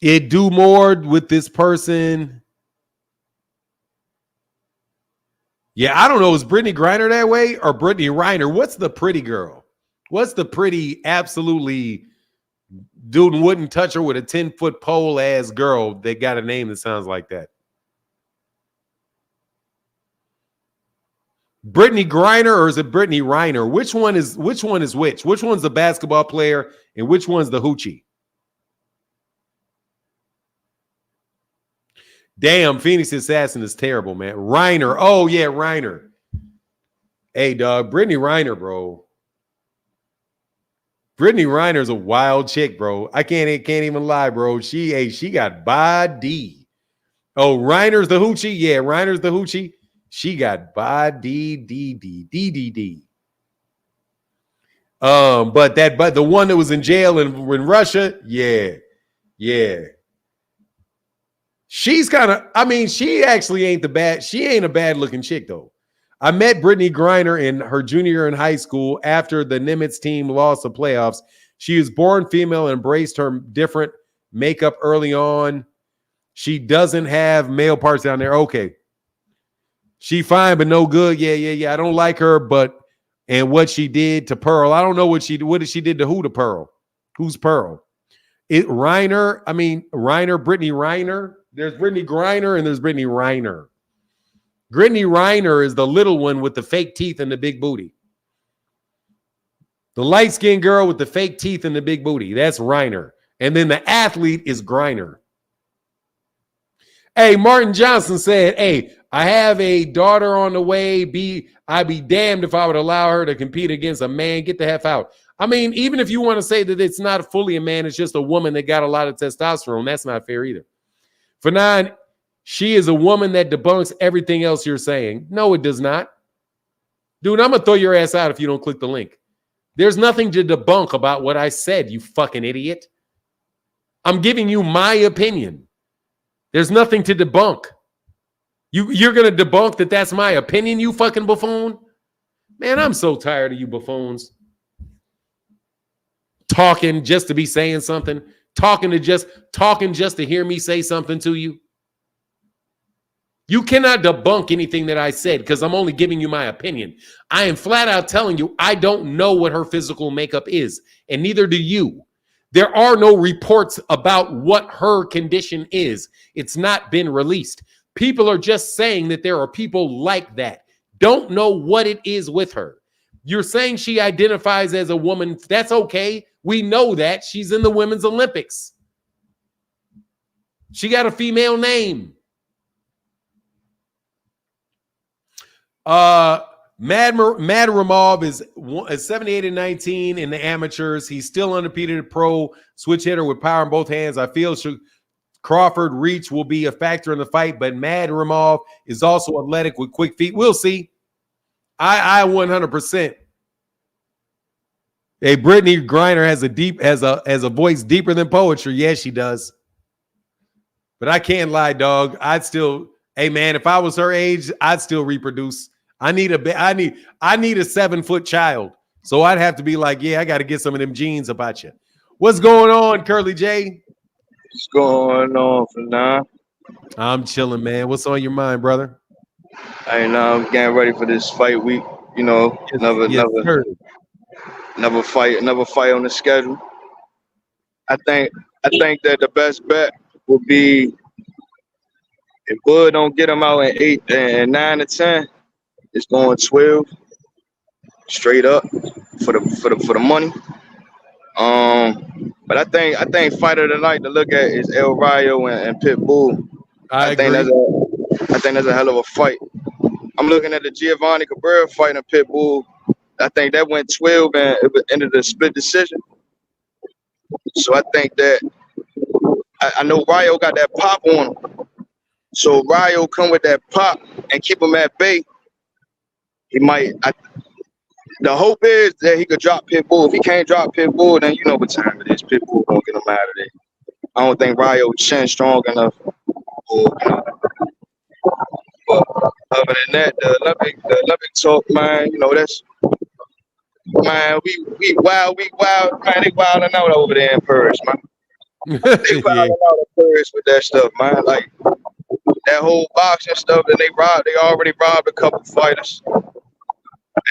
It do more with this person. Yeah, I don't know. Is Brittany Griner that way or Brittany Reiner? What's the pretty girl? What's the pretty, absolutely dude wouldn't touch her with a 10-foot pole ass girl that got a name that sounds like that? Brittany Griner or is it Brittany Reiner? Which one is which? Which one's the basketball player and which one's the hoochie? Damn, Phoenix Assassin is terrible, man. Reiner. Oh, yeah, Reiner. Hey, dog, Brittany Reiner, bro. Brittany Reiner's a wild chick, bro. I can't even lie, bro. She got body. Oh, Reiner's the hoochie? Yeah, Reiner's the hoochie. She got body, D. But the one that was in jail in Russia, yeah. She's kind of, I mean, she actually ain't a bad looking chick, though. I met Brittany Griner in her junior year in high school after the Nimitz team lost the playoffs. She was born female and embraced her different makeup early on. She doesn't have male parts down there. Okay. She fine, but no good. Yeah. I don't like her, and what she did to Pearl. I don't know what she did to who to Pearl? Who's Pearl? Brittany Reiner. There's Brittany Griner and there's Brittany Reiner. Brittany Reiner is the little one with the fake teeth and the big booty. The light-skinned girl with the fake teeth and the big booty. That's Reiner. And then the athlete is Griner. Hey, Martin Johnson said, hey, I have a daughter on the way. I'd be damned if I would allow her to compete against a man. Get the F out. I mean, even if you want to say that it's not fully a man, it's just a woman that got a lot of testosterone, that's not fair either. For 9, she is a woman that debunks everything else you're saying. No, it does not. Dude, I'm going to throw your ass out if you don't click the link. There's nothing to debunk about what I said, you fucking idiot. I'm giving you my opinion. There's nothing to debunk. You're going to debunk that that's my opinion, you fucking buffoon? Man, I'm so tired of you buffoons. Talking just to be saying something. Talking just to hear me say something to you. You cannot debunk anything that I said because I'm only giving you my opinion. I am flat out telling you I don't know what her physical makeup is, and neither do you. There are no reports about what her condition is. It's not been released. People are just saying that there are people like that. Don't know what it is with her. You're saying she identifies as a woman. That's okay. We know that. She's in the Women's Olympics. She got a female name. Madrimov is 78-19 in the amateurs. He's still undefeated pro switch hitter with power in both hands. I feel Crawford reach will be a factor in the fight, but Madrimov is also athletic with quick feet. We'll see. I 100%. Hey, Brittany Griner has a voice deeper than poetry. Yes, she does. But I can't lie, dog. Hey man, if I was her age, I'd still reproduce. I need a 7-foot child. So I'd have to be like, yeah, I got to get some of them genes about you. What's going on, Curly J? What's going on for now? I'm chilling, man. What's on your mind, brother? I know I'm getting ready for this fight week. You know, Yes, sir. another fight on the schedule. I think that the best bet would be if Bud don't get him out in 8 and 9 to 10, it's going 12 straight up for the money. But I think fight of the night to look at is El Rayo and Pitbull. I think agree. that's a hell of a fight. I'm looking at the Giovanni Cabrera fight in Pitbull. I think that went 12 and it ended a split decision. So I think that I know Rayo got that pop on him. So Rayo come with that pop and keep him at bay. He might. The hope is that he could drop Pitbull. If he can't drop Pitbull, then you know what time it is. Pitbull gonna get him out of there. I don't think Rayo chin strong enough. But other than that, the Olympic talk, man. You know that's man. We wild, man. They wilding out over there in Paris, man. They wilding out in Paris with that stuff, man. Like that whole boxing stuff that they already robbed a couple fighters.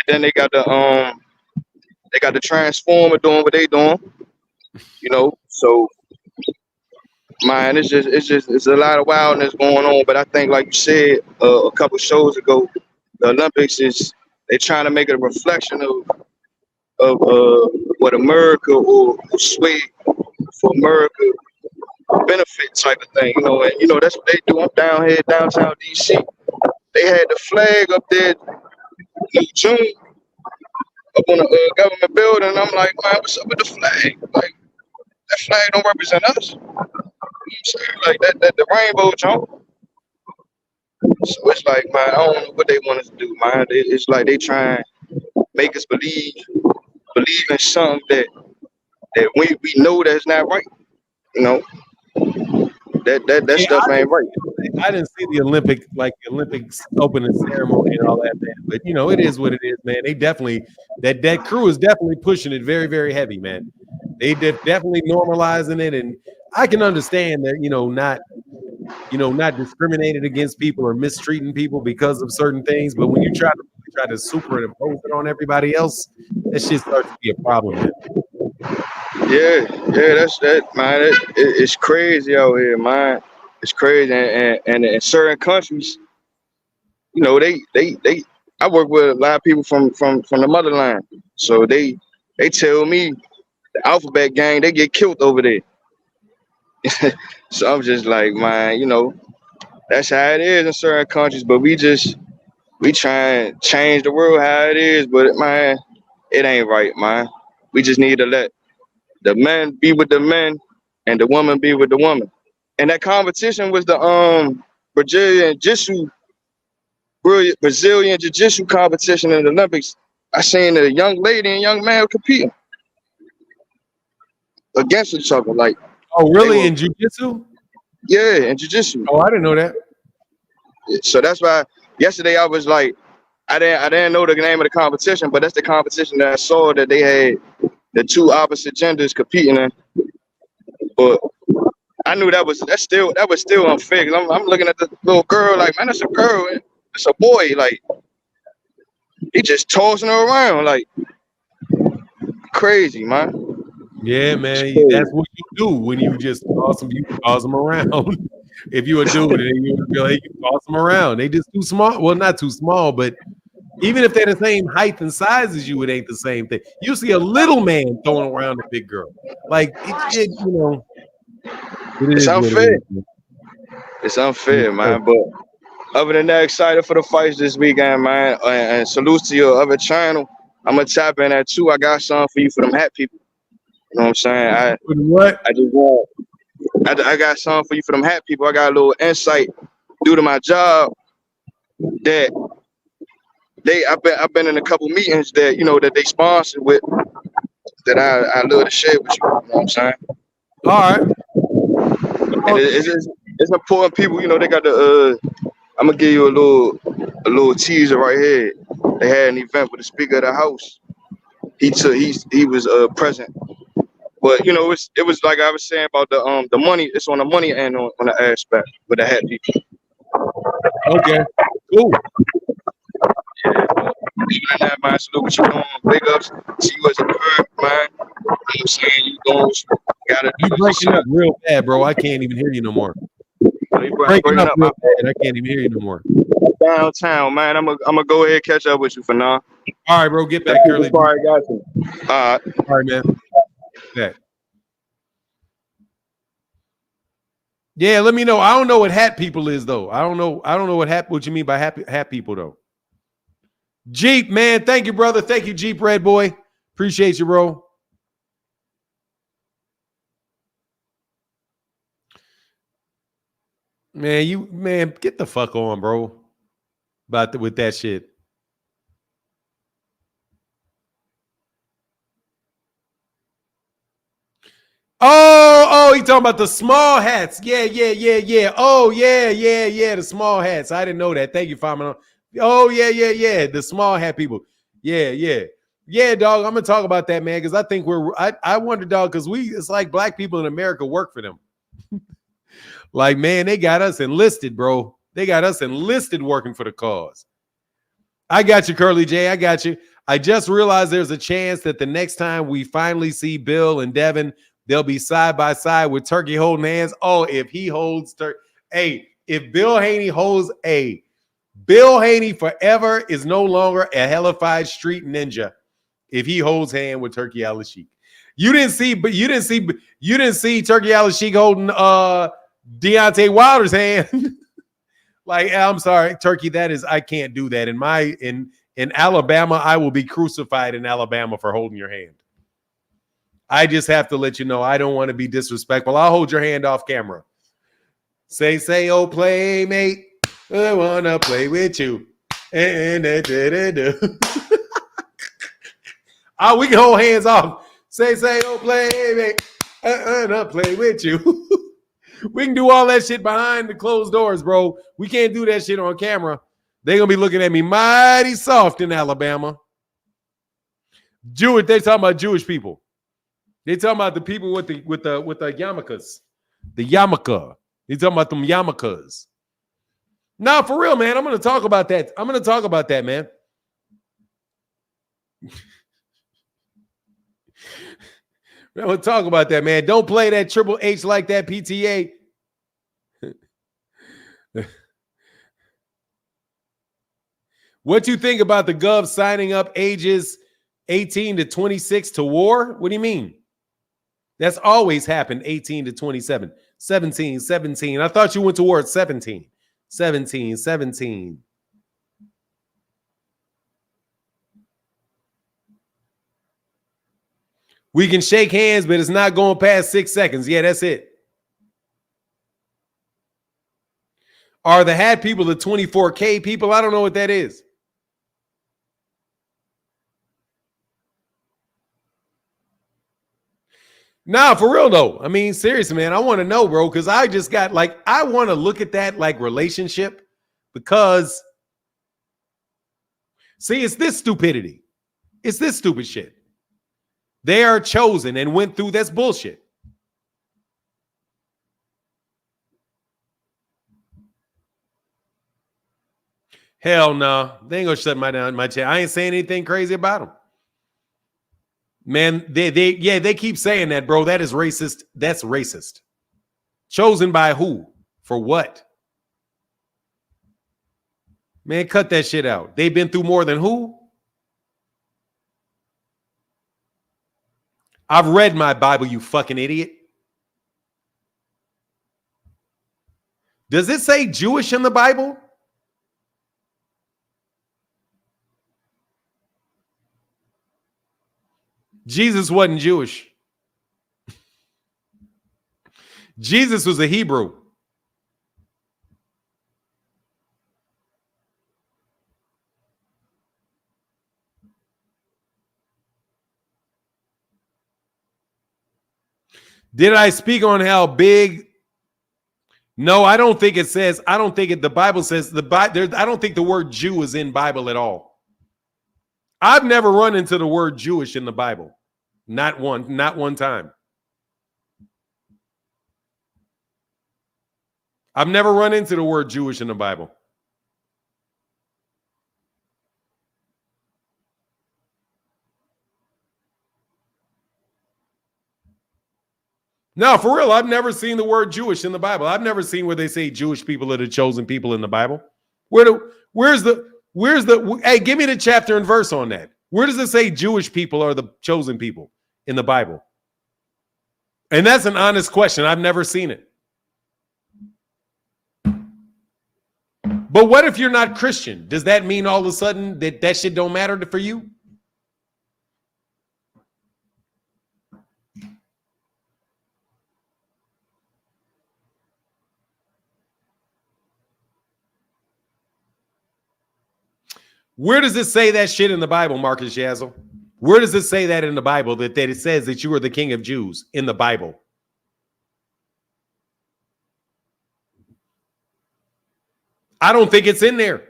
And then they got the Transformer doing what they doing, you know. So, man, it's a lot of wildness going on. But I think, like you said a couple shows ago, the Olympics they're trying to make it a reflection of what America or sway for America benefit type of thing, you know. And you know that's what they do. I'm down here downtown DC. They had the flag up there in June. Up on the government building, and I'm like, man, what's up with the flag? Like, that flag don't represent us. You know what I'm saying? Like, that the rainbow jump. So it's like, man, I don't know what they want us to do, man. It's like they try and make us believe in something that we know that's not right. You know, that stuff ain't right. I didn't see the Olympics opening ceremony and all that, man. But you know, it is what it is, man. They definitely that crew is definitely pushing it very, very heavy, man. They definitely normalizing it, and I can understand that, not discriminating against people or mistreating people because of certain things. But when you try to superimpose it on everybody else, that shit starts to be a problem, man. Yeah, that's that, man. It's crazy out here, man. It's crazy, and in certain countries, you know, they I work with a lot of people from the motherland, so they tell me the alphabet gang, they get killed over there. So I'm just like, man, you know, that's how it is in certain countries, but we try and change the world how it is, but man, it ain't right, man. We just need to let the men be with the men and the woman be with the woman. And that competition was the Brazilian Jiu-Jitsu competition in the Olympics. I seen a young lady and young man competing against each other. Like, oh, really? In jiu-jitsu? Yeah, in jiu-jitsu. Oh, I didn't know that. So that's why yesterday I was like, I didn't know the name of the competition, but that's the competition that I saw that they had the two opposite genders competing in. But I knew that was still unfair. 'Cause I'm looking at the little girl like, man, that's a girl. It's a boy. Like, he just tossing her around like crazy, man. Yeah, man. That's what you do when you just toss them around. If you a dude, and you toss them around. They just too small. Well, not too small, but even if they're the same height and size as you, it ain't the same thing. You see a little man throwing around a big girl. Like, you know. It's unfair. It's unfair, man. But other than that, excited for the fights this weekend, man. And salutes to your other channel. I'm gonna tap in that too. I got something for you for them hat people. You know what I'm saying? I got something for you for them hat people. I got a little insight due to my job that I've been in a couple meetings that, you know, that they sponsored with that I love to share with you. You know what I'm saying? All right. And it's important people, you know, they got the I'm gonna give you a little teaser right here. They had an event with the Speaker of the House. He was present But you know, it was like I was saying about the money. It's on the money and on the aspect with the hat people. Okay, cool. Even in that mind, salute what you doing. Big ups. See you as a bird, man. I'm saying you doing what you gotta You do. breaking up real bad, bro. I can't even hear you no more. You Breaking up real bad. I can't even hear you no more. Downtown, man. I'm gonna go ahead and catch up with you for now. All right, bro. Get back, Curly. All right, got you. All right, man. Back. Yeah, let me know. I don't know what hat people is though. I don't know what you mean by hat people though. Jeep, man. Thank you, brother. Thank you, Jeep Red Boy. Appreciate you, bro. Man, get the fuck on, bro. With that shit. Oh, he talking about the small hats. Yeah. Oh, yeah. The small hats. I didn't know that. Thank you, Famino. Oh, yeah. The small hat people. Yeah, dog. I'm gonna talk about that, man, because I think I wonder, dog, because it's like black people in America work for them. Like, man, they got us enlisted, bro. They got us enlisted working for the cause. I got you, Curly J. I got you. I just realized there's a chance that the next time we finally see Bill and Devin, they'll be side by side with Turkey holding hands. Oh, if he holds if Bill Haney holds Bill Haney forever is no longer a hellified street ninja if he holds hand with Turkey Al-Sheikh. You didn't see Turkey Al-Sheikh holding Deontay Wilder's hand. Like, I'm sorry, Turkey, I can't do that. In Alabama, I will be crucified in Alabama for holding your hand. I just have to let you know I don't want to be disrespectful. I'll hold your hand off camera. Say, oh, playmate, I want to play with you. We can hold hands off. Say, oh, playmate, I want to play with you. We can do all that shit behind the closed doors, bro. We can't do that shit on camera. They're going to be looking at me mighty soft in Alabama. They're talking about Jewish people. They talking about the people with the yarmulkes. The yarmulke. They talking about them yarmulkes. Nah, for real, man. I'm going to talk about that. I'm going to talk about that, man. We'll talk about that, man. Don't play that Triple H like that, PTA. What you think about the Gov signing up ages 18 to 26 to war? What do you mean? That's always happened, 18 to 27. 17. I thought you went towards 17. 17. We can shake hands, but it's not going past 6 seconds. Yeah, that's it. Are the hat people the 24K people? I don't know what that is. Nah, for real though. I mean, seriously, man, I want to know, bro, because I just got I want to look at that relationship because, see, it's this stupidity. It's this stupid shit. They are chosen and went through. That's bullshit. Hell no. They ain't gonna shut my chat. I ain't saying anything crazy about them. Man, they keep saying that, bro. That is racist. That's racist. Chosen by who? For what? Man, cut that shit out. They've been through more than who? I've read my Bible, you fucking idiot. Does it say Jewish in the Bible? Jesus wasn't Jewish. Jesus was a Hebrew. Did I speak on how big? No, I don't think it says. I don't think the Bible says I don't think the word Jew is in Bible at all. I've never run into the word Jewish in the Bible. Not one time. I've never run into the word Jewish in the Bible. No, for real, I've never seen the word Jewish in the Bible. I've never seen where they say Jewish people are the chosen people in the Bible. Where's the hey, give me the chapter and verse on that. Where does it say Jewish people are the chosen people in the Bible? And that's an honest question. I've never seen it. But what if you're not Christian? Does that mean all of a sudden that shit don't matter for you? Where does it say that shit in the Bible, Marcus Yazzle? Where does it say that in the Bible that it says that you are the king of Jews in the Bible? I don't think it's in there.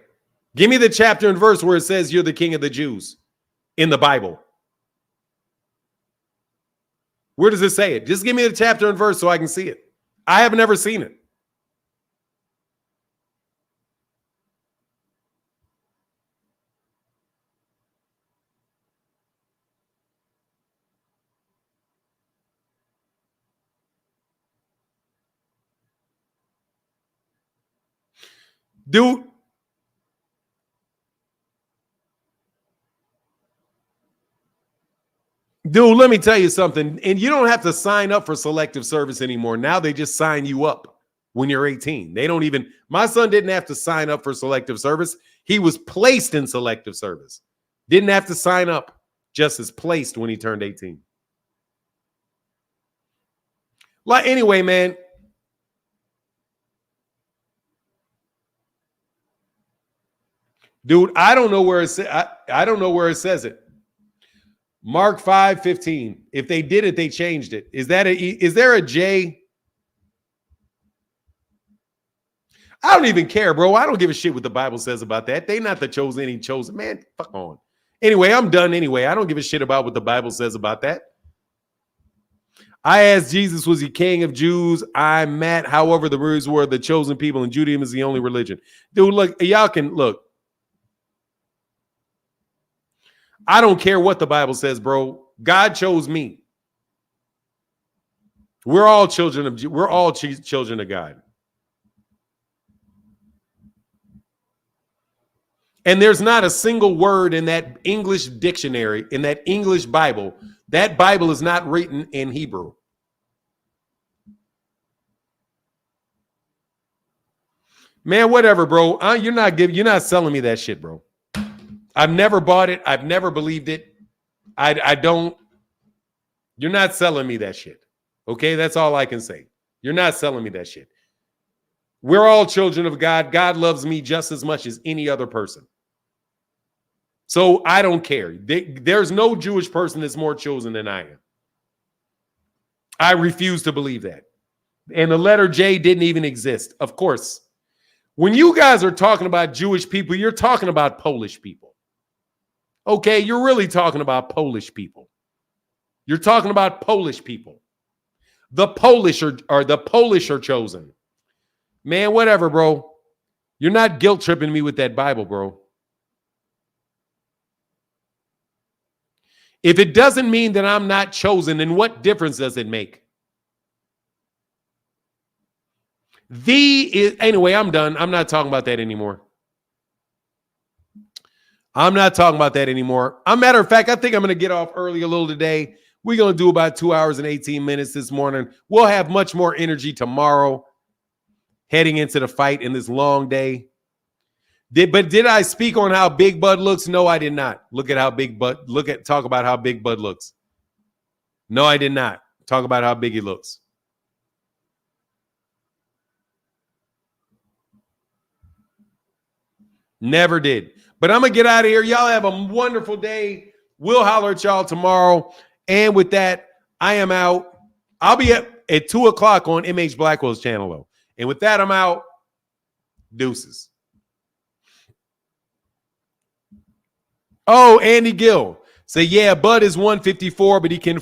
Give me the chapter and verse where it says you're the king of the Jews in the Bible. Where does it say it? Just give me the chapter and verse so I can see it. I have never seen it. Dude, let me tell you something. And you don't have to sign up for selective service anymore. Now they just sign you up when you're 18. They don't even, my son didn't have to sign up for selective service. He was placed in selective service. Didn't have to sign up, just as placed when he turned 18. Like, anyway, man. Dude, I don't know where it says. I don't know where it says it. Mark 5:15. If they did it, they changed it. Is there a J? I don't even care, bro. I don't give a shit what the Bible says about that. They not the chosen, any chosen. Man, fuck on. Anyway, I'm done anyway. I don't give a shit about what the Bible says about that. I asked Jesus, was he king of Jews? I'm Matt. However, the words were the chosen people, and Judaism is the only religion. Dude, look, y'all can look. I don't care what the Bible says, bro. God chose me. We're all children of God. And there's not a single word in that English dictionary, in that English Bible. That Bible is not written in Hebrew. Man, whatever, bro. You're not selling me that shit, bro. I've never bought it. I've never believed it. I don't. You're not selling me that shit. Okay, that's all I can say. You're not selling me that shit. We're all children of God. God loves me just as much as any other person. So I don't care. There's no Jewish person that's more chosen than I am. I refuse to believe that. And the letter J didn't even exist. Of course, when you guys are talking about Jewish people, you're talking about Polish people. Okay, you're really talking about Polish people. You're talking about Polish people. The Polish are chosen. Man, whatever, bro. You're not guilt tripping me with that Bible, bro. If it doesn't mean that I'm not chosen, then what difference does it make? Anyway, I'm done. I'm not talking about that anymore. I'm not talking about that anymore. As a matter of fact, I think I'm going to get off early a little today. We're going to do about 2 hours and 18 minutes this morning. We'll have much more energy tomorrow heading into the fight in this long day. Did I speak on how Big Bud looks? No, I did not. Talk about how Big Bud looks. No, I did not. Talk about how big he looks. Never did. But I'm going to get out of here. Y'all have a wonderful day. We'll holler at y'all tomorrow. And with that, I am out. I'll be at 2 o'clock on MH Blackwell's channel, though. And with that, I'm out. Deuces. Oh, Andy Gill. Say, yeah, Bud is 154, but he can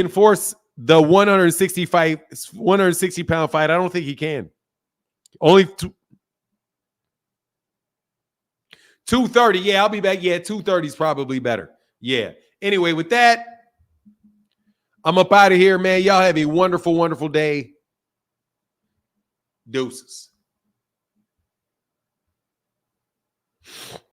force the 160-pound fight. I don't think he can. Only 2:30. Yeah, I'll be back. Yeah, 2:30 is probably better. Yeah. Anyway, with that, I'm up out of here, man. Y'all have a wonderful, wonderful day. Deuces.